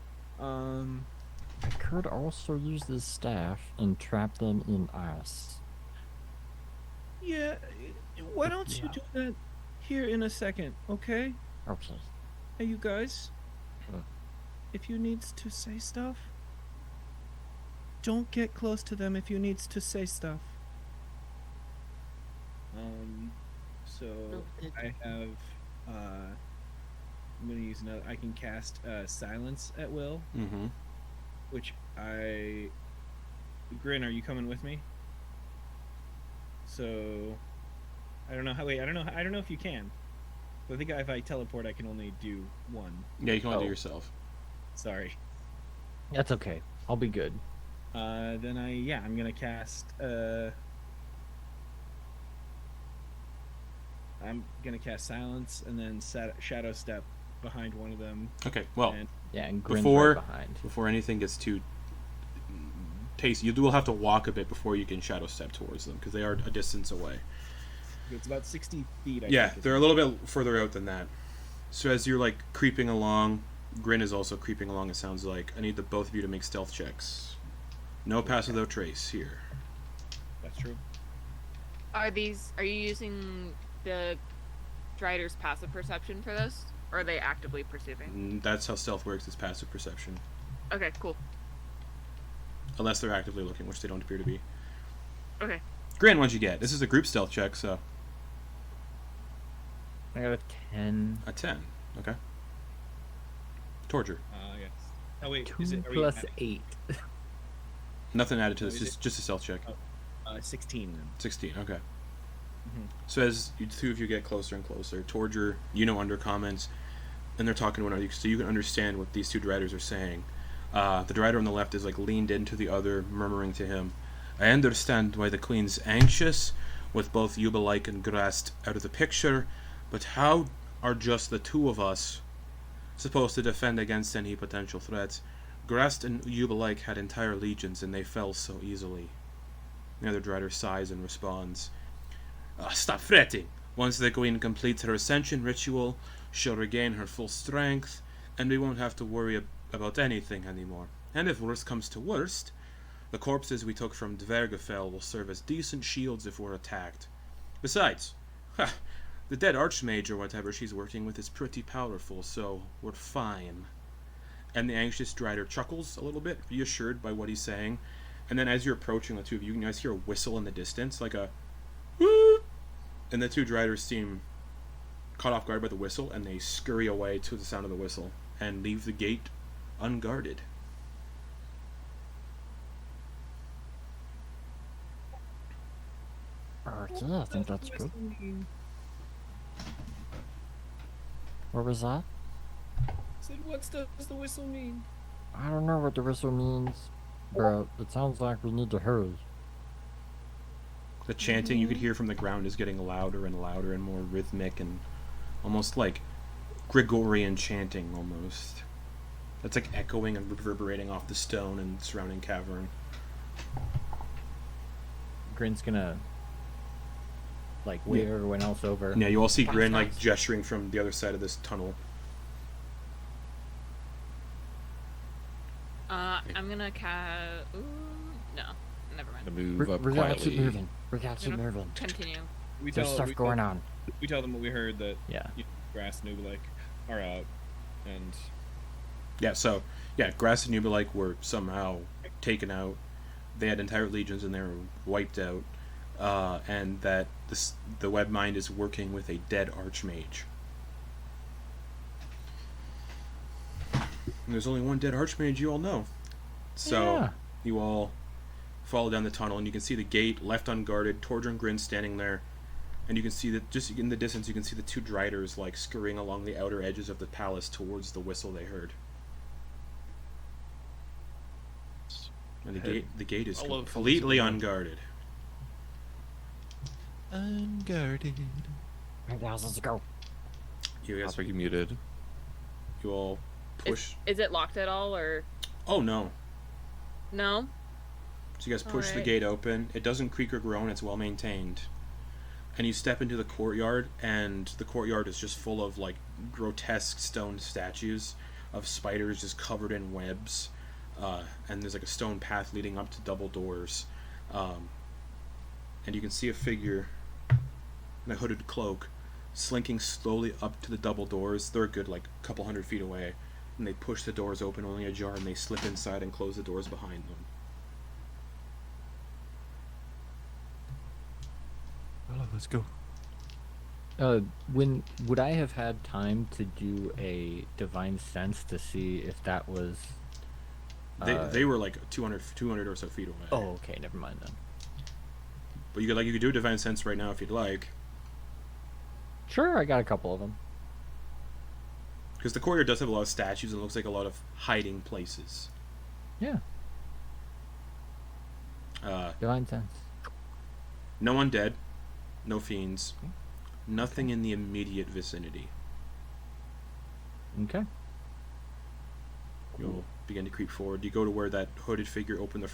D: I could also use this staff and trap them in ice.
F: Yeah. Why don't you do that here in a second, okay?
D: Okay.
F: Hey, you guys.
D: Huh.
F: If you needs to say stuff, don't get close to them if you needs to say stuff. So I have I'm gonna use another. I can cast silence at will,
A: Mm-hmm.
F: which Grin, are you coming with me? So I don't know how. Wait, I don't know if you can. I think if I teleport, I can only do 1.
A: Yeah, you can only
J: Oh.
A: do yourself.
F: Sorry.
J: That's okay. I'll be good.
F: Then I'm gonna cast. I'm gonna cast silence and then shadow step behind one of them.
A: Okay, well,
F: And
J: Yeah, and Grin's
A: Before-
J: right behind.
A: before anything gets too tasty, you will have to walk a bit before you can shadow step towards them, because they are a distance away.
F: it's about 60 feet. I
A: Yeah,
F: think,
A: they're a little bit further out than that. So as you're like creeping along, Grin is also creeping along, it sounds like. I need the both of you to make stealth checks. No pass without trace here.
F: That's true.
B: Are you using the Drider's passive perception for this? Or are they actively perceiving?
A: That's how stealth works, is passive perception.
B: Okay, cool.
A: Unless they're actively looking, which they don't appear to be.
B: Okay.
A: Grin, what'd you get? This is a group stealth check, so
J: I got a 10.
A: a 10. Okay. Torger.
F: Yes. Oh wait,
J: 2
F: is it? Are
J: plus
F: we
J: 8.
A: Nothing added to
F: Oh,
A: this,
F: is
A: just a stealth check.
F: 16 then.
A: 16, okay.
F: Mhm.
A: So as you 2 of you get closer and closer, Torger, under comments, and they're talking to one another, so you can understand what these 2 Driders are saying. The Drider on the left is like leaned into the other, murmuring to him, "I understand why the Queen's anxious. with both Ubelike and Grast out of the picture, but how are just the two of us supposed to defend against any potential threats? Grast and Ubelike had entire legions, and they fell so easily. The other Drider sighs and responds, stop fretting. Once the Queen completes her ascension ritual, she'll regain her full strength, and we won't have to worry about anything anymore. And if worst comes to worst, the corpses we took from Dvergfjell will serve as decent shields if we're attacked. Besides, the dead Archmage or whatever she's working with is pretty powerful, so we're fine. And the anxious Drider chuckles a little bit, reassured by what he's saying. And then as you're approaching the two of you, you guys hear a whistle in the distance, like a whoop, and the two Driders seem caught off guard by the whistle, and they scurry away to the sound of the whistle and leave the gate unguarded.
D: Okay, I think that's good. What was that?
H: Said, what does the whistle mean?
D: I don't know what the whistle means, but it sounds like we need to hurry.
A: The chanting you could hear from the ground is getting louder and louder and more rhythmic and almost like Gregorian chanting almost. That's like echoing and reverberating off the stone and surrounding cavern.
J: Grin's gonna like wave everyone else over.
A: Yeah, you all see Grin like gesturing from the other side of this tunnel.
B: I'm gonna Ooh, no, never mind.
H: Move up
D: We gotta
H: quietly.
D: keep moving. We gotta keep moving.
B: Continue.
D: There's stuff going on.
F: We tell them what we heard, that
J: Yeah.
F: Grass and Ubelike are out, and
A: Grast and Ubelike were somehow taken out. They had entire legions and they were wiped out. And that the Webmind is working with a dead Archmage. And there's only one dead Archmage you all know. So you all follow down the tunnel and you can see the gate left unguarded, Torger and Grin standing there, and you can see that just in the distance you can see the two Driders like scurrying along the outer edges of the palace towards the whistle they heard. And the gate is completely unguarded.
H: Unguarded.
D: Right now, let's go.
A: You guys
H: Are you muted?
A: You all push.
B: Is it locked at all, or
A: Oh no.
B: no?
A: So you guys push the
B: Alright.
A: gate open. It doesn't creak or groan. It's well maintained. And you step into the courtyard, and the courtyard is just full of like grotesque stone statues of spiders just covered in webs. And there's like a stone path leading up to double doors. And you can see a figure in a hooded cloak slinking slowly up to the double doors. They're a good like couple 100 feet away. And they push the doors open only ajar, and they slip inside and close the doors behind them.
H: Well, let's go.
J: When would I have had time to do a divine sense to see if that was?
A: They were like 200 or so feet away.
J: Oh, okay, never mind then.
A: But you could do a divine sense right now if you'd like,
J: Sure, I got a couple of them.
A: because the courtyard does have a lot of statues and it looks like a lot of hiding places.
J: Yeah, divine sense.
A: No undead, no fiends, nothing in the immediate vicinity.
J: Okay.
A: You'll begin to creep forward. You go to where that hooded figure opened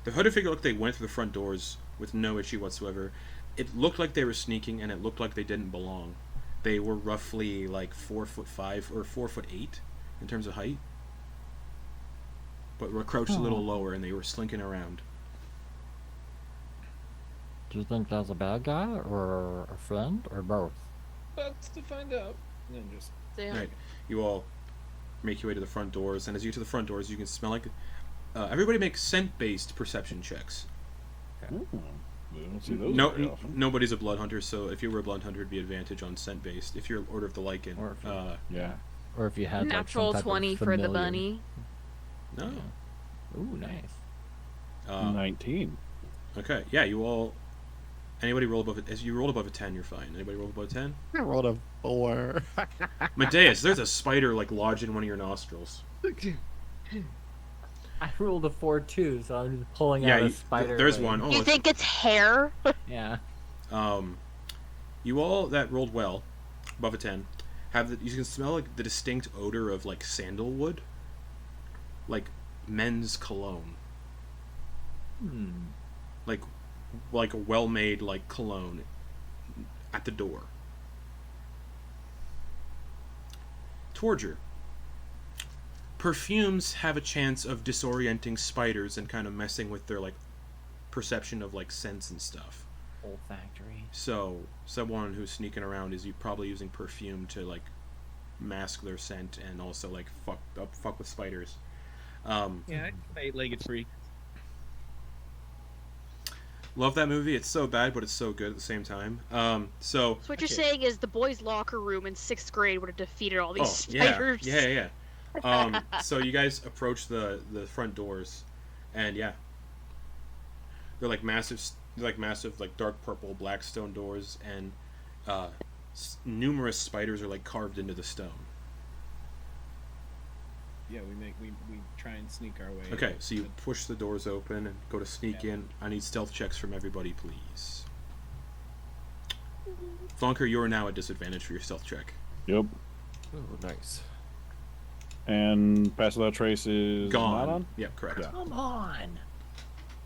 A: the hooded figure looked like they went through the front doors with no issue whatsoever. It looked like they were sneaking, and it looked like they didn't belong. They were roughly like 4'5" or 4'8" in terms of height, but were crouched a little lower, and they were slinking around.
D: Do you think that's a bad guy or a friend or both?
F: That's to find out. And then just
B: Yeah.
A: Right. You all make your way to the front doors, and as you get to the front doors, you can smell like. Everybody make scent-based perception checks.
C: Ooh, we don't see those
A: No,
C: very often.
A: nobody's a blood hunter, so if you were a blood hunter, it'd be advantage on scent-based. If you're Order of the Lycan,
J: Or if
C: Yeah.
J: Or if you had like,
B: Natural
J: some type
B: 20
J: of
B: for the
J: familiar.
B: bunny.
A: no.
J: Ooh, nice.
C: 19.
A: Okay, yeah, you all. Anybody roll above it? As you roll above a 10, you're fine. Anybody roll above a 10?
E: I rolled a 4.
A: Medeis, there's a spider like lodged in one of your nostrils.
J: I rolled a 4 too, so I'm just pulling
A: Yeah,
J: out a
A: you,
J: spider.
A: there's
J: like-
A: one. Oh,
G: You think it's hair?
J: Yeah.
A: You all that rolled well, above a 10, you can smell like the distinct odor of like sandalwood, like men's cologne, like a well-made like cologne at the door. Torger. Perfumes have a chance of disorienting spiders and kind of messing with their like perception of like scents and stuff.
J: Olfactory.
A: So someone who's sneaking around is probably using perfume to like mask their scent and also like fuck with spiders.
F: Yeah, eight-legged freak.
A: Love that movie. It's so bad, but it's so good at the same time. So
I: what you're saying is the boys' locker room in 6th grade would have defeated all these spiders.
A: Yeah. So you guys approach the front doors, and yeah, they're like massive, like dark purple black stone doors, and numerous spiders are like carved into the stone.
F: Yeah, we try and sneak our way.
A: Okay, so you push the doors open and go to sneak in. I need stealth checks from everybody, please. Vonkar, you are now at disadvantage for your stealth check.
C: Yep.
H: Oh, nice.
C: And Pass Without Trace is
A: gone.
C: not on?
A: Yep, correct.
C: Yeah.
J: Come on.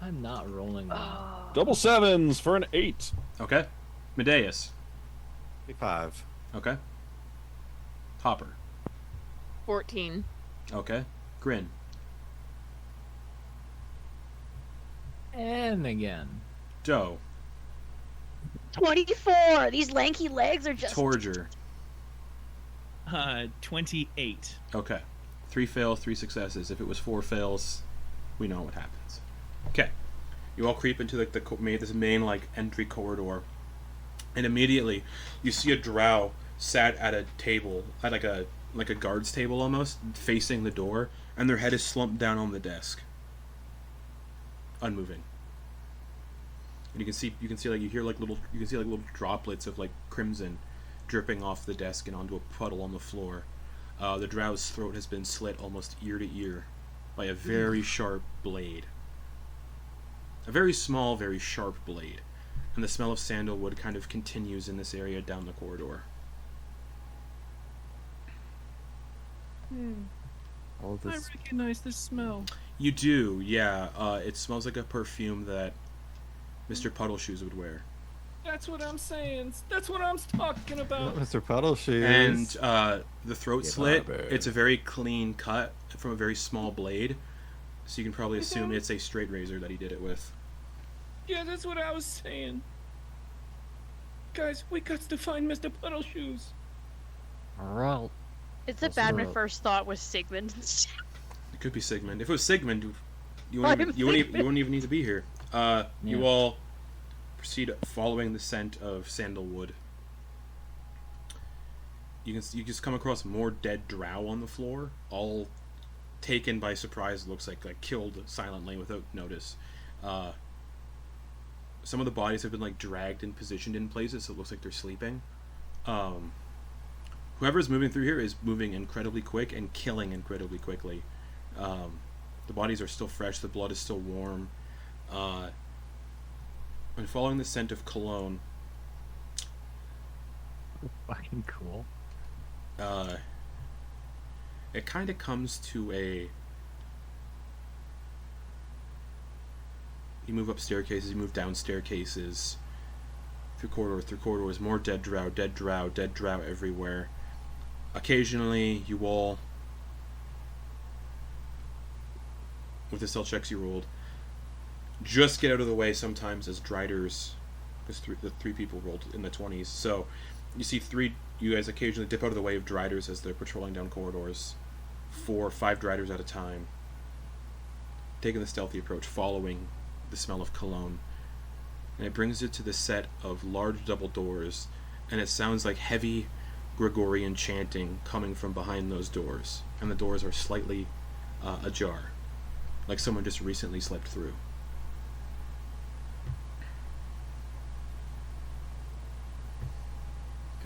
J: I'm not rolling that.
C: Double 7s for an 8.
A: Okay. Medeis.
H: 5.
A: Okay. Hopper.
B: 14.
A: Okay. Grin.
J: And again.
A: Doe.
I: 24. These lanky legs are just.
A: Torger.
F: 28.
A: Okay. 3 fails, 3 successes. If it was 4 fails, we know what happens. Okay. You all creep into this main like entry corridor, and immediately you see a drow sat at a table, at like a guard's table almost, facing the door, and their head is slumped down on the desk, unmoving. And you can see like you can see little droplets of like crimson dripping off the desk and onto a puddle on the floor. The drow's throat has been slit almost ear to ear by a very sharp blade. A very small, very sharp blade. And the smell of sandalwood kind of continues in this area down the corridor.
H: All
F: I
H: this.
F: recognize this smell.
A: You do, yeah. It smells like a perfume that Mr. Puddleshoes would wear.
F: That's what I'm saying. That's what I'm talking about.
H: Mr. Puddleshoes.
A: And the throat
H: Yeah,
A: slit,
H: barber.
A: it's a very clean cut from a very small blade. So you can probably assume it's a straight razor that he did it with.
F: Yeah, that's what I was saying. Guys, we got to find Mr. Puddleshoes.
D: Alright.
I: It's a bad. My first thought was Sigmund.
A: It could be Sigmund. If it was Sigmund, you wouldn't even need to be here. You all proceed following the scent of sandalwood. You just come across more dead drow on the floor, all taken by surprise. It looks like killed silently without notice. Some of the bodies have been like dragged and positioned in places, so it looks like they're sleeping. Whoever's moving through here is moving incredibly quick and killing incredibly quickly. The bodies are still fresh, the blood is still warm. And following the scent of cologne,
J: Fucking cool.
A: it kind of comes to a... You move up staircases, you move down staircases, through corridors, more dead drow everywhere. Occasionally, you all, with the stealth checks you rolled, just get out of the way sometimes as driders, because the 3 people rolled in the 20s. So you see you guys occasionally dip out of the way of driders as they're patrolling down corridors, 4 or 5 driders at a time, taking the stealthy approach, following the smell of cologne. And it brings it to the set of large double doors, and it sounds like heavy Gregorian chanting coming from behind those doors, and the doors are slightly ajar, like someone just recently slept through.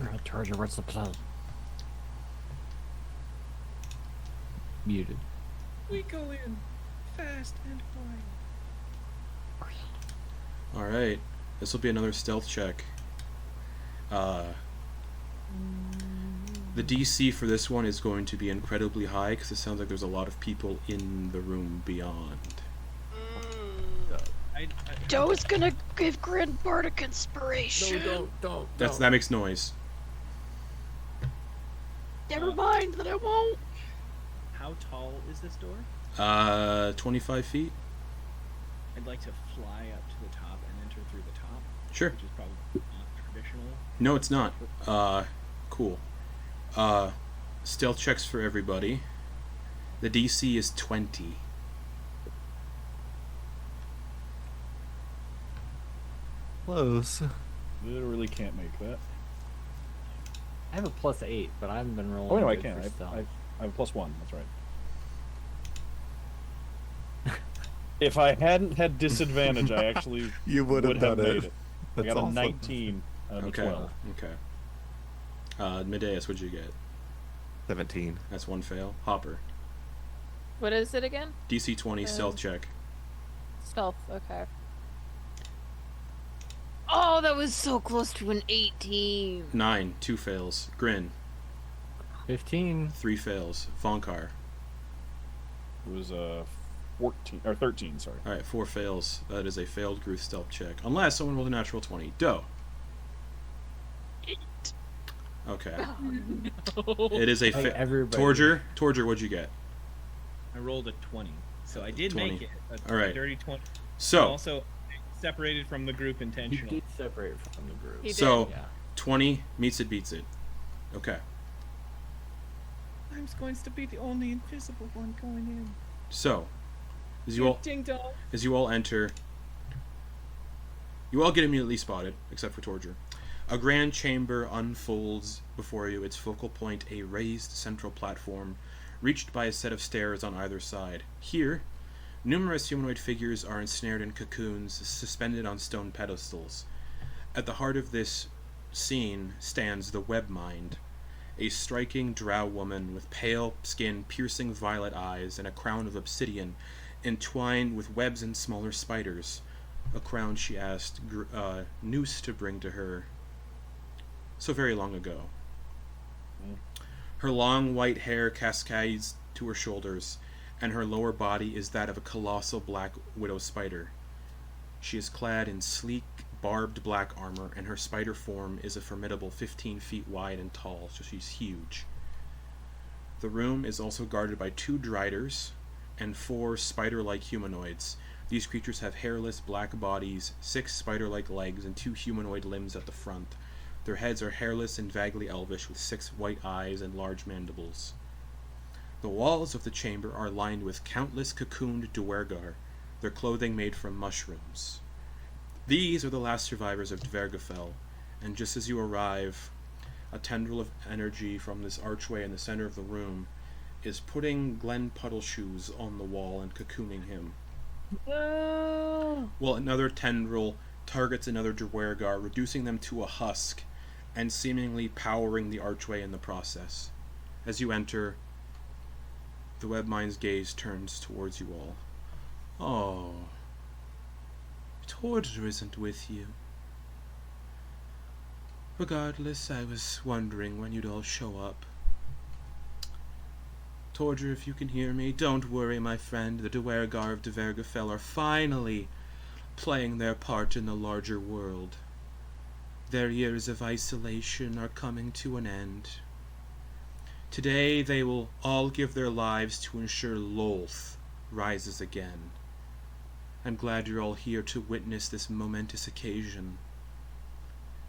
D: Alright, Torger, what's the plan?
J: Muted.
F: We go in fast and quiet.
A: Alright. This will be another stealth check. The DC for this one is going to be incredibly high because it sounds like there's a lot of people in the room beyond.
I: Joe's gonna give Grin bardic inspiration.
J: No, don't.
A: That makes noise.
I: Never mind that I won't.
F: How tall is this door?
A: 25 feet.
F: I'd like to fly up to the top and enter through the top.
A: Sure.
F: Which is probably not traditional.
A: No, it's not. Cool. Stealth checks for everybody. The DC is 20.
H: Close.
C: Literally can't make that.
J: I have a +8, but I haven't been rolling.
C: Oh no, I
J: good
C: can.
J: for
C: I
J: stealth.
C: have a +1. That's right. If I hadn't had disadvantage, I actually
H: You would have done
C: made
H: it.
C: it. I
H: That's
C: got a
H: awesome.
C: 19 out of a
A: Okay.
C: 12.
A: Okay. Medeis, what'd you get?
H: 17.
A: That's one fail. Hopper.
B: What is it again?
A: DC 20, stealth check.
B: Stealth, okay. Oh, that was so close to an 18.
A: 9, 2 fails. Grin,
J: 15.
A: 3 fails. Vonkar.
C: It was 14 or 13. Sorry.
A: Alright, 4 fails. That is a failed Gruth stealth check. Unless someone rolled a natural 20. Doe.
I: 8.
A: Okay.
B: Oh,
A: It is a
J: Hey, everybody.
A: Torger, what'd you get?
F: I rolled a 20, so I did
A: 20.
F: make it. A
A: All right.
F: dirty 20.
A: So,
F: Also, separated from the group
J: You
F: intentionally.
J: did separate from the group.
B: He did.
A: so
J: Yeah.
A: 20 meets it, beats it. Okay.
F: I'm going to be the only invisible one going in.
A: So, as
F: Ding dong.
A: as you all enter, you all get immediately spotted, except for Torger. A grand chamber unfolds before you, its focal point a raised central platform, reached by a set of stairs on either side. Here, numerous humanoid figures are ensnared in cocoons, suspended on stone pedestals. At the heart of this scene stands the Webmind, a striking drow woman with pale skin, piercing violet eyes, and a crown of obsidian entwined with webs and smaller spiders. A crown she asked Noose to bring to her so very long ago. Her long white hair cascades to her shoulders, and her lower body is that of a colossal black widow spider. She is clad in sleek, barbed black armor, and her spider form is a formidable 15 feet wide and tall, so she's huge. The room is also guarded by 2 driders and 4 spider-like humanoids. These creatures have hairless black bodies, 6 spider-like legs, and 2 humanoid limbs at the front. Their heads are hairless and vaguely elvish, with 6 white eyes and large mandibles. The walls of the chamber are lined with countless cocooned Duergar, their clothing made from mushrooms. These are the last survivors of Dvergfjell, and just as you arrive, a tendril of energy from this archway in the center of the room is putting Glen Puddleshoes on the wall and cocooning him.
B: No.
A: While another tendril targets another Duergar, reducing them to a husk, and seemingly powering the archway in the process. As you enter, the Webmind's gaze turns towards you all. Oh, Torger isn't with you. Regardless, I was wondering when you'd all show up. Torger, if you can hear me, don't worry, my friend. The Duergar of Dvergfjell are finally playing their part in the larger world. Their years of isolation are coming to an end. Today they will all give their lives to ensure Lolth rises again. I'm glad you're all here to witness this momentous occasion.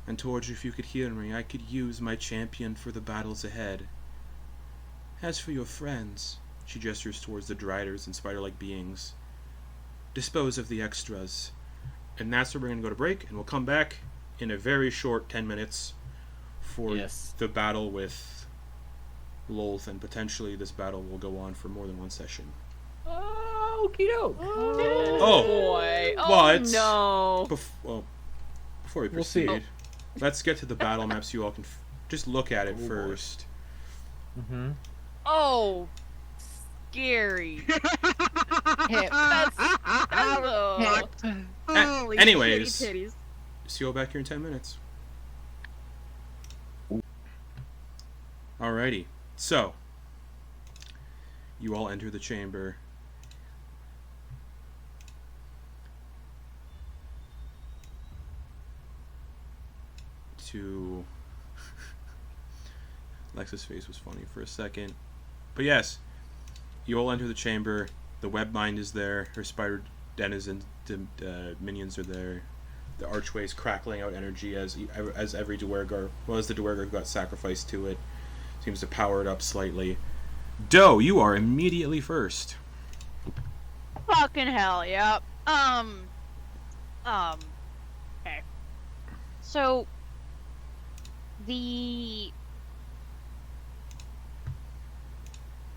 A: And Torger, if you could hear me, I could use my champion for the battles ahead. As for your friends, she gestures towards the driders and spider-like beings, dispose of the extras. And that's where we're going to go to break, and we'll come back in a very short 10 minutes for the battle with Lolth, and potentially this battle will go on for more than one session.
J: Oh, okie
A: Oh,
B: boy. Oh,
A: but
B: no.
A: Before we
E: We'll see.
A: proceed, let's get to the battle maps. You all can just look at it first.
J: Mm-hmm.
B: Oh, scary. That's
A: Anyways,
I: Titties.
A: see you all back here in 10 minutes. Alrighty. So, you all enter the chamber. To Lex's face was funny for a second, but yes, you all enter the chamber. The Webmind is there. Her spider denizens, minions are there. The archway is crackling out energy as every Duergar, as the Duergar who got sacrificed to it, seems to power it up slightly. Doe, you are immediately first.
I: Fucking hell, yep. Okay. So,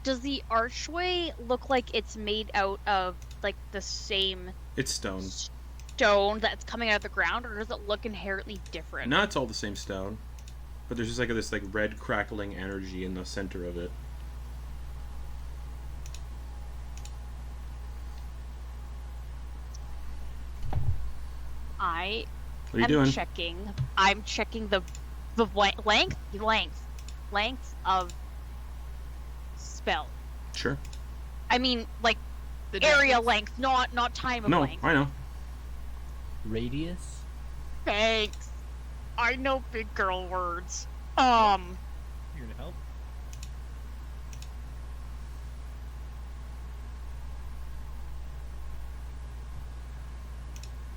I: does the archway look like it's made out of, like, the same...
A: It's stone.
I: Stone that's coming out of the ground, or does it look inherently different?
A: No, it's all the same stone. But there's just like this like red crackling energy in the center of it.
I: I
A: What are you doing?
I: I'm checking the length of spell.
A: Sure.
I: I mean, like,
B: The
I: area
B: distance.
I: length, not time of
A: No,
I: length.
A: I know.
J: Radius?
I: Thanks. I know big girl words.
F: Here to help.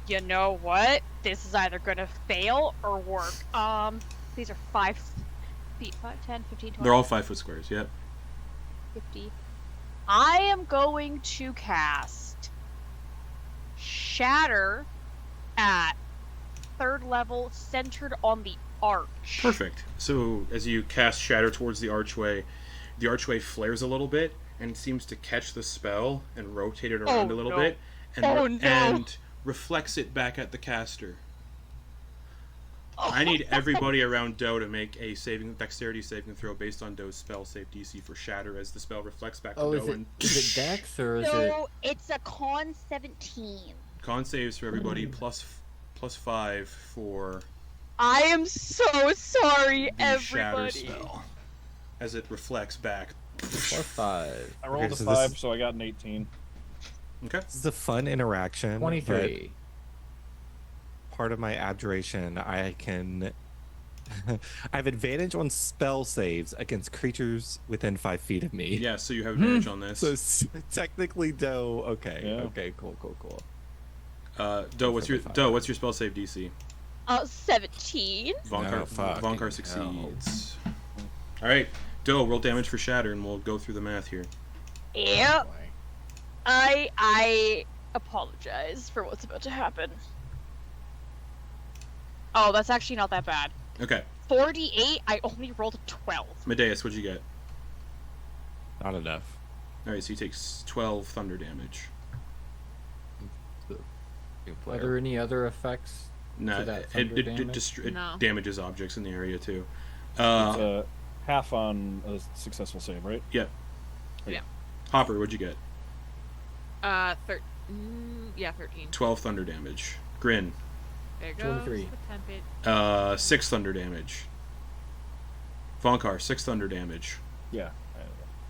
I: You know what? This is either gonna fail or work. These are 5 feet, 5, 10, 15, 20.
A: They're all 5-foot squares. Yep.
I: 50. I am going to cast Shatter at 3rd level, centered on the arch.
A: Perfect. So as you cast Shatter towards the archway flares a little bit and seems to catch the spell and rotate it around a little bit, and and reflects it back at the caster. I need everybody around Doe to make a dexterity saving throw based on Doe's spell save DC for Shatter as the spell reflects back to Doe.
J: Is it Dex or is it?
I: So it's a con 17.
A: Con saves for everybody plus 5 for
I: I am so sorry,
A: the Shatter
I: everybody.
A: spell as it reflects back.
J: +5.
C: I rolled
H: Okay,
C: a
H: so
C: 5,
H: this-
C: so I got an 18.
A: Okay.
H: This is a fun interaction.
J: 23.
H: But part of my abjuration, I can. I have advantage on spell saves against creatures within 5 feet of me.
A: Yeah, so you have advantage on this.
H: So technically, Doe. Okay.
C: Yeah.
H: Okay. Cool.
A: Doe, what's your spell save DC?
I: 17.
H: No, fucking
A: Vonkar succeeds. All right, Doe, roll damage for Shatter, and we'll go through the math here.
I: Yep. I apologize for what's about to happen. Oh, that's actually not that bad.
A: Okay,
I: 48, I only rolled a 12.
A: Medeis, what'd you get?
H: Not enough.
A: All right, so you take 12 thunder damage.
J: Are there any other effects?
A: No,
J: that
A: it
J: thunder damage?
B: No.
A: damages objects in the area too.
C: It's half on a successful save, right?
A: Yeah.
B: Yeah.
A: Hopper, what'd you get?
B: 13.
A: 12 thunder damage. Grin,
B: There goes
J: 23.
B: the temp.
A: 6 thunder damage. Vonkar, 6 thunder damage.
C: Yeah.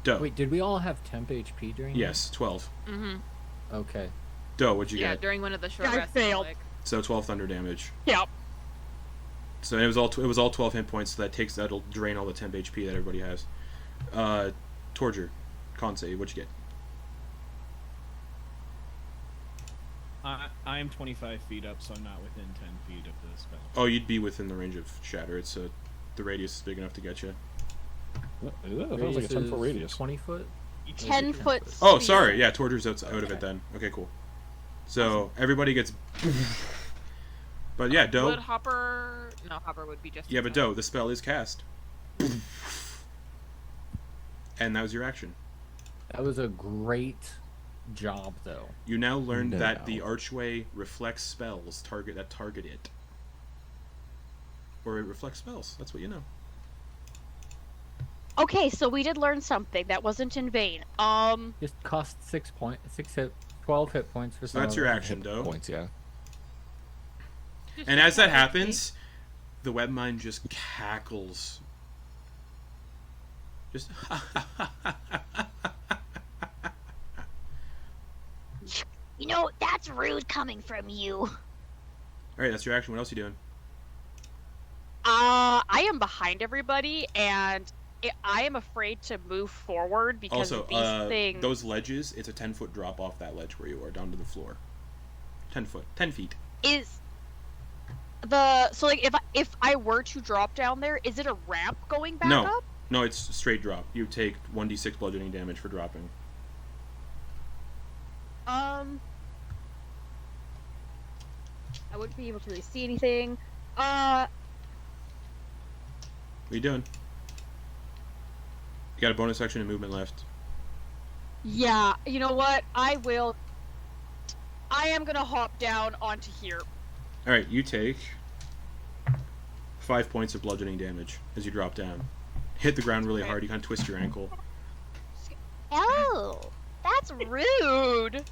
A: Doe.
J: Wait, did we all have temp HP during?
A: Yes, 12.
B: Mm-hmm.
J: that? Okay.
A: Doe, what'd you
B: Yeah,
A: get?
B: during one of the short
I: I
B: rests.
I: failed.
B: Like,
A: So 12 thunder damage.
I: Yep.
A: So it was all 12 hit points. So that'll drain all the temp HP that everybody has. Torger, con save, what'd you get?
F: I am 25 feet up, so I'm not within 10 feet of the spell.
A: Oh, you'd be within the range of Shatter. It's the radius is big enough to get you.
C: That sounds like a 10-foot radius.
J: 20 foot?
I: 10 foot.
A: Oh,
I: sphere.
A: sorry. Yeah, Torger's out of it then. Okay, cool. So everybody gets. But yeah, Doe.
B: would Hopper? No, Hopper would be just.
A: Yeah, but Doe, the spell is cast. And that was your action.
J: That was a great job, though.
A: You now learned
H: No.
A: that the archway reflects spells target it. Or it reflects spells. That's what you know.
I: Okay, so we did learn something that wasn't in vain.
J: Just cost 12 hit points for
A: So that's your action,
H: Hit
A: Doe.
H: points, yeah.
A: And as that happens, the Webmind just cackles. Just
G: You know, that's rude coming from you.
A: Alright, that's your action. What else are you doing?
K: I am behind everybody, and I am afraid to move forward because
A: Also,
K: of these things.
A: those ledges, it's a 10-foot drop off that ledge where you are, down to the floor. 10 feet.
K: So like if I were to drop down there, is it a ramp going back up?
A: No, it's straight drop. You take 1d6 bludgeoning damage for dropping.
I: I wouldn't be able to really see anything.
A: What are you doing? You got a bonus action and movement left.
K: Yeah, you know what? I am gonna hop down onto here.
A: Alright, you take 5 points of bludgeoning damage as you drop down. Hit the ground really hard, you kind of twist your ankle.
K: Oh, that's rude.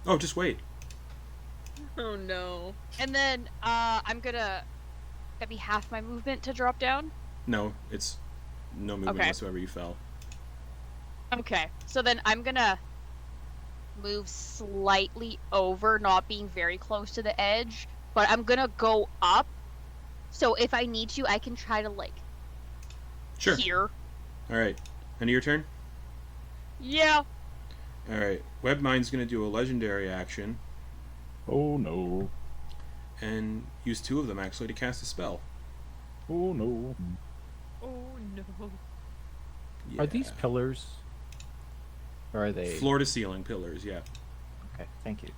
A: Oh, just wait.
B: Oh no.
K: And then that'd be half my movement to drop down?
A: No, it's no movement whatsoever, you fell.
K: Okay, so then I'm gonna move slightly over, not being very close to the edge, but I'm gonna go up, so if I need to, I can try to, like,
A: Sure.
K: here.
A: Alright, end of your turn?
K: Yeah.
A: Alright, Webmind's gonna do a legendary action.
C: Oh no.
A: And use 2 of them, actually, to cast a spell.
C: Oh no.
B: Oh no.
A: Yeah.
J: Are these pillars? Or are they...
A: Floor to ceiling pillars, yeah.
J: Okay, thank you.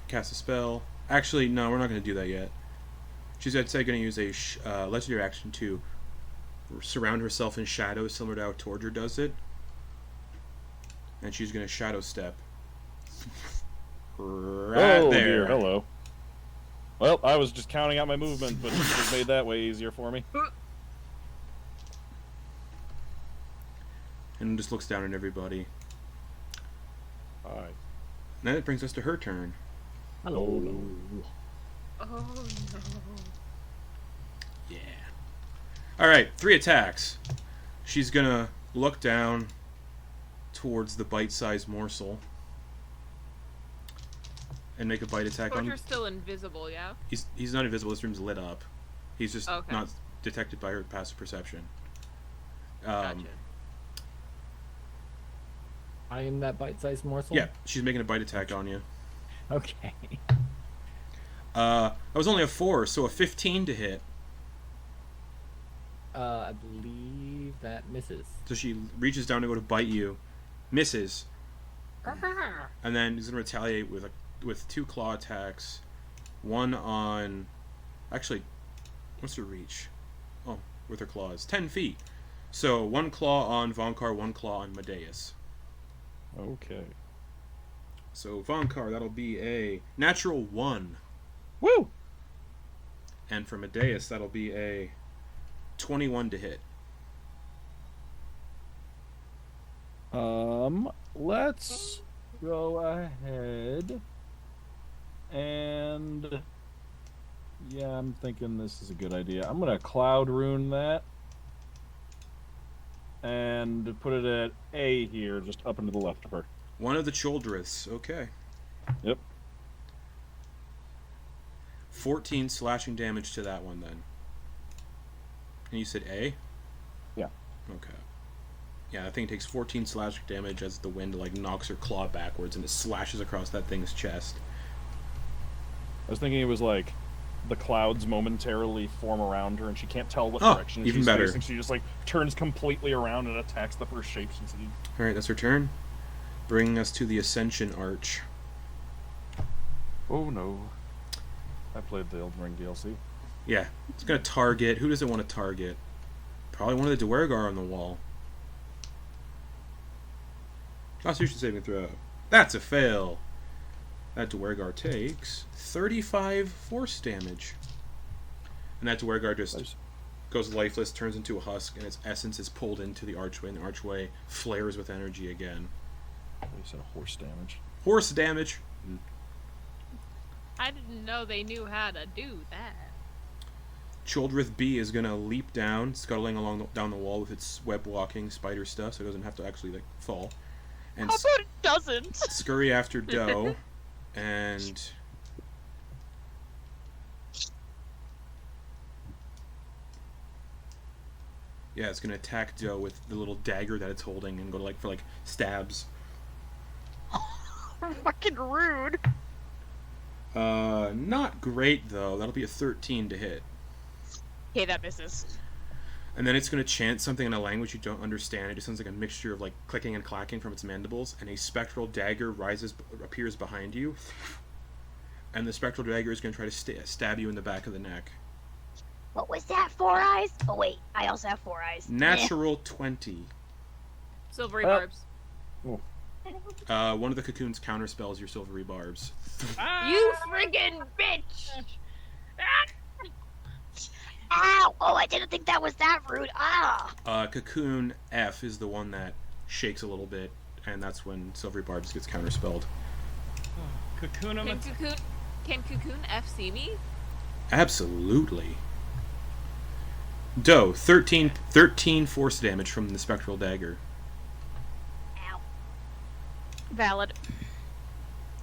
A: Cast a spell. Actually, no, we're not going to do that yet. She's, I'd say, going to use a legendary action to surround herself in shadows, similar to how Torger does it. And she's going to shadow step. Right there.
C: Dear, hello. Well, I was just counting out my movement, but it just made that way easier for me.
A: And just looks down at everybody.
C: Alright.
A: Then it brings us to her turn.
C: Hello. Oh no.
B: Oh no.
A: Yeah. Alright, 3 attacks. She's gonna look down towards the bite-sized morsel and make a bite attack on him.
B: Torger's still invisible, yeah?
A: He's not invisible, this room's lit up. He's just
B: Okay.
A: not detected by her passive perception.
B: Gotcha.
J: I am that bite-sized morsel?
A: Yeah, she's making a bite attack on you.
J: Okay.
A: That was only a 4, so a 15 to hit.
J: I believe that misses.
A: So she reaches down to go to bite you, misses,
B: Ah.
A: and then is going to retaliate with 2 claw attacks. One on... Actually, what's her reach? Oh, with her claws. 10 feet. So 1 claw on Vonkar, 1 claw on Medeis.
C: Okay.
A: So Vonkar, that'll be a natural 1.
C: Woo!
A: And for Medeis, that'll be a 21 to hit.
C: Let's go ahead and yeah, I'm thinking this is a good idea. I'm gonna cloud rune that and put it at A here, just up and to the left of her.
A: One of the Choldriths, okay.
C: Yep.
A: 14 slashing damage to that one then. And you said A?
C: Yeah.
A: Okay. Yeah, that thing takes 14 slashing damage as the wind like knocks her claw backwards and it slashes across that thing's chest.
C: I was thinking it was like the clouds momentarily form around her and she can't tell what
A: Oh,
C: direction
A: even
C: she's
A: better.
C: facing. She just like turns completely around and attacks the first shape she sees.
A: Alright, that's her turn. Bringing us to the Ascension Arch.
C: Oh no. I played the Elden Ring DLC.
A: Yeah, it's gonna target. Who does it want to target? Probably one of the Duergar on the wall. Constitution saving throw. That's a fail. That Duergar takes 35 force damage. And that Duergar just goes lifeless, turns into a husk, and its essence is pulled into the archway, and the archway flares with energy again.
C: You said horse damage.
A: Horse damage.
B: I didn't know they knew how to do that.
A: Childreth B is gonna leap down, scuttling down the wall with its web walking spider stuff, so it doesn't have to actually like fall. And
K: How about it doesn't?
A: scurry after Doe, and yeah, it's gonna attack Doe with the little dagger that it's holding and go for stabs.
K: Fucking rude.
A: Not great though. That'll be a 13 to hit.
K: Okay, that misses.
A: And then it's going to chant something in a language you don't understand. It just sounds like a mixture of clicking and clacking from its mandibles, and a spectral dagger appears behind you. And the spectral dagger is going to try to stab you in the back of the neck.
G: What was that? 4 eyes? Oh wait, I also have 4 eyes.
A: Natural 20.
B: Silvery barbs.
A: One of the cocoons counterspells your silvery barbs.
B: You friggin' bitch!
G: Ow! Oh, I didn't think that was that rude. Ah!
A: Cocoon F is the one that shakes a little bit, and that's when silvery barbs gets counterspelled.
F: Cocoon.
B: Can Cocoon F see me?
A: Absolutely. Doe, 13 force damage from the spectral dagger.
G: Ow.
K: Valid.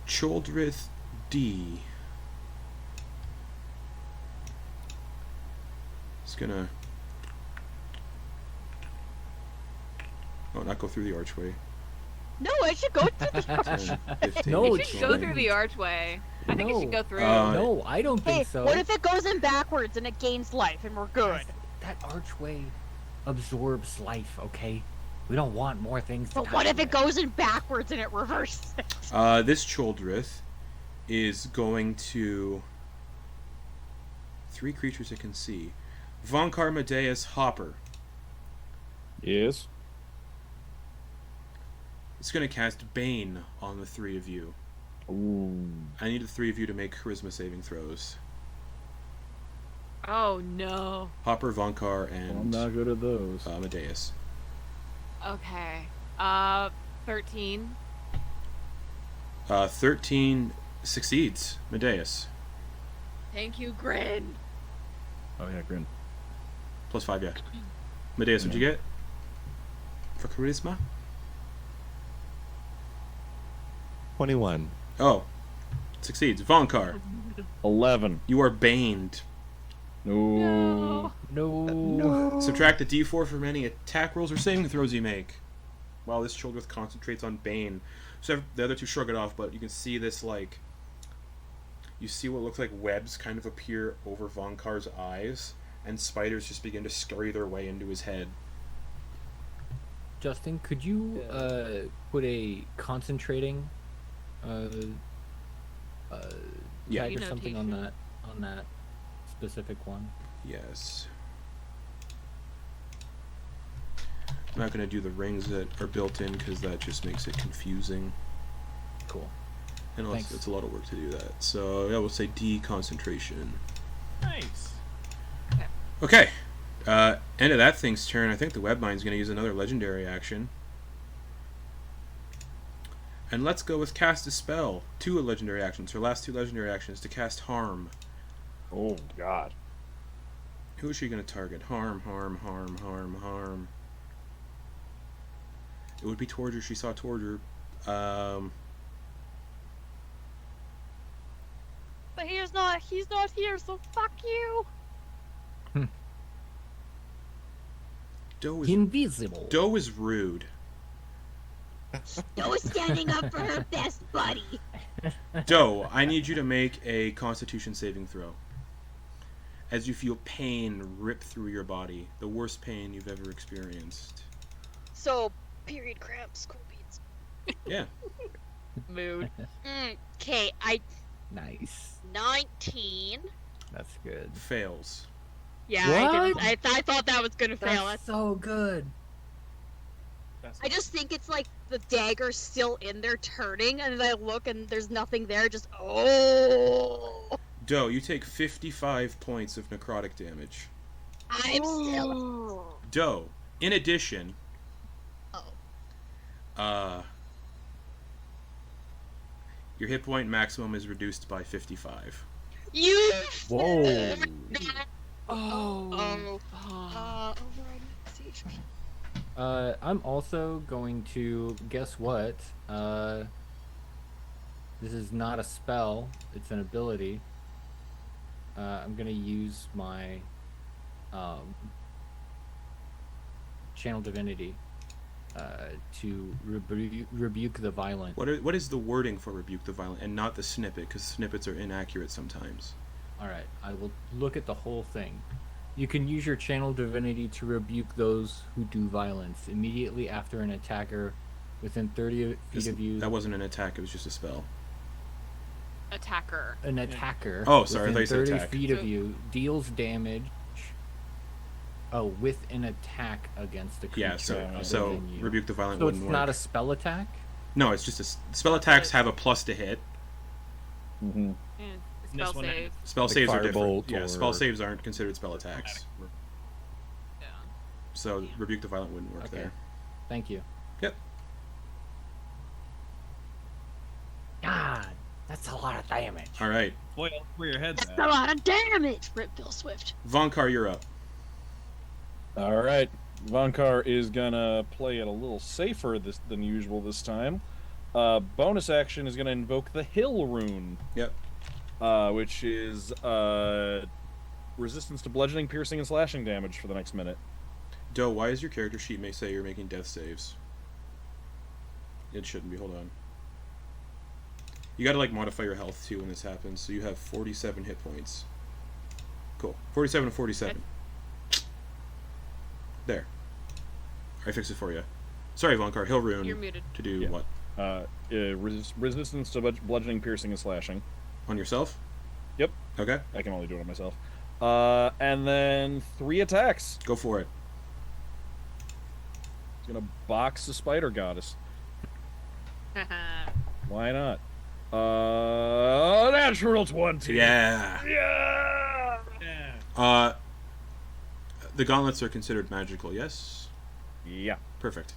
A: Childreth D. It's gonna... Oh, not go through the archway.
K: No, I should go through the archway.
A: 15,
J: No,
B: It should go through the archway. I think it should go through.
J: No, I don't
K: Hey,
J: think so.
K: what if it goes in backwards and it gains life and we're good?
J: That archway absorbs life, okay? We don't want more things to
K: But
J: touch
K: what if it
J: it.
K: goes in backwards and it reverses?
A: This Childreth is going to... 3 creatures it can see. Vonkar, Medeis, Hopper.
C: Yes.
A: It's going to cast Bane on the 3 of you.
C: Ooh.
A: I need the 3 of you to make charisma saving throws.
B: Oh no.
A: Hopper, Vonkar, and
C: I'm not good at those.
A: Medeis.
B: Okay. 13.
A: 13 succeeds. Medeis.
B: Thank you, Grin.
C: Oh yeah, Grin.
A: Plus 5, yeah. Medeis, what'd you get? For charisma?
E: 21.
A: Oh. Succeeds. Vonkar.
C: 11.
A: You are baned.
C: No.
J: No.
A: Subtract the d4 from any attack rolls or saving throws you make. While this Childreth concentrates on Bane. So the other 2 shrug it off, but you can see this, you see what looks like webs kind of appear over Vonkar's eyes, and spiders just begin to scurry their way into his head.
J: Justin, could you put a concentrating
A: Yeah.
J: tag or something on that specific one?
A: Yes. I'm not going to do the rings that are built in because that just makes it confusing.
J: Cool.
A: And
J: Thanks.
A: it's a lot of work to do that. So yeah, we'll say D concentration.
F: Nice.
A: Okay. End of that thing's turn. I think the Webmind's going to use another legendary action. And let's go with cast a spell. 2 legendary actions. Her last 2 legendary actions to cast harm.
C: Oh God.
A: Who is she going to target? Harm, harm, harm, harm, harm. It would be Torger. She saw Torger.
I: But he's not here, so fuck you.
A: Doe is
J: Invisible.
A: Doe is rude.
G: Doe is standing up for her best buddy.
A: Doe, I need you to make a Constitution saving throw. As you feel pain rip through your body, the worst pain you've ever experienced.
K: So, period cramps, cool beans.
A: Yeah.
B: Mood.
K: Okay, I
J: Nice.
K: 19.
J: That's good.
A: Fails.
K: Yeah,
J: What?
K: I thought that was gonna fail.
J: That's so good.
K: I just think it's like the dagger's still in there turning, and then I look and there's nothing there. Just
A: Doe, you take 55 points of necrotic damage.
G: I'm still.
A: Doe, in addition, Your hit point maximum is reduced by 55.
K: You.
J: Whoa.
K: Oh.
I: Override max HP.
J: I'm also going to guess what? This is not a spell; it's an ability. I'm gonna use my channel divinity to rebuke the violent.
A: What is the wording for rebuke the violent, and not the snippet? Because snippets are inaccurate sometimes.
J: All right, I will look at the whole thing. You can use your channel divinity to rebuke those who do violence immediately after an attacker within 30 feet of you.
A: That wasn't an attack; it was just a spell.
K: Attacker.
J: An attacker.
A: Oh, sorry, I thought you said
J: 30
A: attack.
J: feet of you deals damage. Oh, with an attack against the creature.
A: Yeah,
J: other
A: so
J: than you.
A: rebuke the violent
J: So
A: wouldn't
J: it's
A: work.
J: not a spell attack.
A: No, it's just spell attacks have a plus to hit.
E: Mm-hmm.
B: Spell save.
A: Spell
E: Like
A: saves are different.
E: firebolt
A: Yeah,
E: or-
A: spell saves aren't considered spell attacks.
B: Yeah.
A: So rebuke the violent wouldn't work
J: Okay.
A: there.
J: Thank you.
A: Yep.
J: God, that's a lot of damage.
A: All right,
F: Boy, where your head's
I: That's
F: at.
I: a lot of damage. Rip Bill Swift.
A: Vonkar, you're up.
C: All right, Vonkar is gonna play it a little safer than usual this time. Bonus action is gonna invoke the Hill rune.
A: Yep.
C: Which is resistance to bludgeoning, piercing, and slashing damage for the next minute.
A: Doe, why does your character sheet say you're making death saves? It shouldn't be. Hold on. You gotta like modify your health too when this happens. So you have 47 hit points. Cool. 47 to 47. There. I fixed it for you. Sorry, Vonkar. Hill rune.
B: You're muted.
A: To do
C: Yeah.
A: what?
C: Resistance to bludgeoning, piercing, and slashing.
A: On yourself?
C: Yep.
A: Okay.
C: I can only do it on myself. And then 3 attacks.
A: Go for it.
C: It's gonna box the spider goddess. Why not? Natural 20.
A: Yeah.
C: Yeah.
F: Yeah.
A: The gauntlets are considered magical, yes?
C: Yeah.
A: Perfect.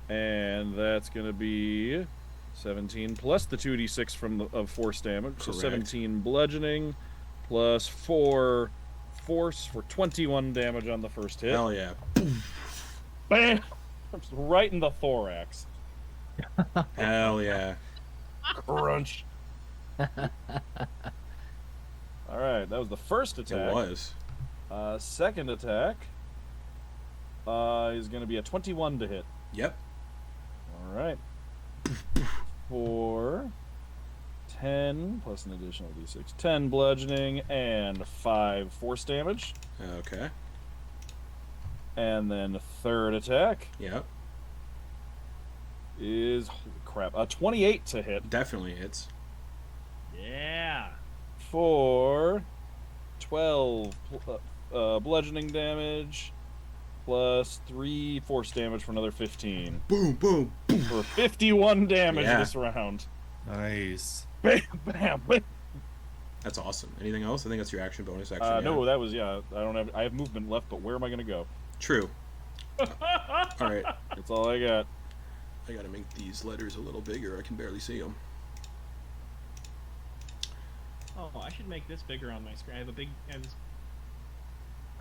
C: And that's gonna be 17 plus the 2d6 of force damage. So
A: Correct.
C: 17 bludgeoning plus 4 force for 21 damage on the first hit.
A: Hell yeah.
C: Bam! Right in the thorax.
A: Hell yeah.
C: Crunch. Alright, that was the first attack.
A: It was.
C: Second attack is going to be a 21 to hit.
A: Yep.
C: Alright. For 10 plus an additional d6. 10 bludgeoning and 5 force damage.
A: Okay.
C: And then third attack
A: Yep.
C: is, holy crap, a 28 to hit.
A: Definitely hits.
F: Yeah.
C: For 12 bludgeoning damage plus 3 force damage for another 15.
A: Boom, boom.
C: For 51 damage
A: Yeah.
C: this round.
H: Nice.
C: Bam, bam, bam.
A: That's awesome. Anything else? I think that's your action bonus action. Yeah.
C: No, that was, yeah. I have movement left, but where am I going to go?
A: True. Alright.
C: That's all I got.
A: I gotta make these letters a little bigger. I can barely see them.
F: Oh, I should make this bigger on my screen.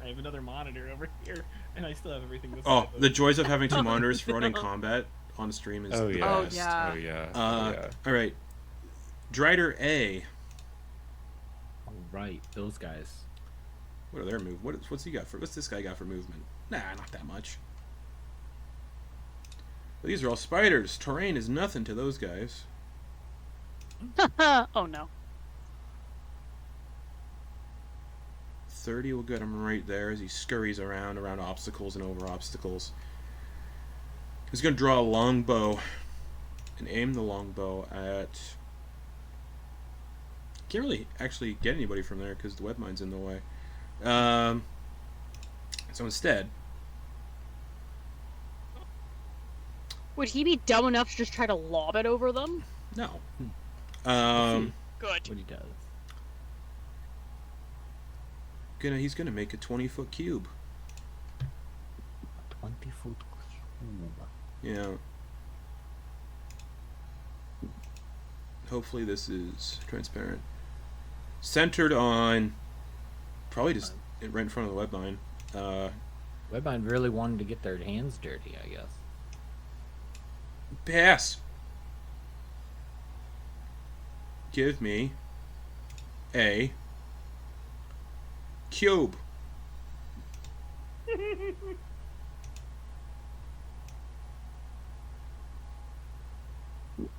F: I have another monitor over here, and I still have everything this
A: Oh,
F: side,
A: the joys of having 2 monitors for running combat on stream is
H: Oh
A: the
H: yeah.
A: best.
B: yeah.
H: Oh yeah.
A: Alright. Drider A.
J: All right, those guys.
A: What are their move? What's he got for? What's this guy got for movement? Nah, not that much. But these are all spiders. Terrain is nothing to those guys.
K: Oh no.
A: 30 will get him right there as he scurries around obstacles and over obstacles. He's gonna draw a longbow and aim the longbow at. Can't really actually get anybody from there because the webmind's in the way. So instead,
I: Would he be dumb enough to just try to lob it over them?
A: no.
K: Good.
J: What he does.
A: He's gonna make a 20-foot cube.
J: 20-foot cube.
A: Yeah. hopefully this is transparent. Centered on probably just right in front of the Webmind.
J: Webmind really wanted to get their hands dirty, I guess.
A: Pass. Give me a cube.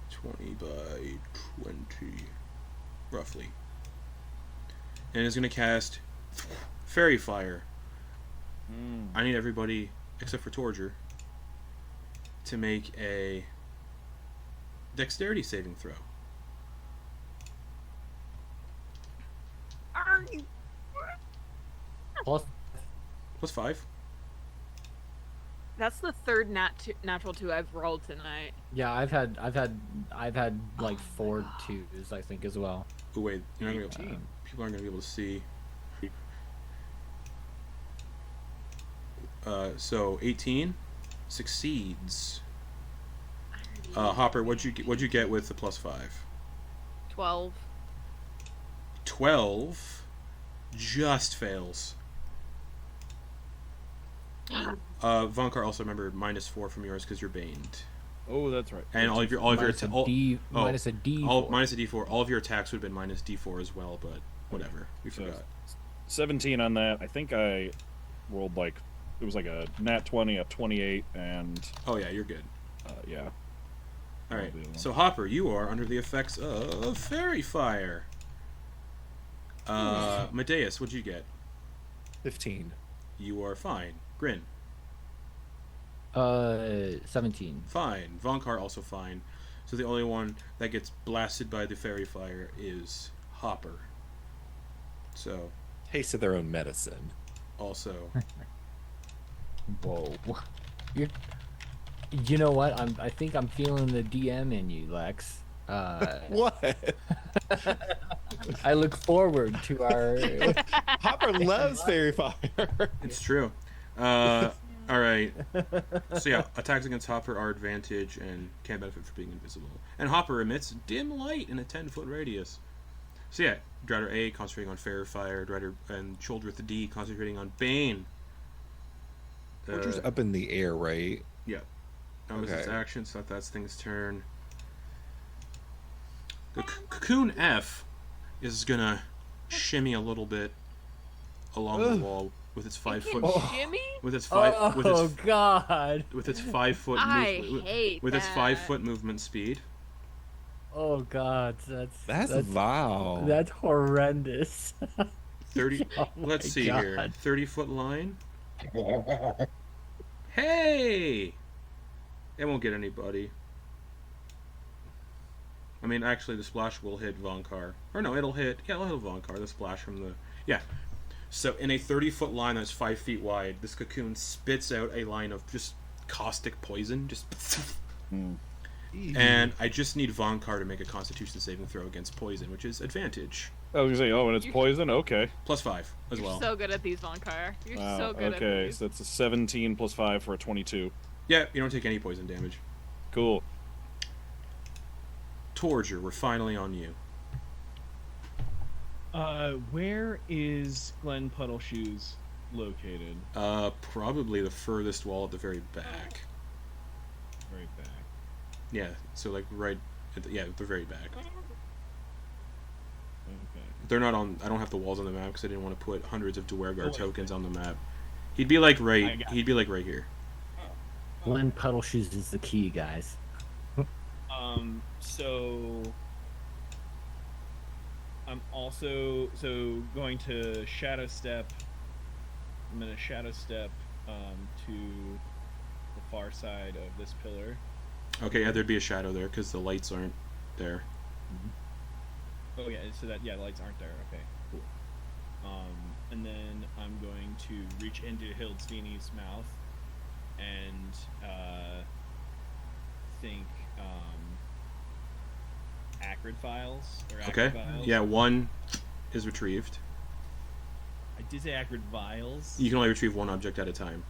A: 20 by 20, roughly. And it's going to cast Fairy Fire. I need everybody, except for Torger, to make a Dexterity saving throw.
J: Plus
A: Plus 5.
B: That's the third natural 2 I've rolled tonight.
J: Yeah, I've had like 4 2s, I think, as well.
A: Oh wait, you're not gonna be able to, people aren't gonna be able to see. So 18 succeeds. Hopper, what'd you get with the plus 5?
B: 12.
A: 12 just fails. Vonkar, also remember -4 from yours because you're baned.
C: Oh, that's right.
A: And all of your
J: minus a D4.
A: Minus a D4. All of your attacks would have been minus D4 as well, but whatever. We forgot.
C: 17 on that. I think I rolled like it was like a nat 20, a 28, and
A: oh yeah, you're good.
C: Yeah.
A: All right. So Hopper, you are under the effects of Fairy Fire. Medeis, what'd you get?
H: 15.
A: You are fine. Grin.
J: 17.
A: Fine. Vonkar also fine. So the only one that gets blasted by the Fairy Fire is Hopper. So.
H: Taste of their own medicine.
A: Also.
J: Whoa. You know what? I think I'm feeling the DM in you, Lex.
H: What?
J: I look forward to our.
E: Hopper loves Fairy Fire.
A: It's true. All right. So yeah, attacks against Hopper are advantage and can't benefit from being invisible. And Hopper emits dim light in a 10-foot radius. So yeah, Drider A concentrating on Fairy Fire, Drider and Shoulder with the D concentrating on Bane.
E: Torger's up in the air, right?
A: Yeah. That was his action, so that's thing's turn. The Cocoon F is gonna shimmy a little bit along the wall with its 5 foot.
B: Shimmy?
A: With its 5.
J: God!
A: With its 5 foot. With its 5 foot movement speed.
J: Oh God,
E: that's vile.
J: That's horrendous.
A: 30. Let's see here. 30-foot line. Hey! It won't get anybody. I mean, actually, the splash will hit Vonkar. Or no, it'll hit Vonkar. The splash from the... Yeah. So, in a 30-foot line that's 5 feet wide, this cocoon spits out a line of just caustic poison. Just... And I just need Vonkar to make a Constitution saving throw against poison, which is advantage.
C: I was gonna say, and it's poison? Okay.
A: Plus 5 as well.
B: You're so good at these, Vonkar. You're so good at these.
C: Okay, so that's a 17 plus 5 for a 22.
A: Yeah, you don't take any poison damage.
C: Cool.
A: Torger, we're finally on you.
F: Where is Glen Puddleshoes located?
A: Probably the furthest wall at the very back.
F: Very back.
A: Yeah, so like right at the very back.
F: Okay.
A: They're not on. I don't have the walls on the map because I didn't want to put hundreds of Duergar tokens on the map. He'd be like right. He'd be like right here.
J: Glen Puddleshoes is the key, guys.
F: So I'm also going to shadow step. I'm gonna shadow step to the far side of this pillar.
A: Okay, yeah, there'd be a shadow there because the lights aren't there.
F: Oh yeah, so that the lights aren't there. Okay, cool. And then I'm going to reach into Hildsvini's mouth and think acrid files or acrid vials.
A: Yeah, one is retrieved.
F: I did say acrid vials.
A: You can only retrieve one object at a time.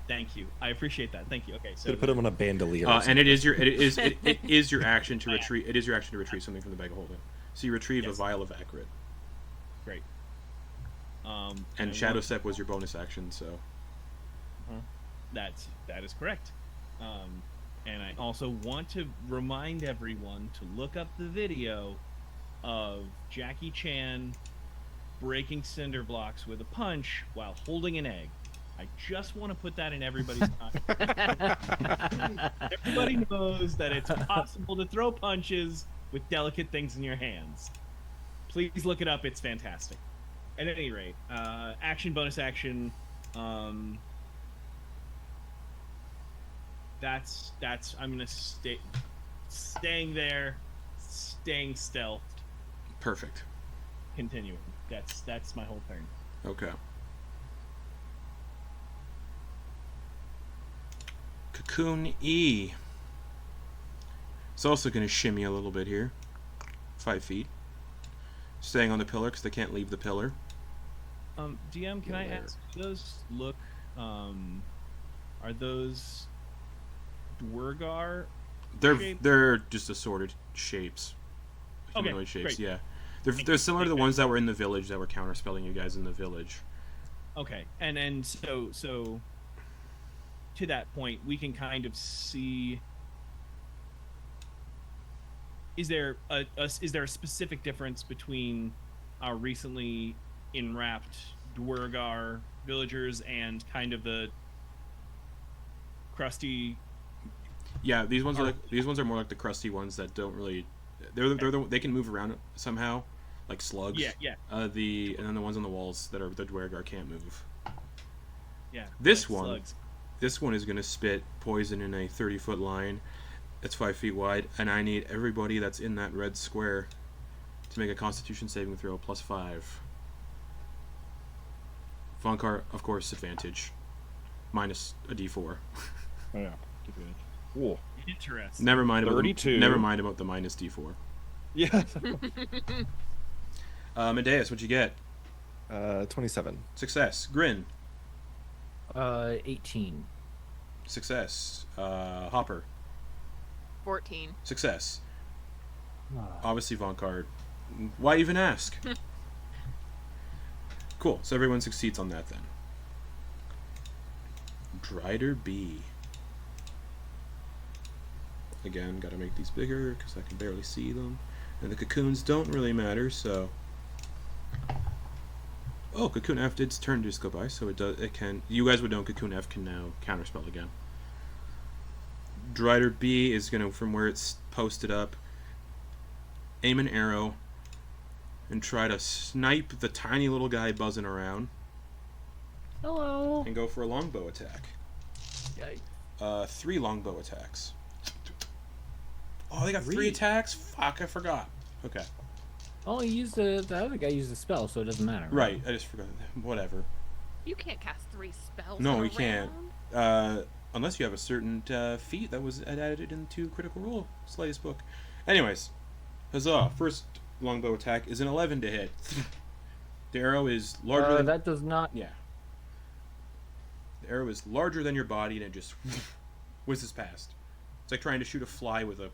F: Thank you. I appreciate that. Thank you. Okay, so
E: Could put him on a bandolier.
A: And it is your action to retrieve. It is your action to retrieve something from the bag of holding. So you retrieve a vial of Acrid.
F: Great.
A: And Shadow Step was your bonus action, so.
F: That is correct. And I also want to remind everyone to look up the video of Jackie Chan breaking cinder blocks with a punch while holding an egg. I just want to put that in everybody's mind. Everybody knows that it's possible to throw punches with delicate things in your hands. Please look it up. It's fantastic. At any rate, action, bonus action. That's. I'm gonna staying there, staying stealthed.
A: Perfect.
F: Continuing. That's my whole turn.
A: Okay. Cocoon E. It's also going to shimmy a little bit here. 5 feet. Staying on the pillar because they can't leave the pillar.
F: DM, can I ask, those look, are those Duergar shapes?
A: They're just assorted shapes. Humanoid shapes, yeah. They're similar to the ones that were in the village that were counterspelling you guys in the village.
F: Okay, and so to that point, we can kind of see. Is there a specific difference between our recently enwrapped Duergar villagers and kind of the crusty?
A: Yeah, these ones are more like the crusty ones that don't really. They can move around somehow, like slugs.
F: Yeah.
A: And then the ones on the walls that are the Duergar can't move.
F: Yeah.
A: This
F: like
A: one.
F: Slugs.
A: This one is going to spit poison in a 30-foot line. It's 5 feet wide, and I need everybody that's in that red square to make a Constitution saving throw +5. Vonkar, of course, advantage. Minus a D4.
C: Oh, yeah. Cool.
F: Interesting.
A: Never mind about
C: 32.
A: Never mind about the minus D4.
C: Yeah.
A: Medeis, what'd you get?
E: 27.
A: Success. Grin.
J: 18.
A: Success. Hopper.
B: 14.
A: Success. Obviously, Vonkar. Why even ask? Cool. So everyone succeeds on that then. Drider B. Again, gotta make these bigger because I can barely see them. And the cocoons don't really matter, so. Oh, Cocoon F did turn just go by, so it can. You guys would know Cocoon F can now counterspell again. Drider B is gonna, from where it's posted up, aim an arrow and try to snipe the tiny little guy buzzing around.
J: Hello.
A: And go for a longbow attack.
J: Yikes.
A: 3 longbow attacks. Oh, they got 3 attacks? Fuck, I forgot. Okay.
J: Oh, he used the other guy used a spell, so it doesn't matter.
A: Right, I just forgot. Whatever.
B: You can't cast 3 spells.
A: No,
B: in
A: you
B: a
A: can't.
B: round.
A: Unless you have a certain feat that was added into Critical Role Slay's book. Anyways, huzzah! First longbow attack is an 11 to hit. The arrow is larger.
J: That does not.
A: Yeah. The arrow is larger than your body, and it just whizzes past. It's like trying to shoot a fly with a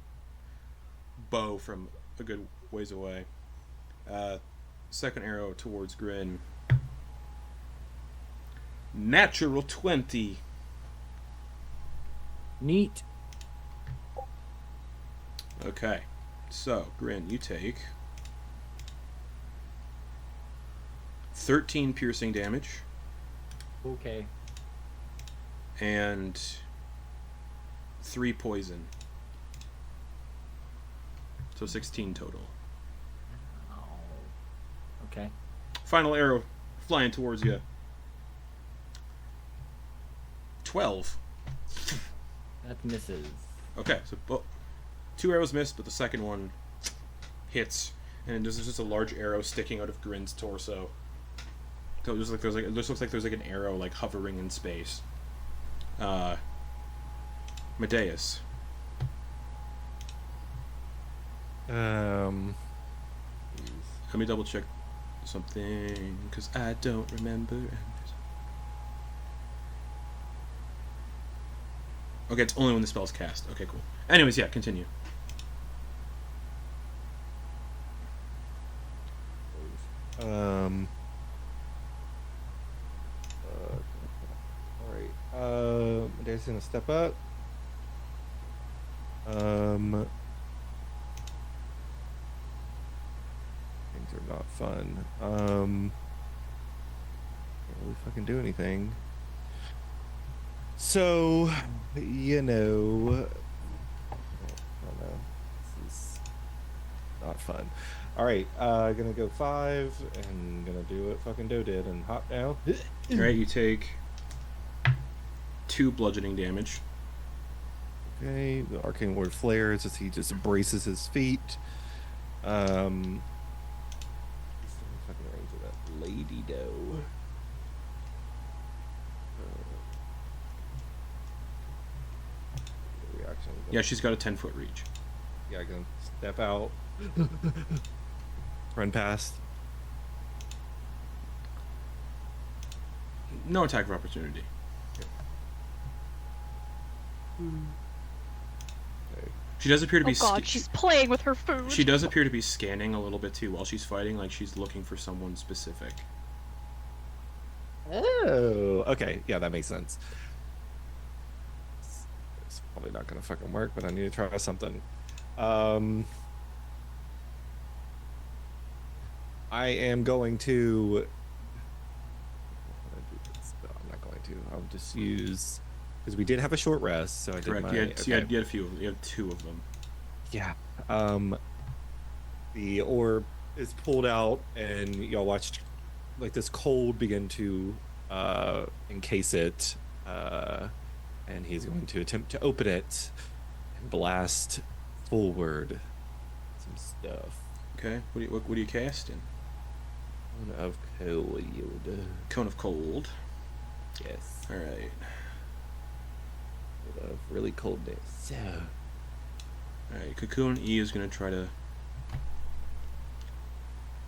A: bow from a good ways away. Second arrow towards Grin. Natural 20.
J: Neat.
A: Okay, so Grin, you take 13 piercing damage.
J: Okay.
A: And 3 poison. So 16 total.
J: Oh. Okay.
A: Final arrow flying towards you. 12.
J: That misses.
A: Okay, so 2 arrows missed, but the second one hits, and there's just a large arrow sticking out of Grin's torso. So it just looks like there's an arrow like hovering in space. Medeis.
E: Let
A: me double check something because I don't remember. Okay, it's only when the spell's cast. Okay, cool. Anyways, yeah, continue.
E: Alright. Medeis gonna step up. Things are not fun. Can't really fucking do anything. So, you know, I don't know. This is not fun. All right, gonna go 5 and gonna do what fucking Doe did and hop down.
A: All right, you take 2 bludgeoning damage.
E: Okay, the arcane ward flares as he just braces his feet. Fucking range of that lady Doe. Reaction.
A: Yeah, she's got a 10-foot reach.
E: Yeah, I can step out, run past.
A: No attack of opportunity.
E: Okay.
A: She does appear to be.
I: Oh god, she's playing with her food.
A: She does appear to be scanning a little bit too while she's fighting, like she's looking for someone specific.
E: Oh, okay. Yeah, that makes sense. It's probably not gonna fucking work, but I need to try something. I am going to. I'm not going to. I'll just use because we did have a short rest, so I
A: Correct.
E: did my.
A: You had a few. You had 2 of them.
E: Yeah. The orb is pulled out, and y'all watched like this cold begin to encase it, and he's going to attempt to open it and blast forward some stuff.
A: Okay. What are you casting?
E: Cone of cold.
A: Cone of cold.
E: Yes.
A: All right.
E: Of really coldness. So.
A: All right. Cocoon E is gonna try to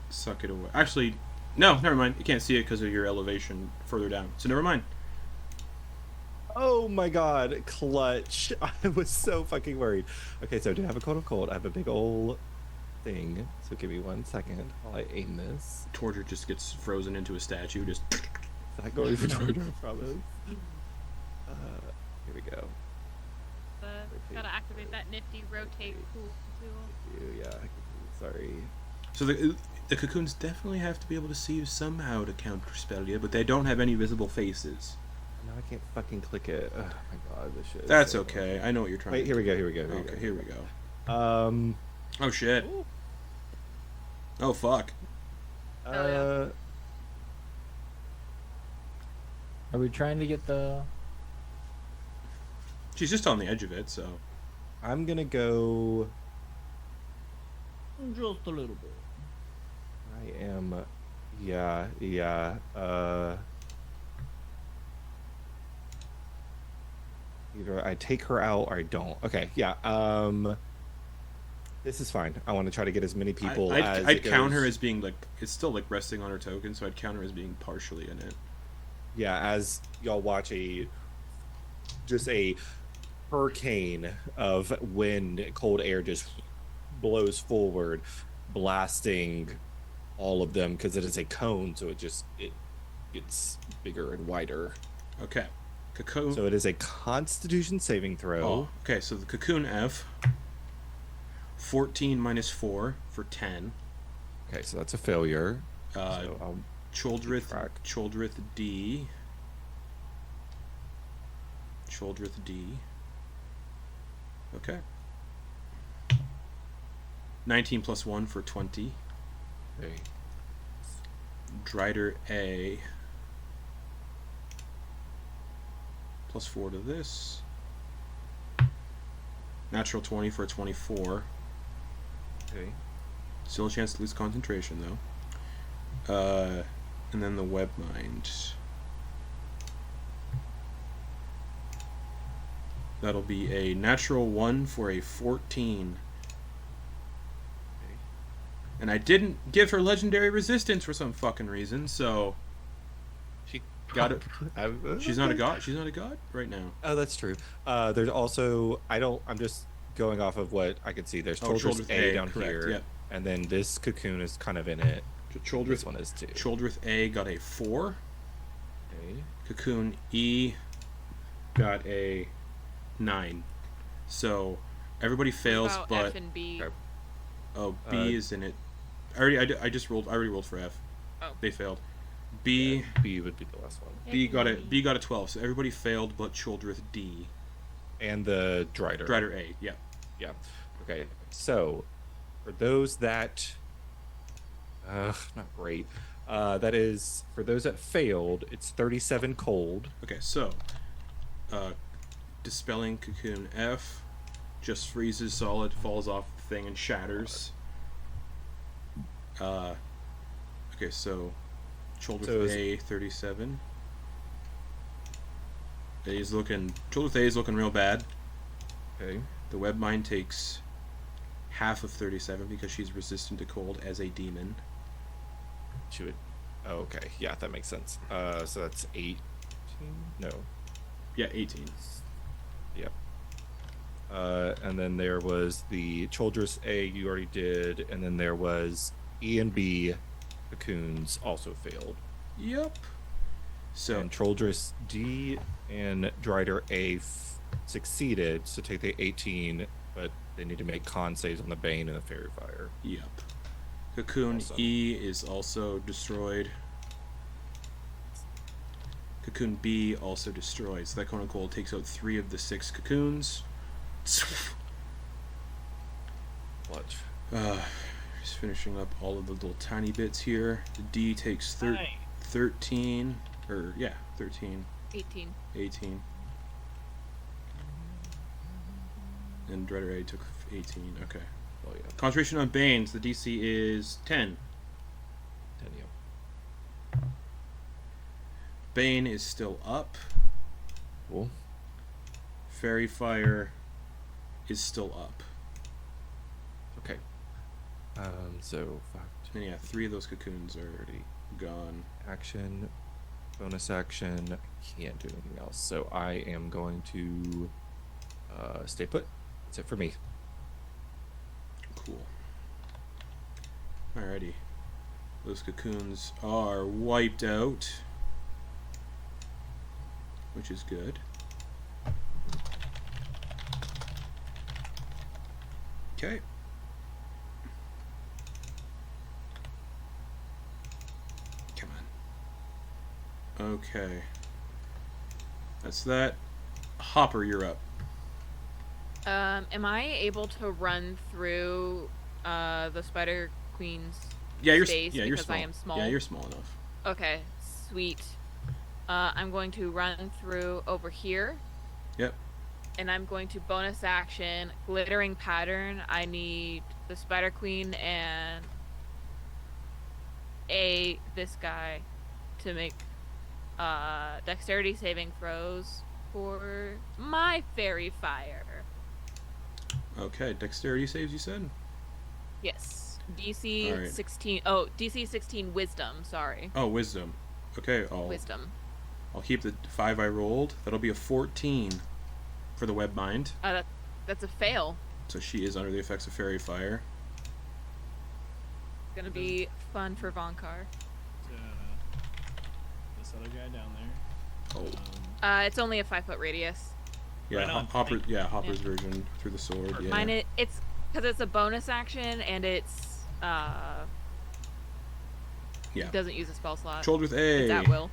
A: suck it away. Actually, no. Never mind. You can't see it because of your elevation further down. So never mind.
E: Oh my god, clutch. I was so fucking worried. Okay, so I do have a cone of cold. I have a big old thing. So give me 1 second while I aim this.
A: Torger just gets frozen into a statue. Just.
E: Is that going for Torger? I promise. Here we go.
K: Gotta activate that nifty rotate tool.
E: Yeah, sorry.
A: So the cocoons definitely have to be able to see you somehow to counter spell you, but they don't have any visible faces.
E: No, I can't fucking click it. Oh my god, this shit.
A: That's okay. I know what you're trying.
E: Wait,
A: to
E: here
A: do.
E: we go. Here we go.
A: Okay, here we go.
E: Oh
A: shit.
E: Ooh.
A: Oh fuck.
D: Are we trying to get the?
A: She's just on the edge of it, so.
E: I'm gonna go.
F: Just a little bit.
E: I am. Yeah. Either I take her out or I don't. Okay, yeah. This is fine. I want to try to get as many people as
A: I'd count her as being like it's still like resting on her token, so I'd count her as being partially in it.
E: Yeah, as y'all watch just a hurricane of wind, cold air just blows forward, blasting all of them because it is a cone, so it gets bigger and wider.
A: Okay. Cocoon.
E: So it is a Constitution saving throw.
A: Oh, okay, so the cocoon F. 14 minus 4 for 10.
E: Okay, so that's a failure.
A: Choldrith D. Choldrith D. Okay. 19 plus 1 for 20.
E: Okay.
A: Drider A. Plus 4 to this. Natural 20 for a 24.
E: Okay.
A: Still a chance to lose concentration, though. And then the Webmind. That'll be a natural 1 for a 14.
E: Okay.
A: And I didn't give her legendary resistance for some fucking reason, so...
E: She
A: Got it. She's not a god. She's not a god right now.
E: Oh, that's true. There's also I'm just going off of what I can see. There's Childreth A down
A: correct,
E: here,
A: yep.
E: and then this cocoon is kind of in it.
A: Childreth
E: This one is too.
A: Childreth A got a 4.
E: Okay.
A: Cocoon E got a 9. So everybody fails,
B: What about
A: but
B: F and B.
A: oh, B is in it. I already rolled for F.
B: Oh.
A: They failed. B
E: would be the last one.
A: B got a 12. So everybody failed, but Childreth D
E: And the Drider.
A: Drider A. Yeah.
E: Yeah. Okay. So, for those that, not great. That is for those that failed. It's 37 cold.
A: Okay. So, dispelling cocoon F just freezes solid, falls off the thing, and shatters. Okay. So, Childreth A 37. Childreth A is looking real bad.
E: Okay.
A: The Webmind takes half of 37 because she's resistant to cold as a demon.
E: She would. Oh, okay. Yeah, that makes sense. So that's 18. No.
A: Yeah, 18.
E: Yep. And then there was the Childress A you already did, and then there was E and B cocoons also failed.
A: Yep. So
E: and Childress D and Drider A succeeded, so take the 18, but they need to make con saves on the Bane and the Fairy Fire.
A: Yep. Cocoon
E: Awesome.
A: E is also destroyed. Cocoon B also destroyed. So that Cone of Cold takes out 3 of the 6 cocoons.
E: Watch.
A: Just finishing up all of the little tiny bits here. The D takes 13. Or, yeah, 13.
B: 18.
A: 18. And Dreader A took 18. Okay.
E: Oh, yeah.
A: Concentration on Banes. The DC is 10.
E: 10, yeah.
A: Bane is still up.
E: Cool.
A: Fairy Fire is still up.
E: Okay. So,
A: And yeah, 3 of those cocoons are already gone.
E: action, bonus action, can't do anything else. So I am going to stay put. That's it for me.
A: Cool. Alrighty. Those cocoons are wiped out, which is good. Okay. Come on. Okay. That's that. Hopper, you're up.
B: Am I able to run through the Spider Queen's space
A: you're
B: because
A: small.
B: I am small?
A: Yeah, you're small enough.
B: Okay, sweet. I'm going to run through over here.
A: Yep.
B: And I'm going to bonus action glittering pattern. I need the Spider Queen and this guy to make dexterity saving throws for my Fairy Fire.
A: Okay, dexterity saves, you said?
B: Yes. DC
A: Alright.
B: 16. Oh, DC 16 Wisdom. Sorry.
A: Oh, wisdom. Okay,
B: Wisdom.
A: I'll keep the 5 I rolled. That'll be a 14 for the Webmind.
B: That's a fail.
A: So she is under the effects of Fairy Fire.
B: It's gonna be fun for Vonkar.
F: This other guy down there.
A: Oh.
B: It's only a 5-foot radius.
A: Yeah,
F: Right on.
A: Hopper's version through the sword. Yeah.
B: Mine, it's because it's a bonus action and it's
A: Yeah.
B: it doesn't use a spell slot.
A: Childreth A.
B: It's at will.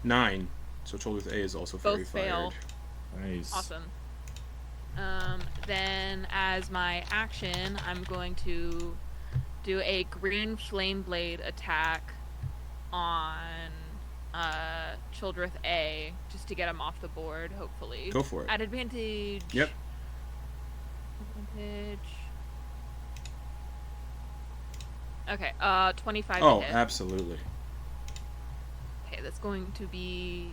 A: 9. So Childreth A is also Fairy
B: Both fail.
A: Fired.
E: Nice.
B: Awesome. Then as my action, I'm going to do a green flame blade attack on Childreth A just to get him off the board, hopefully.
A: Go for it.
B: At advantage.
A: Yep.
B: Advantage. Okay, 25
A: Oh,
B: to hit.
A: absolutely.
B: Okay, that's going to be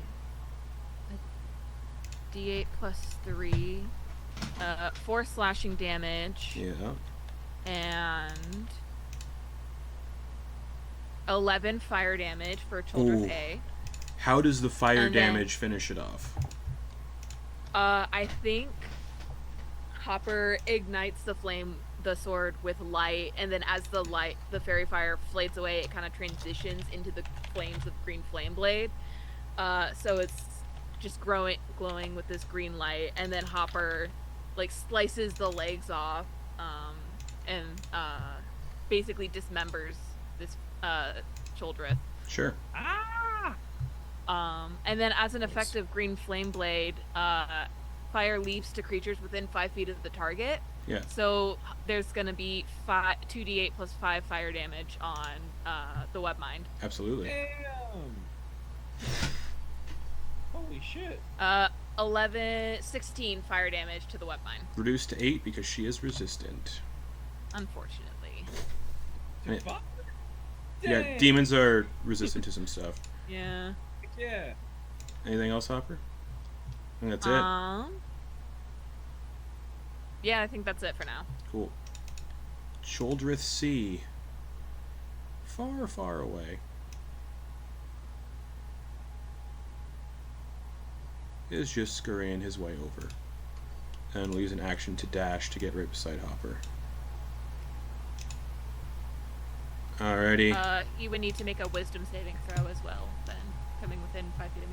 B: a D8 plus 3. 4 slashing damage.
A: Yeah.
B: And 11 fire damage for Childreth
A: Ooh.
B: A.
A: How does the fire
B: And then-
A: damage finish it off?
B: I think Hopper ignites the sword with light, and then as the fairy fire fades away, it kind of transitions into the flames of green flame blade. So it's just glowing with this green light, and then Hopper like slices the legs off, and basically dismembers this Choldrith.
A: Sure.
B: And then as an effective green flame blade, fire leaps to creatures within 5 feet of the target.
A: Yeah.
B: So there's going to be 2d8 plus 5 fire damage on the Webmind.
A: Absolutely.
F: Damn. Holy shit.
B: 16 fire damage to the Webmind,
A: Reduced to 8 because she is resistant.
B: unfortunately.
A: Yeah.
F: Fuck.
A: Yeah,
F: Dang.
A: demons are resistant to some stuff.
B: Yeah.
F: Yeah.
A: Anything else, Hopper? I think that's it.
B: Yeah, I think that's it for now.
A: Cool. Choldrith Sea. Far, far away. Is just scurrying his way over. And will use an action to dash to get right beside Hopper. Alrighty.
B: You would need to make a wisdom saving throw as well, then, coming within 5 feet of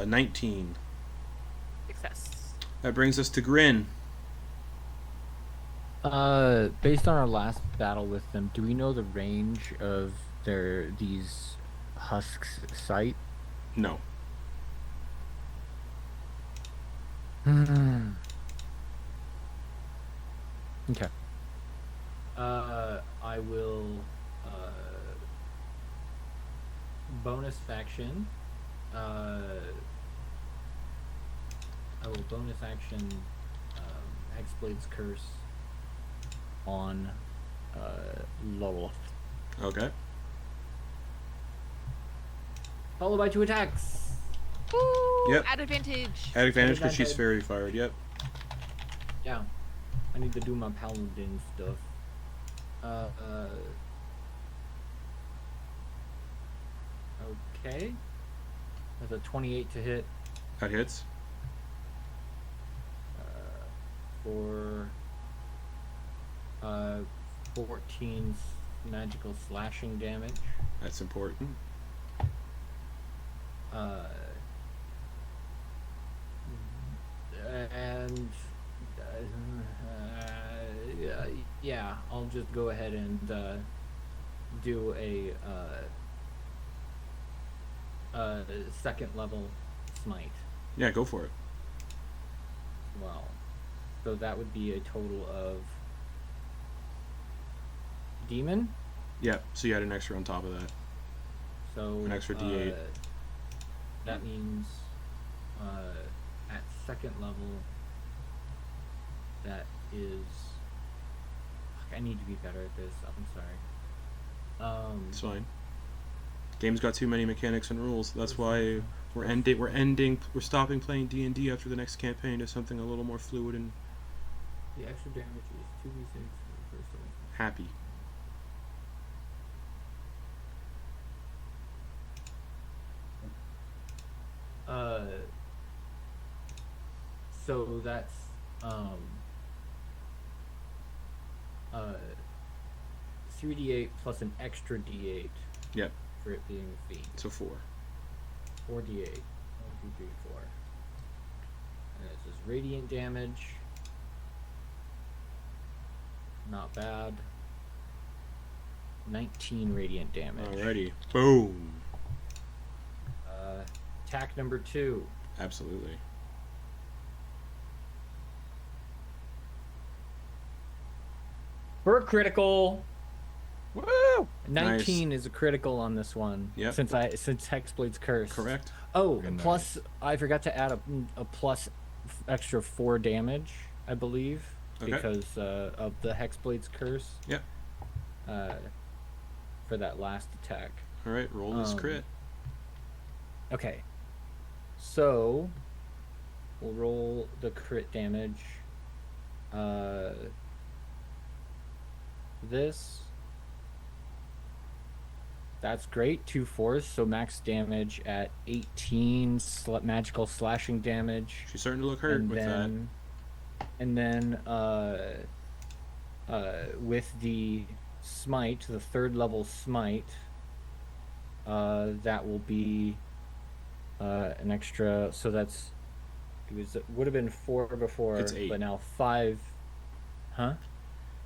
B: me.
A: 19.
B: Success.
A: That brings us to Grin.
J: Based on our last battle with them, do we know the range of these husks' sight?
A: No.
J: Okay. I will bonus action. I will bonus action Hexblade's Curse on Lolith.
A: Okay.
J: Followed by 2 attacks.
B: Woo!
A: Yep.
B: At advantage.
A: At advantage because she's
J: Advantage.
A: fairy fired, yep.
J: Yeah. I need to do my paladin stuff. Okay. That's a 28 to hit
A: That hits.
J: for 14 magical slashing damage.
A: That's important.
J: And yeah, I'll just go ahead and do a second level smite.
A: Yeah, go for it.
J: Well, so that would be a total of demon.
A: Yeah, so you had an extra on top of that.
J: So
A: An extra D8.
J: That means at second level, that is. I need to be better at this. I'm sorry.
A: It's fine. Game's got too many mechanics and rules. That's why we're stopping playing D&D after the next campaign to something a little more fluid and
J: The extra damage is 2d6 for the first one.
A: happy.
J: So that's 3d8 plus an extra d8
A: Yep.
J: for it being a feat.
A: So 4.
J: 4d8. 1, 2, 3, 4. And this is radiant damage. Not bad. 19 radiant damage.
A: Alrighty. Boom.
J: Attack number 2.
A: Absolutely.
J: For a critical.
C: Woo!
J: 19 is a critical on this one.
A: Yep.
J: Since Hexblade's Curse.
A: Correct.
J: Oh,
H: Very
J: plus I forgot to add a plus extra 4 damage, I believe,
A: Okay.
J: because of the Hexblade's Curse.
A: Yep.
J: For that last attack.
A: Alright, roll this crit.
J: Okay. So we'll roll the crit damage. That's great. 2 force, so max damage at 18 magical slashing damage.
A: She's starting to look hurt with that.
J: And then with the smite, the 3rd level smite, that will be an extra. So that's would have been 4 before,
A: it's 8.
J: but now 5. Huh?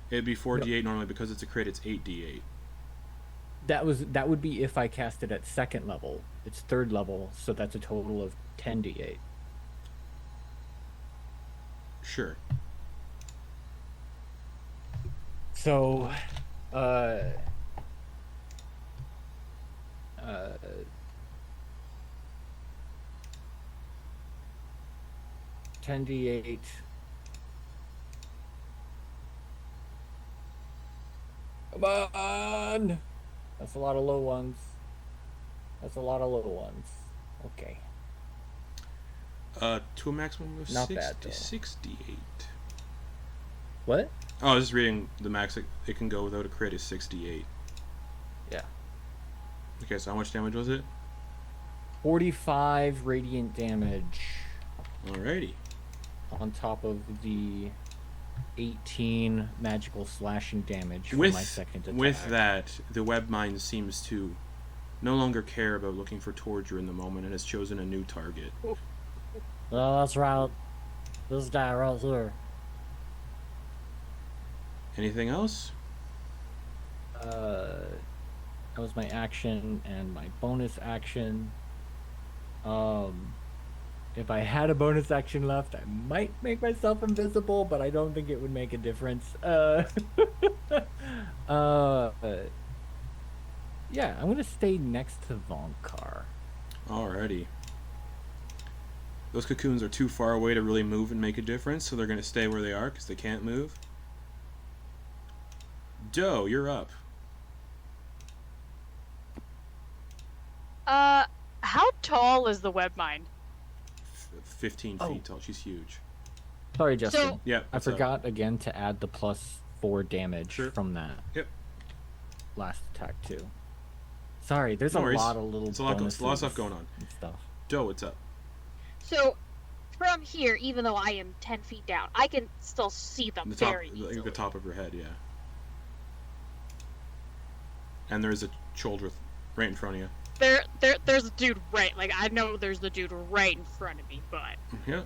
A: It'd be 4d8 normally because it's a crit. It's 8d8.
J: That would be if I cast it at 2nd level. It's 3rd level, so that's a total of 10d8.
A: Sure.
J: So, 10d8. Come on! That's a lot of low ones. Okay.
A: To a maximum of
J: Not
A: 68.
J: What?
A: Oh, I was just reading the max it can go without a crit is 68.
J: Yeah.
A: Okay, so how much damage was it?
J: 45 radiant damage.
A: Alrighty.
J: On top of the 18 magical slashing damage from my 2nd attack.
A: With that, the Webmind seems to no longer care about looking for Torger in the moment and has chosen a new target.
D: Well, that's right. This guy right here.
A: Anything else?
J: That was my action and my bonus action. If I had a bonus action left, I might make myself invisible, but I don't think it would make a difference. Yeah, I'm gonna stay next to Vonkar.
A: Alrighty. Those cocoons are too far away to really move and make a difference, so they're gonna stay where they are because they can't move. Doe, you're up.
K: How tall is the Webmind?
A: 15 feet tall. She's huge.
J: Sorry, Justin.
K: So,
A: Yeah.
J: I forgot again to add the +4 damage from that.
A: Yep.
J: Last attack too. Sorry, there's
A: No
J: a
A: worries.
J: lot of little.
A: It's a lot of stuff going on.
J: And stuff.
A: Doe, what's up?
I: So, from here, even though I am 10 feet down, I can still see them very easily.
A: The top of her head, yeah. And there's a shoulder right in front of you.
I: There's a dude right, like, I know there's the dude right in front of me, but...
A: Yeah.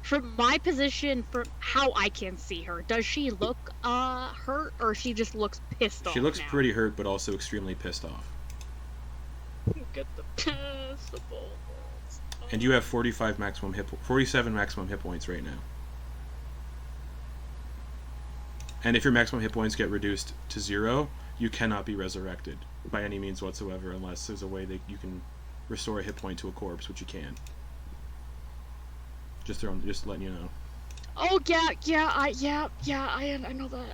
I: From my position, from how I can see her, does she look, hurt, or she just looks pissed off
A: She looks
I: now?
A: pretty hurt, but also extremely pissed off.
I: Get the possible.
A: And you have 47 maximum hit points right now. And if your maximum hit points get reduced to 0, you cannot be resurrected by any means whatsoever, unless there's a way that you can restore a hit point to a corpse, which you can. Just letting you know.
I: Oh I know that.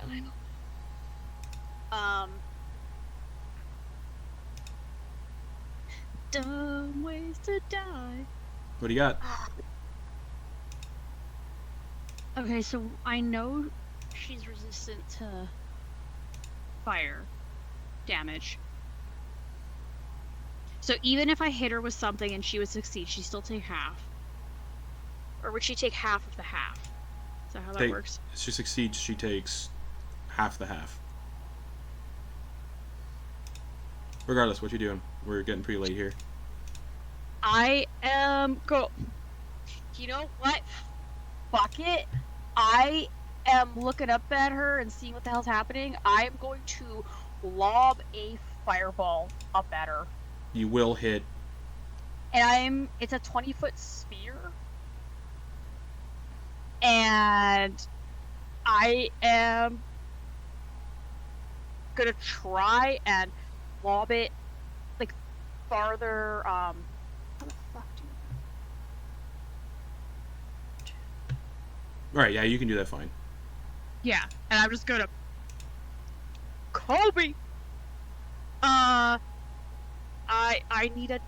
I: Dumb ways to die.
A: What do you got?
I: Okay, so I know she's resistant to fire damage. So even if I hit her with something and she would succeed, she'd still take half. Or would she take half of the half? Is that how that works?
A: If she succeeds, she takes half the half. Regardless, what you doing? We're getting pretty late here.
I: I am You know what? Fuck it. I am looking up at her and seeing what the hell's happening. I'm going to lob a fireball up at her.
A: You will hit.
I: And it's a 20-foot spear. And I am gonna try and lob it like farther. How the fuck do you...
A: Alright, yeah, you can do that fine.
I: Yeah, and I'm just gonna... Kobe! I need a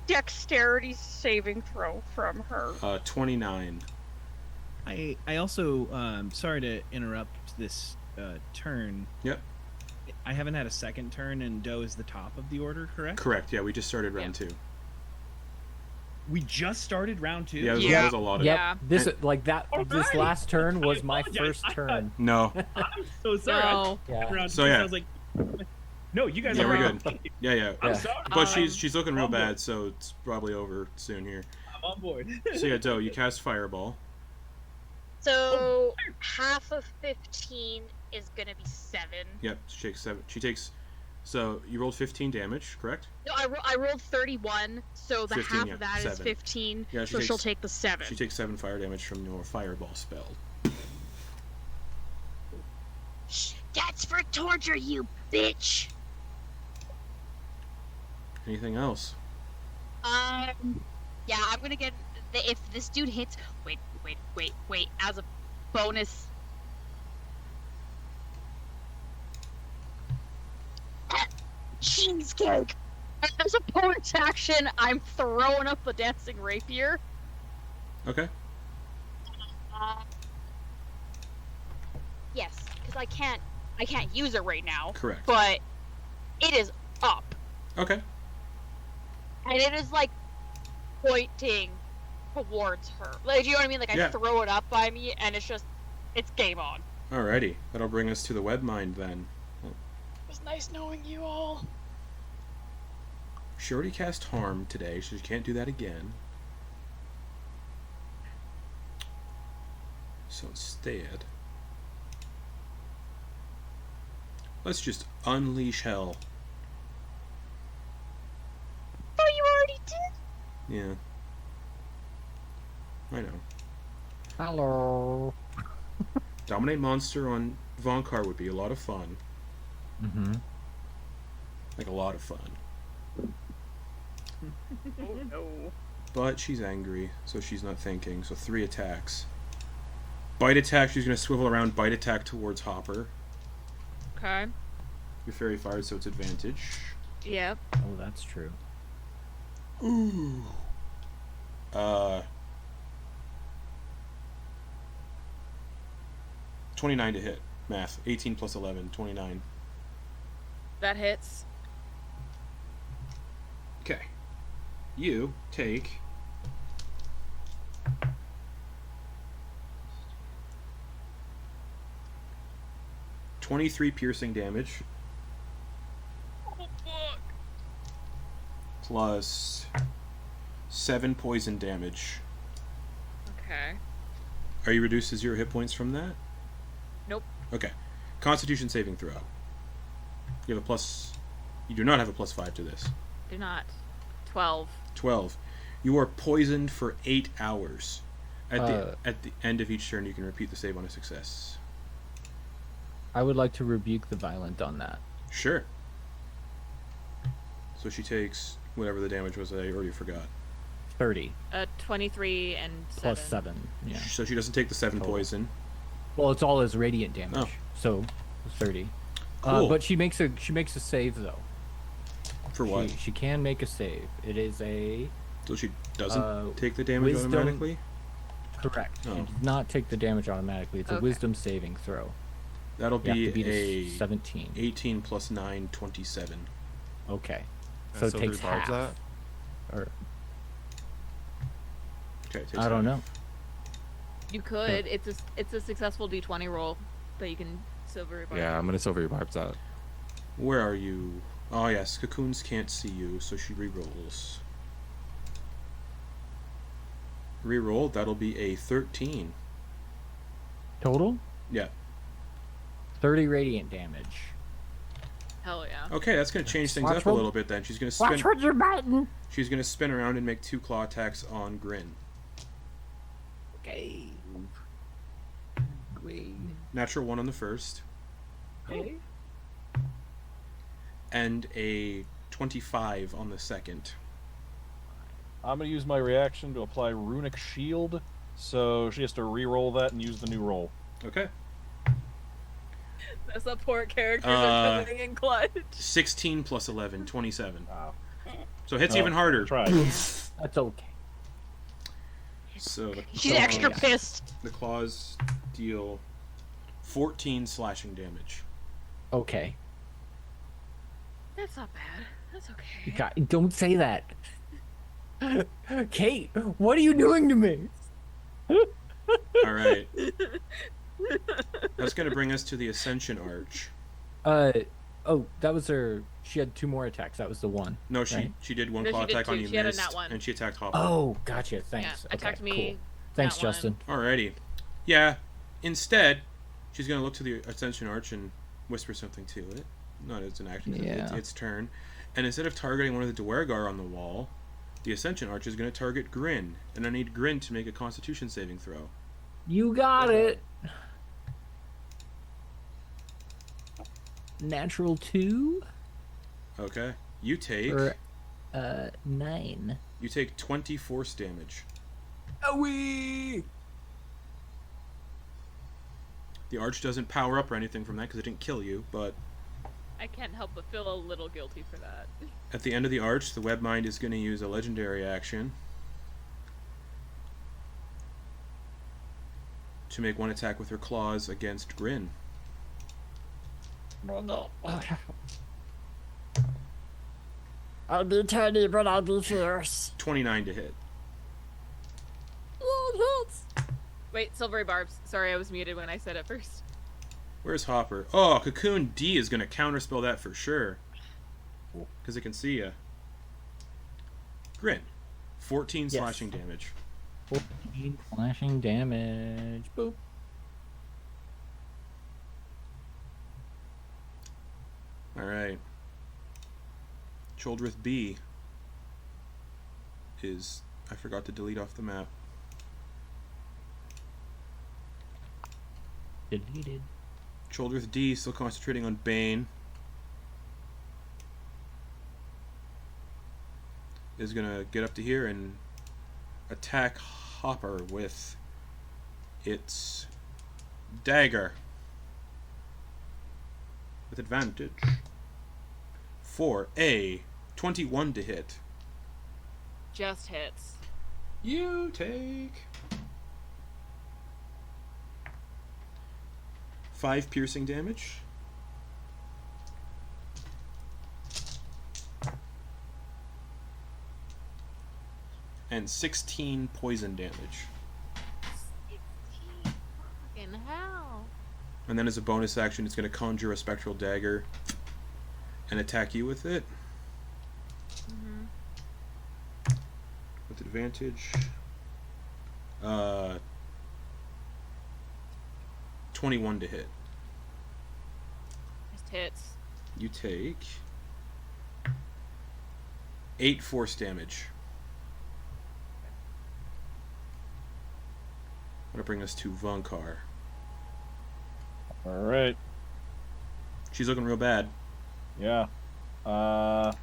I: dexterity saving throw from her.
A: 29.
F: I also sorry to interrupt this turn.
A: Yep.
F: I haven't had a second turn, and Doe is the top of the order, correct?
A: Correct. Yeah, we just started round 2.
F: We just started round 2.
A: Yeah, it was a lot of.
J: Yep.
B: Yeah.
J: This like that.
F: Alright.
J: This last turn was my
F: apologize.
J: first turn.
A: No.
F: I'm so sorry.
B: No.
J: Yeah.
F: Round
A: So,
F: 2,
A: yeah.
F: I was like, no, you guys
A: Yeah,
F: are
A: we're
F: round
A: good.
F: 2.
A: Yeah.
F: I'm
J: Yeah.
F: sorry.
A: But she's looking real
F: I'm on
A: bad,
F: board.
A: so it's probably over soon here.
F: I'm on board.
A: So yeah, Doe, you cast Fireball.
G: So half of 15 is gonna be 7.
A: Yep, she takes 7. So you rolled 15 damage, correct?
G: No, I rolled 31, so the
A: 15,
G: half
A: yeah,
G: of that is
A: 7.
G: 15.
A: Yeah, she
G: so she'll
A: takes-
G: take the 7.
A: She takes 7 fire damage from your Fireball spell.
G: That's for Torger, you bitch.
A: Anything else?
K: Yeah, I'm gonna get if this dude hits. Wait. As a bonus.
G: Cheesecake.
K: As a bonus action, I'm throwing up the dancing rapier.
A: Okay.
K: Yes, because I can't use it right now.
A: Correct.
K: But it is up,
A: Okay.
K: and it is like pointing towards her. Like, do you know what I mean? Like
A: Yeah.
K: I throw it up by me, and it's game on.
A: Alrighty. That'll bring us to the Webmind then.
G: It was nice knowing you all.
A: She already cast Harm today, so she can't do that again. So instead, let's just unleash hell.
G: Oh, you already did?
A: Yeah. I know.
D: Hello.
A: Dominate monster on Vonkar would be a lot of fun.
D: Mm-hmm.
A: Like a lot of fun.
K: Oh no.
A: But she's angry, so she's not thinking. So 3 attacks. Bite attack, she's going to swivel around, bite attack towards Hopper.
B: Okay.
A: Your fairy fired, so it's advantage.
B: Yep.
J: Oh, that's true.
A: Ooh. 29 to hit. Math. 18 plus 11. 29.
B: That hits.
A: Okay. You take... ...23 piercing damage. Plus 7 poison damage.
B: Okay.
A: Are you reduced to 0 hit points from that?
B: Nope.
A: Okay. Constitution saving throw. You have a plus... You do not have a plus 5 to this.
B: Do not. 12.
A: 12. You are poisoned for 8 hours. At the end of each turn, you can repeat the save on a success.
J: I would like to rebuke the violent on that.
A: Sure. So she takes whatever the damage was. I already forgot.
J: 30
B: 23 and 7.
J: plus 7. Yeah.
A: So she doesn't take the 7
J: Total.
A: poison.
J: Well, it's all as radiant damage.
A: Oh.
J: So 30.
A: Cool.
J: But she makes a save though.
A: For what?
J: She can make a save. It is a
A: So she doesn't
J: uh,
A: take the damage
J: wisdom-
A: automatically?
J: correct.
A: Oh.
J: She does not take the damage automatically. It's a
B: Okay.
J: wisdom saving throw.
A: That'll
J: You have
A: be
J: to beat
A: a
J: 17.
A: 18 plus 9, 27.
J: Okay.
H: Yeah,
J: So it
H: so
J: takes
H: who barbs
J: half.
H: that?
J: Or
A: Okay, it takes
J: I don't
A: half.
J: know.
B: You could. It's a successful D20 roll that you can silver revive.
H: Yeah, I'm gonna silver your barbs out.
A: Where are you? Oh yes, Cocoons can't see you, so she re-rolls. Re-roll, that'll be a 13.
J: Total?
A: Yeah.
J: 30 radiant damage.
B: Hell yeah.
A: Okay, that's gonna change things
D: Watch
A: up a
D: what-
A: little bit then. She's gonna
D: Watch
A: spin.
D: what you're biting.
A: She's gonna spin around and make 2 claw attacks on Grin.
J: Okay.
A: Natural 1 on the first,
J: Okay.
A: and a 25 on the second.
C: I'm gonna use my reaction to apply Runic Shield, so she has to re-roll that and use the new roll.
A: Okay.
B: The support characters
A: Uh,
B: are coming in clutch.
A: 16 plus 11, 27.
C: Wow.
A: So it hits
C: Oh,
A: even harder.
C: Try.
J: That's okay.
A: So the
K: She's
A: claws-
K: extra pissed.
A: The claws deal 14 slashing damage.
J: Okay.
B: That's not bad. That's okay.
J: God, don't say that. Kate, what are you doing to me?
A: All right. That's going to bring us to the Ascension Arch.
J: Oh, that was her. She had 2 more attacks. That was the one.
A: No, she
J: right?
A: she did one
B: No,
A: claw
B: she did
A: attack on
B: 2.
A: you,
B: She had a
A: missed,
B: nat 1.
A: and she attacked Hopper.
J: Oh, gotcha. Thanks.
B: Yeah, attacked me.
J: Cool. Thanks,
B: Nat 1.
J: Justin.
A: Alrighty. Yeah. Instead, she's going to look to the Ascension Arch and whisper something to it. Not as an action, it's its turn. And instead of targeting one of the Duergar on the wall, the Ascension Arch is going to target Grin. And I need Grin to make a Constitution saving throw.
J: You got it. Natural 2
A: Okay. You take...
J: or 9.
A: You take 20 force damage.
J: Awee!
A: The Arch doesn't power up or anything from that because it didn't kill you, but...
B: I can't help but feel a little guilty for that.
A: At the end of the Arch, the Webmind is going to use a legendary action to make one attack with her claws against Grin.
D: Oh, no. I'll be tiny, but I'll be fierce.
A: 29 to hit.
D: Oh, it hits.
B: Wait, silvery barbs. Sorry, I was muted when I said it first.
A: Where's Hopper? Oh, Cocoon D is going to counterspell that for sure. Because it can see you. Grin. 14 slashing damage.
J: 14 slashing damage. Boop.
A: Alright. Choldrith B is... I forgot to delete off the map.
J: Deleted.
A: Choldrith D still concentrating on Bane. Is gonna get up to here and attack Hopper with its dagger. With advantage. For a 21 to hit.
B: Just hits.
A: You take 5 piercing damage. And 16 poison damage.
B: Fucking hell.
A: And then as a bonus action, it's going to conjure a spectral dagger and attack you with it.
B: Mm-hmm.
A: With advantage. 21 to hit.
B: Just hits.
A: You take 8 force damage. That'll bring us to Vonkar.
C: Alright.
A: She's looking real bad.
C: Yeah. How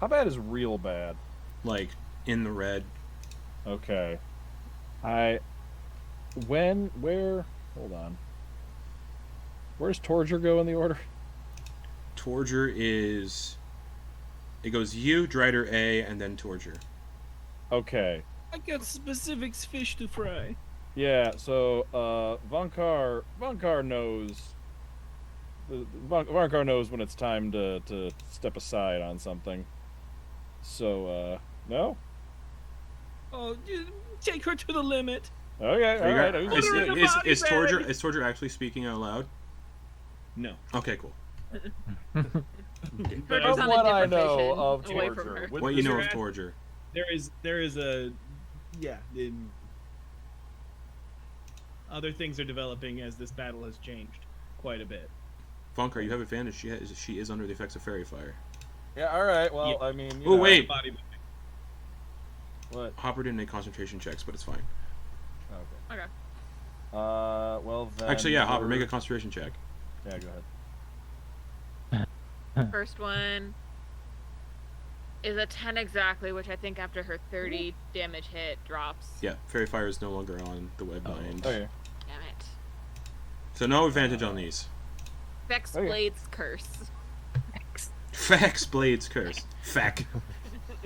C: bad is real bad?
A: Like, in the red.
C: Okay. Hold on. Where's Torger go in the order?
A: Torger is... It goes you, Drider A, and then Torger.
C: Okay.
F: I got specific fish to fry.
C: Yeah, so, Vonkar knows... Vonkar knows when it's time to step aside on something. So, no?
F: Oh, take her to the limit.
C: Okay, alright.
A: Is Torger actually speaking out loud?
F: No.
A: Okay, cool.
F: But
C: Of
B: on a
C: what I
B: different
C: know
B: mission
C: of
B: away from her.
C: Torger.
A: What you know of Torger.
F: There is a other things are developing as this battle has changed quite a bit.
A: Vonkar, you have advantage. She is under the effects of fairy fire.
C: Yeah, alright, well,
F: Yeah.
C: I mean...
A: Oh, wait!
C: What?
A: Hopper didn't make concentration checks, but it's fine.
C: Okay.
B: Okay.
C: Well then...
A: Actually, yeah, Hopper, make a concentration check.
C: Yeah, go ahead.
B: First one is a 10 exactly, which I think after her 30 damage hit drops.
A: Yeah, fairy fire is no longer on the Webmind.
C: Okay.
B: Damn it.
A: So no advantage on these.
B: Vex
C: Okay.
B: Blade's curse.
A: Fax Blade's curse. Fack.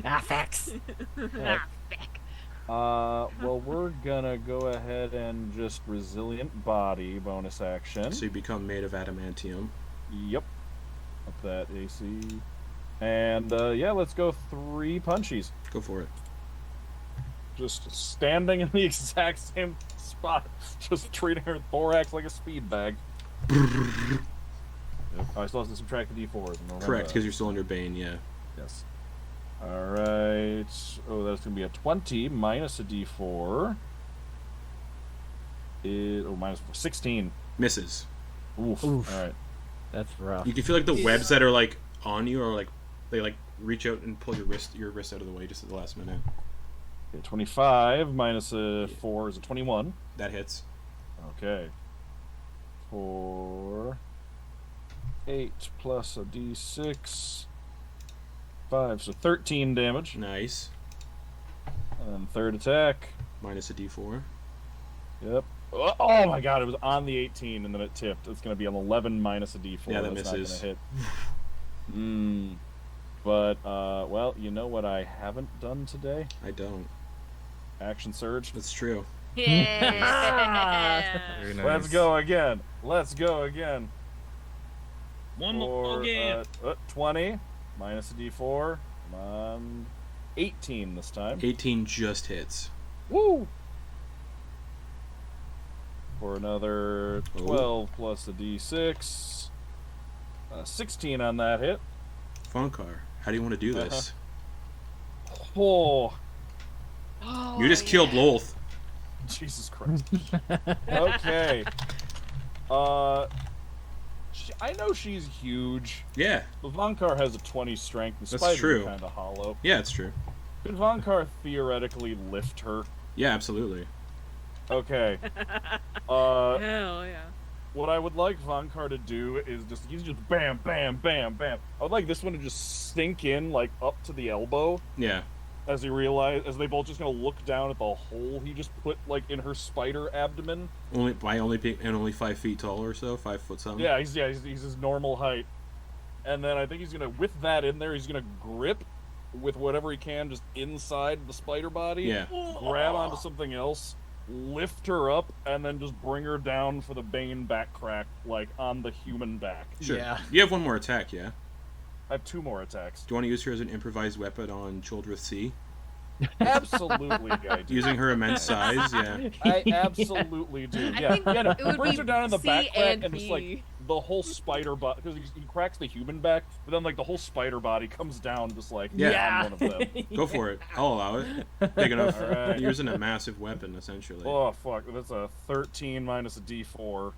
J: Facts.
B: Ah, feck.
C: Well, we're gonna go ahead and just Resilient Body bonus action.
A: So you become made of adamantium.
C: Yep. that AC. And yeah, let's go 3 punchies.
A: Go for it.
C: Just standing in the exact same spot, just treating her thorax like a speed bag. Yep. I still have to subtract the d4s.
A: Correct, because you're still under Bane, yeah.
C: Yes. Alright. Oh, that's going to be a 20 minus a d4. Minus 16.
A: Misses.
C: Oof. Alright.
D: That's rough.
A: You can feel like the webs that are like on you are like they like reach out and pull your wrist out of the way just at the last minute.
C: Okay, 25 minus a 4 is a 21.
A: That hits.
C: Okay. 4, 8 plus a d6, 5, so 13 damage.
A: Nice.
C: And third attack.
A: Minus a d4.
C: Yep. Oh my god, it was on the 18 and then it tipped. It's going to be an 11 minus a d4.
A: Yeah, that
C: That's
A: misses.
C: not going to hit. But, well, you know what I haven't done today?
A: I don't.
C: Action surge.
A: That's true.
B: Yeah.
H: Very nice.
C: Let's go again. Let's go again.
F: One more game.
C: 20 minus a d4. Come on. 18 this time.
A: 18 just hits.
C: Woo! For another 12 plus a d6. 16 on that hit.
A: Vonkar, how do you want to do this?
C: Oh.
A: You just killed Lolth.
C: Jesus Christ. Okay. I know she's huge.
A: Yeah.
C: But Vonkar has a 20 strength. The
A: That's
C: spider's
A: true.
C: kind of hollow.
A: Yeah, it's true.
C: Could Vonkar theoretically lift her?
A: Yeah, absolutely.
C: Okay.
B: Hell yeah.
C: What I would like Vonkar to do is he's just bam, bam, bam, bam. I would like this one to just sink in, like, up to the elbow.
A: Yeah.
C: As they both just gonna look down at the hole he just put, like, in her spider abdomen.
A: Only 5 feet tall or so, 5 foot something.
C: Yeah, he's his normal height. And then I think he's gonna, with that in there, he's gonna grip with whatever he can just inside the spider body.
A: Yeah.
C: Grab onto something else, lift her up, and then just bring her down for the Bane back crack, like, on the human back.
A: Sure.
J: Yeah.
A: You have one more attack, yeah?
C: I have 2 more attacks.
A: Do you want to use her as an improvised weapon on Childreth Sea?
C: Absolutely, I do.
A: Using her immense size, yeah.
C: I absolutely do.
B: I
C: Yeah,
B: think
C: yeah. No,
B: it would
C: brings
B: be
C: her down in the
B: C
C: back crack
B: and
C: and just like
B: B.
C: the whole spider body, because he cracks the human back, but then like the whole spider body comes down just like
A: Yeah.
C: on one of them.
A: Go for it. I'll allow it. Big enough.
C: All right.
A: You're using a massive weapon, essentially.
C: Oh fuck, that's a 13 minus a d4.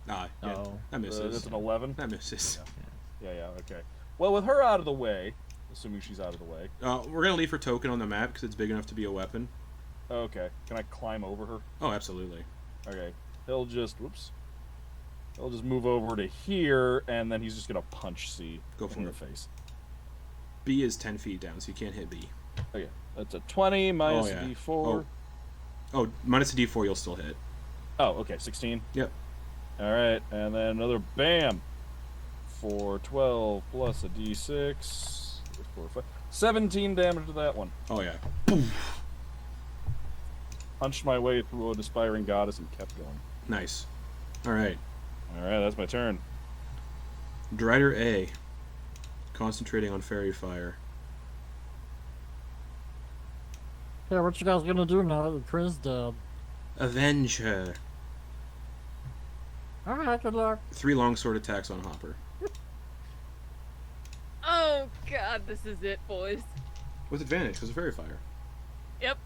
A: Ah, yeah.
J: Oh.
A: That misses.
C: That's an 11.
A: That misses.
C: Yeah, okay. Well, with her out of the way, assuming she's out of the way.
A: We're going to leave her token on the map because it's big enough to be a weapon.
C: Okay. Can I climb over her?
A: Oh, absolutely.
C: Okay. He'll just move over to here, and then he's just gonna punch C
A: Go for
C: in the
A: it.
C: face.
A: B is 10 feet down, so you can't hit B.
C: Okay. That's a 20 minus
A: yeah.
C: a d4.
A: Oh, minus a D4, you'll still hit.
C: Oh, okay. 16.
A: Yep.
C: All right, and then another bam for 12 plus a d6. 4, 5, 17 damage to that one.
A: Oh, yeah.
C: Punched my way through an aspiring goddess and kept going.
A: Nice. All right.
C: All right, that's my turn.
A: Drider A. Concentrating on fairy fire.
D: Yeah, what you guys gonna do now that the Chris dead?
A: Avenge her.
D: Alright, good luck.
A: 3 longsword attacks on Hopper.
B: Oh god, this is it, boys.
A: With advantage, because of fairy fire.
B: Yep.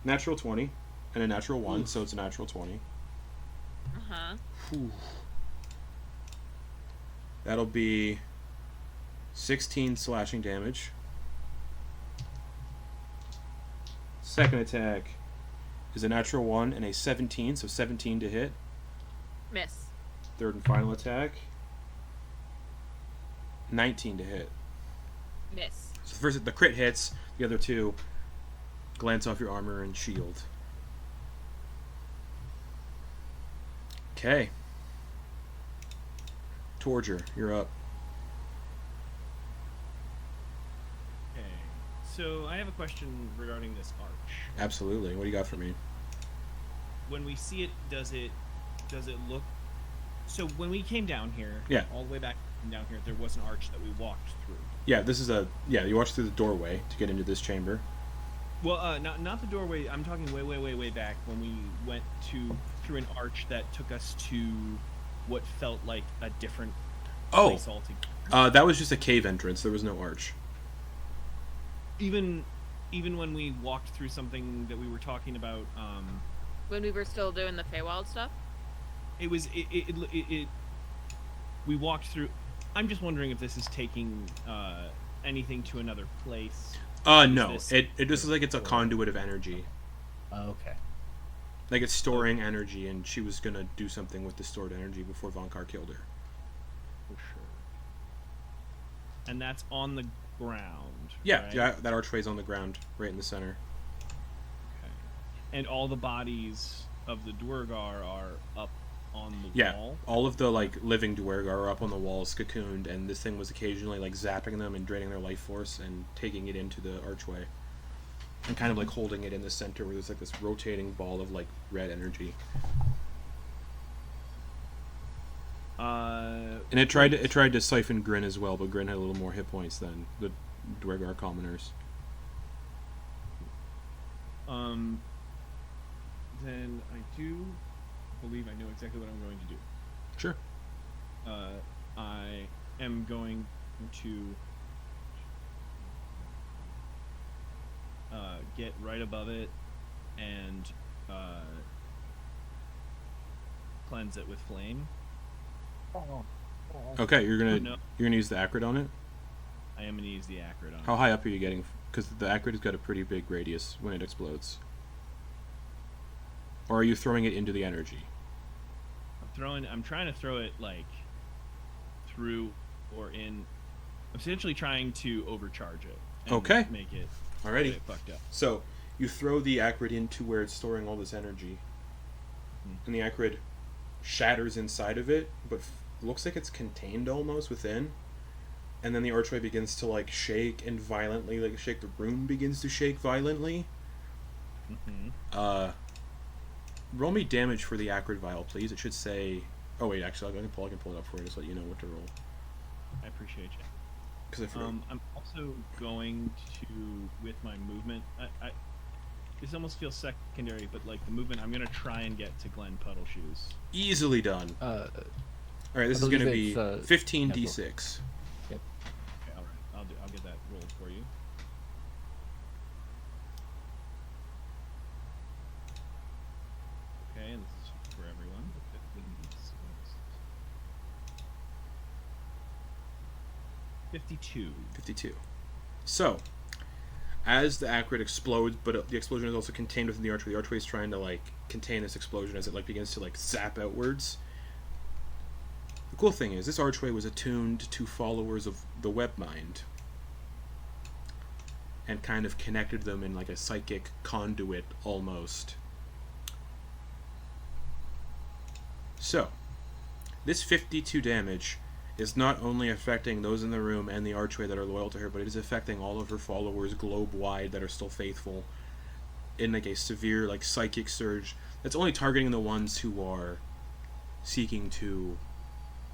A: Natural 20 and a natural 1, so it's a natural 20.
B: Uh-huh.
A: Whew. That'll be 16 slashing damage. Second attack is a natural 1 and a 17, so 17 to hit.
B: Miss.
A: Third and final attack, 19 to hit.
B: Miss.
A: So first, the crit hits, the other 2 glance off your armor and shield. Okay. Torger, you're up.
F: Okay. So I have a question regarding this arch.
A: Absolutely. What do you got for me?
F: When we see it, does it look? So when we came down here,
A: Yeah.
F: all the way back down here, there was an arch that we walked through.
A: Yeah, this is you walked through the doorway to get into this chamber.
F: Well, not the doorway. I'm talking way back when we went through an arch that took us to what felt like a different place altogether.
A: That was just a cave entrance. There was no arch.
F: Even when we walked through something that we were talking about,
B: when we were still doing the Feywild stuff.
F: It was we walked through. I'm just wondering if this is taking anything to another place.
A: No. It just looks like it's a conduit of energy.
J: Okay.
A: Like it's storing energy, and she was gonna do something with the stored energy before Vonkar killed her.
F: For sure. And that's on the ground.
A: Yeah,
F: right?
A: yeah. That archway's on the ground, right in the center.
F: Okay. And all the bodies of the Duergar are up on the wall.
A: Yeah, all of the living Duergar are up on the walls, cocooned, and this thing was occasionally zapping them and draining their life force and taking it into the archway, and kind of holding it in the center where there's this rotating ball of red energy. And it tried to siphon Grin as well, but Grin had a little more hit points than the Duergar commoners.
F: Then I do believe I know exactly what I'm going to do.
A: Sure.
F: I am going to get right above it and cleanse it with flame.
A: Okay, you're gonna use the acrid on it.
F: I am gonna use the acrid on it.
A: How high up are you getting? Because the acrid has got a pretty big radius when it explodes. Or are you throwing it into the energy?
F: I'm trying to throw it through or in. I'm essentially trying to overcharge it. And
A: okay.
F: Make it.
A: Alrighty.
F: Get it fucked up.
A: So you throw the acrid into where it's storing all this energy, and the acrid shatters inside of it, but looks like it's contained almost within. And then the archway begins to shake and violently shake. The room begins to shake violently. Roll me damage for the acrid vial, please. It should say. Oh wait, actually, I can pull it up for you, just let you know what to roll.
F: I appreciate you.
A: Because
F: I'm also going to, with my movement. This almost feels secondary, but the movement, I'm gonna try and get to Glen Puddle Shoes.
A: Easily done. All right, this is gonna be 15d6.
J: Yep.
F: Okay, all right. I'll get that rolled for you. Okay, and this is for everyone. 52.
A: 52. So, as the acrid explodes, but the explosion is also contained within the archway. The archway is trying to contain this explosion as it begins to zap outwards. The cool thing is, this archway was attuned to followers of the Webmind, and kind of connected them in a psychic conduit almost. So, this 52 damage is not only affecting those in the room and the archway that are loyal to her, but it is affecting all of her followers globe-wide that are still faithful in a severe psychic surge that's only targeting the ones who are seeking to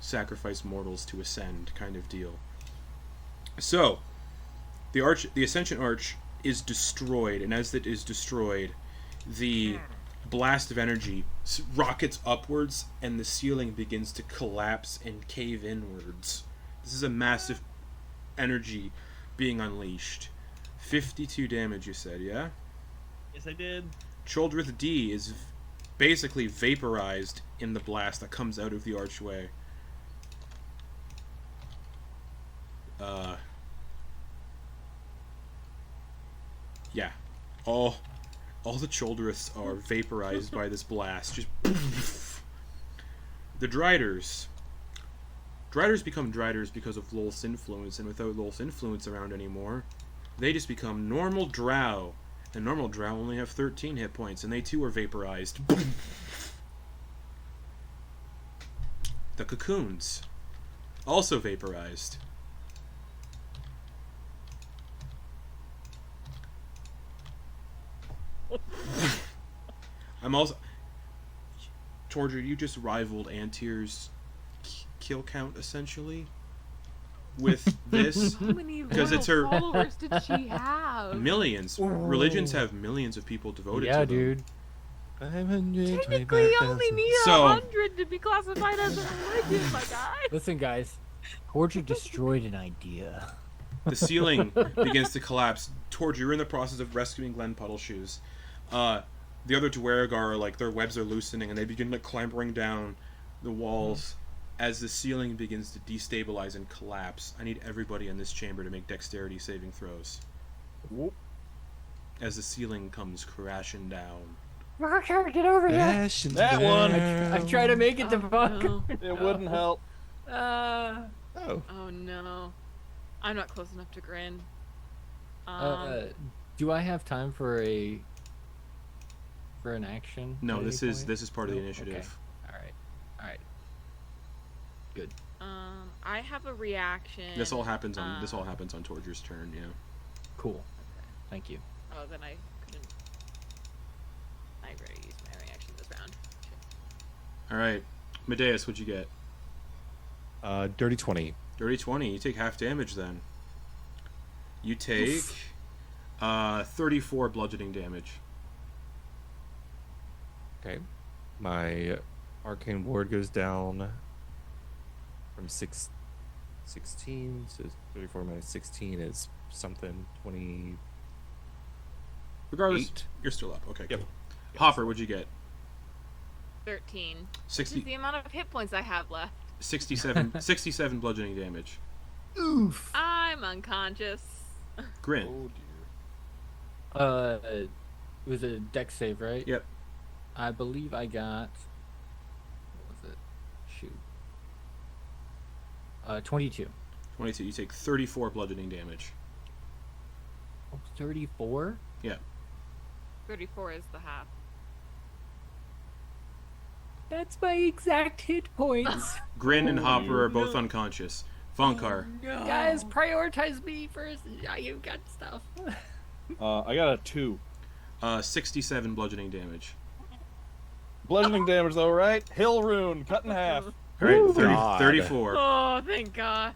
A: sacrifice mortals to ascend kind of deal. So, the Ascension Arch is destroyed, and as it is destroyed, the blast of energy rockets upwards, and the ceiling begins to collapse and cave inwards. This is a massive energy being unleashed. 52 damage, you said, yeah?
F: Yes, I did.
A: Childreth D is basically vaporized in the blast that comes out of the archway. Yeah. All the Childreths are vaporized by this blast. Just the Driders become Driders because of Lolth's influence, and without Lolth's influence around anymore, they just become normal Drow. And normal Drow only have 13 hit points, and they too are vaporized. The Cocoons, also vaporized. I'm also... Torger, you just rivaled Antier's kill count, essentially. with this
B: How many
A: because it's
B: loyal
A: her
B: followers did she have?
A: millions. Religions have millions of people devoted
J: Yeah,
A: to them.
J: dude.
B: Technically, you only need
A: So-
B: 100 to be classified as a religion, my guy.
J: Listen, guys. Torger destroyed an idea.
A: The ceiling begins to collapse. Torger, you're in the process of rescuing Glen Puddleshoes. The other Duergar, like, their webs are loosening, and they begin, like, clambering down the walls as the ceiling begins to destabilize and collapse. I need everybody in this chamber to make dexterity saving throws.
C: Whoop.
A: As the ceiling comes crashing down.
J: Vonkar, get over here!
C: That one.
J: I tried to make it to Vonkar.
B: No.
C: It wouldn't help.
J: Uh,
B: Oh no. I'm not close enough to Grin.
J: do I have time for an action?
A: No,
J: at
A: this
J: any
A: is
J: point?
A: this is part of the
J: No?
A: initiative.
J: Okay. Alright. Good.
B: I have a reaction.
A: This all happens on Torger's turn, yeah.
J: Cool. Thank you.
B: Oh, then I couldn't. I already used my reaction this round. Shit.
A: Alright. Medeis, what'd you get?
E: Dirty 20.
A: Dirty 20. You take half damage then. You take 34 bludgeoning damage.
E: Okay. My arcane ward goes down from 16 to 34 minus 16 is something 20.
A: Regardless,
E: 8.
A: you're still up. Okay,
E: Yep.
A: cool. Hopper, what'd you get?
B: 13.
A: 60,
B: Which is the amount of hit points I have left.
A: 67 bludgeoning damage.
J: Oof.
B: I'm unconscious.
A: Grin.
C: Oh dear.
J: It was a dex save, right?
A: Yep.
J: I believe I got. What was it? Shoot. 22.
A: 22. You take 34 bludgeoning damage.
J: 34?
A: Yeah.
B: 34 is the half.
J: That's my exact hit points.
A: Grin and
C: Oh,
A: Hopper are both unconscious. Vonkar.
J: Guys, prioritize me first. You got stuff.
C: I got a 2.
A: 67 bludgeoning damage.
C: Bludgeoning damage though, right? Hill rune, cut in half.
A: Alright,
E: God.
A: 34.
B: Oh, thank God.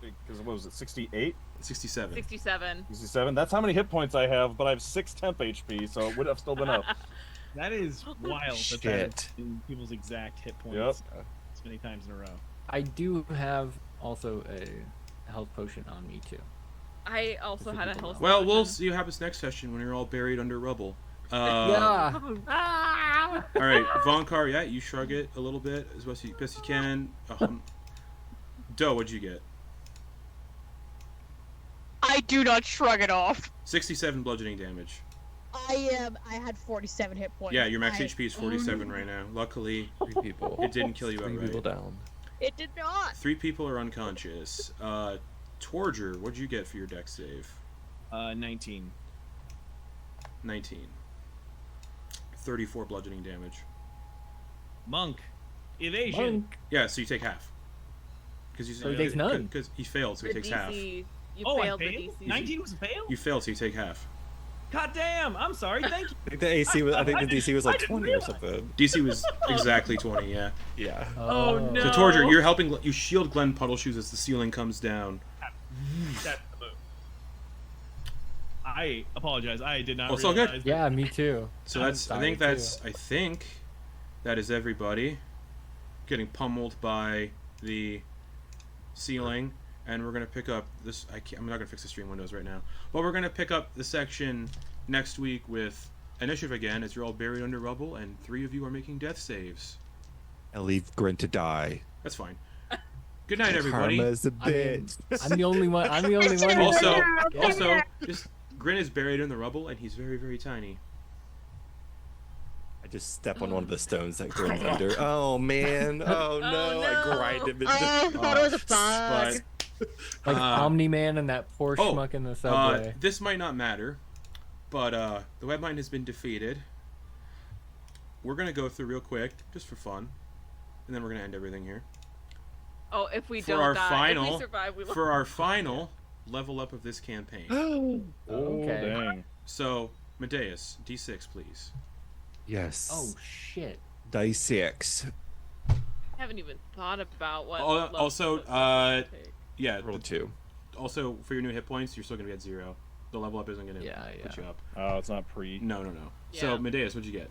C: Because what was it, 68?
A: 67.
B: 67.
C: 67? That's how many hit points I have, but I have 6 temp HP, so it would have still been up.
F: That is wild.
E: Shit.
F: That in people's exact hit points as many times in a row.
J: I do have also a health potion on me too.
B: I also had a health.
A: Well, we'll
B: potion.
A: see what happens next session when you're all buried under rubble.
J: Yeah.
A: Alright, Vonkar, yeah, you shrug it a little bit as best you can. Doe, what'd you get?
K: I do not shrug it off.
A: 67 bludgeoning damage.
I: I had 47 hit points.
A: Yeah, your max HP is 47 right now. Luckily,
E: 3 people.
A: it didn't kill you
E: 3 people
A: outright.
E: down.
I: It did not.
A: 3 people are unconscious. Torger, what'd you get for your dex save?
F: 19.
A: 19. 34 bludgeoning damage.
F: Monk. Evasion.
A: Yeah, so you take half. Because
J: So he takes none.
A: Because he failed, so he
B: The
A: takes
B: DC,
A: half.
B: You
F: Oh, I
B: failed the
F: failed?
B: DC.
F: 19 was a fail?
A: You failed, so you take half.
F: God damn! I'm sorry. Thank you.
E: I think the AC was. I think the DC was like
F: I didn't
E: 20 or
F: realize.
E: something.
A: DC was exactly 20, yeah.
E: Yeah.
B: Oh, no.
A: So Torger, you're helping. You shield Glen Puddleshoes as the ceiling comes down.
F: That's the move. I apologize. I did not
A: Oh, it's all good.
F: realize.
J: Yeah, me too.
A: So that's. I think that is everybody getting pummeled by the ceiling, and we're gonna pick up this. I'm not gonna fix the stream windows right now, but we're gonna pick up the section next week with initiative again, as you're all buried under rubble, and 3 of you are making death saves.
E: I leave Grin to die.
A: That's fine. Good night, everybody.
E: Karma's a bitch.
J: I'm the only one. I'm the only one.
A: Also, just Grin is buried in the rubble, and he's very, very tiny.
E: I just step on one of the stones that Grin's under. Oh man! Oh no! I grind him into.
I: I thought it was a bug.
J: Like Omni-Man and that poor schmuck in the subway.
A: This might not matter, but the Webmind has been defeated. We're gonna go through real quick, just for fun, and then we're gonna end everything here.
B: Oh, if we
A: For
B: don't
A: our
B: die,
A: final,
B: if we survive, we
A: for our final level up of this campaign.
C: Oh,
J: Okay.
C: dang.
A: So, Medeis, D6, please.
E: Yes.
J: Oh shit.
E: Dice 6.
B: haven't even thought about what.
A: Also,
B: level this is gonna take.
A: Yeah.
E: Roll 2.
A: Also, for your new hit points, you're still going to be at 0. The level up isn't going to put you up.
C: Oh, it's not pre.
A: No.
B: Yeah.
A: So, Medeis, what'd you get?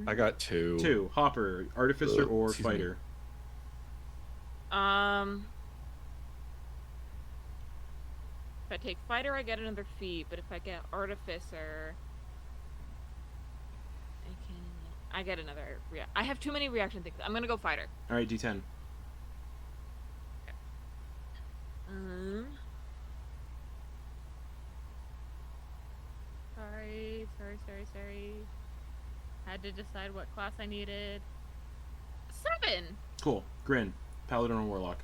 E: I got 2.
A: 2. Hopper, Artificer, or
H: excuse me.
A: Fighter?
B: If I take Fighter, I get another feat, but if I get Artificer, I get another. I have too many reaction things. I'm gonna go Fighter.
A: All right, D10.
B: Sorry. Had to decide what class I needed. 7.
A: Cool. Grin, Paladin or Warlock?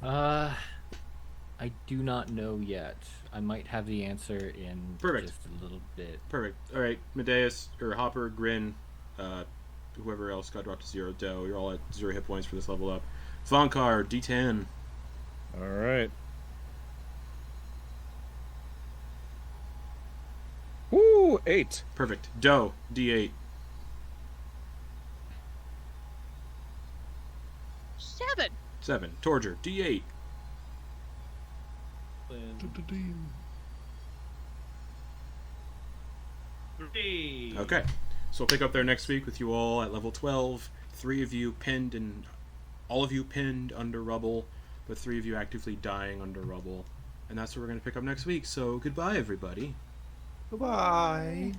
J: I do not know yet. I might have the answer in
A: Perfect.
J: just a little bit.
A: Perfect. All right, Medeis or Hopper, Grin, whoever else got dropped to 0. Doe, you're all at 0 hit points for this level up. Vonkar, D10.
C: All right. Woo! 8.
A: Perfect. Doe, D8.
K: 7.
A: 7. Torger, D8.
F: Hey.
A: Okay. So we'll pick up there next week with you all at level 12. 3 of you pinned and all of you pinned under rubble, but 3 of you actively dying under rubble. And that's what we're going to pick up next week. So goodbye, everybody.
E: Goodbye.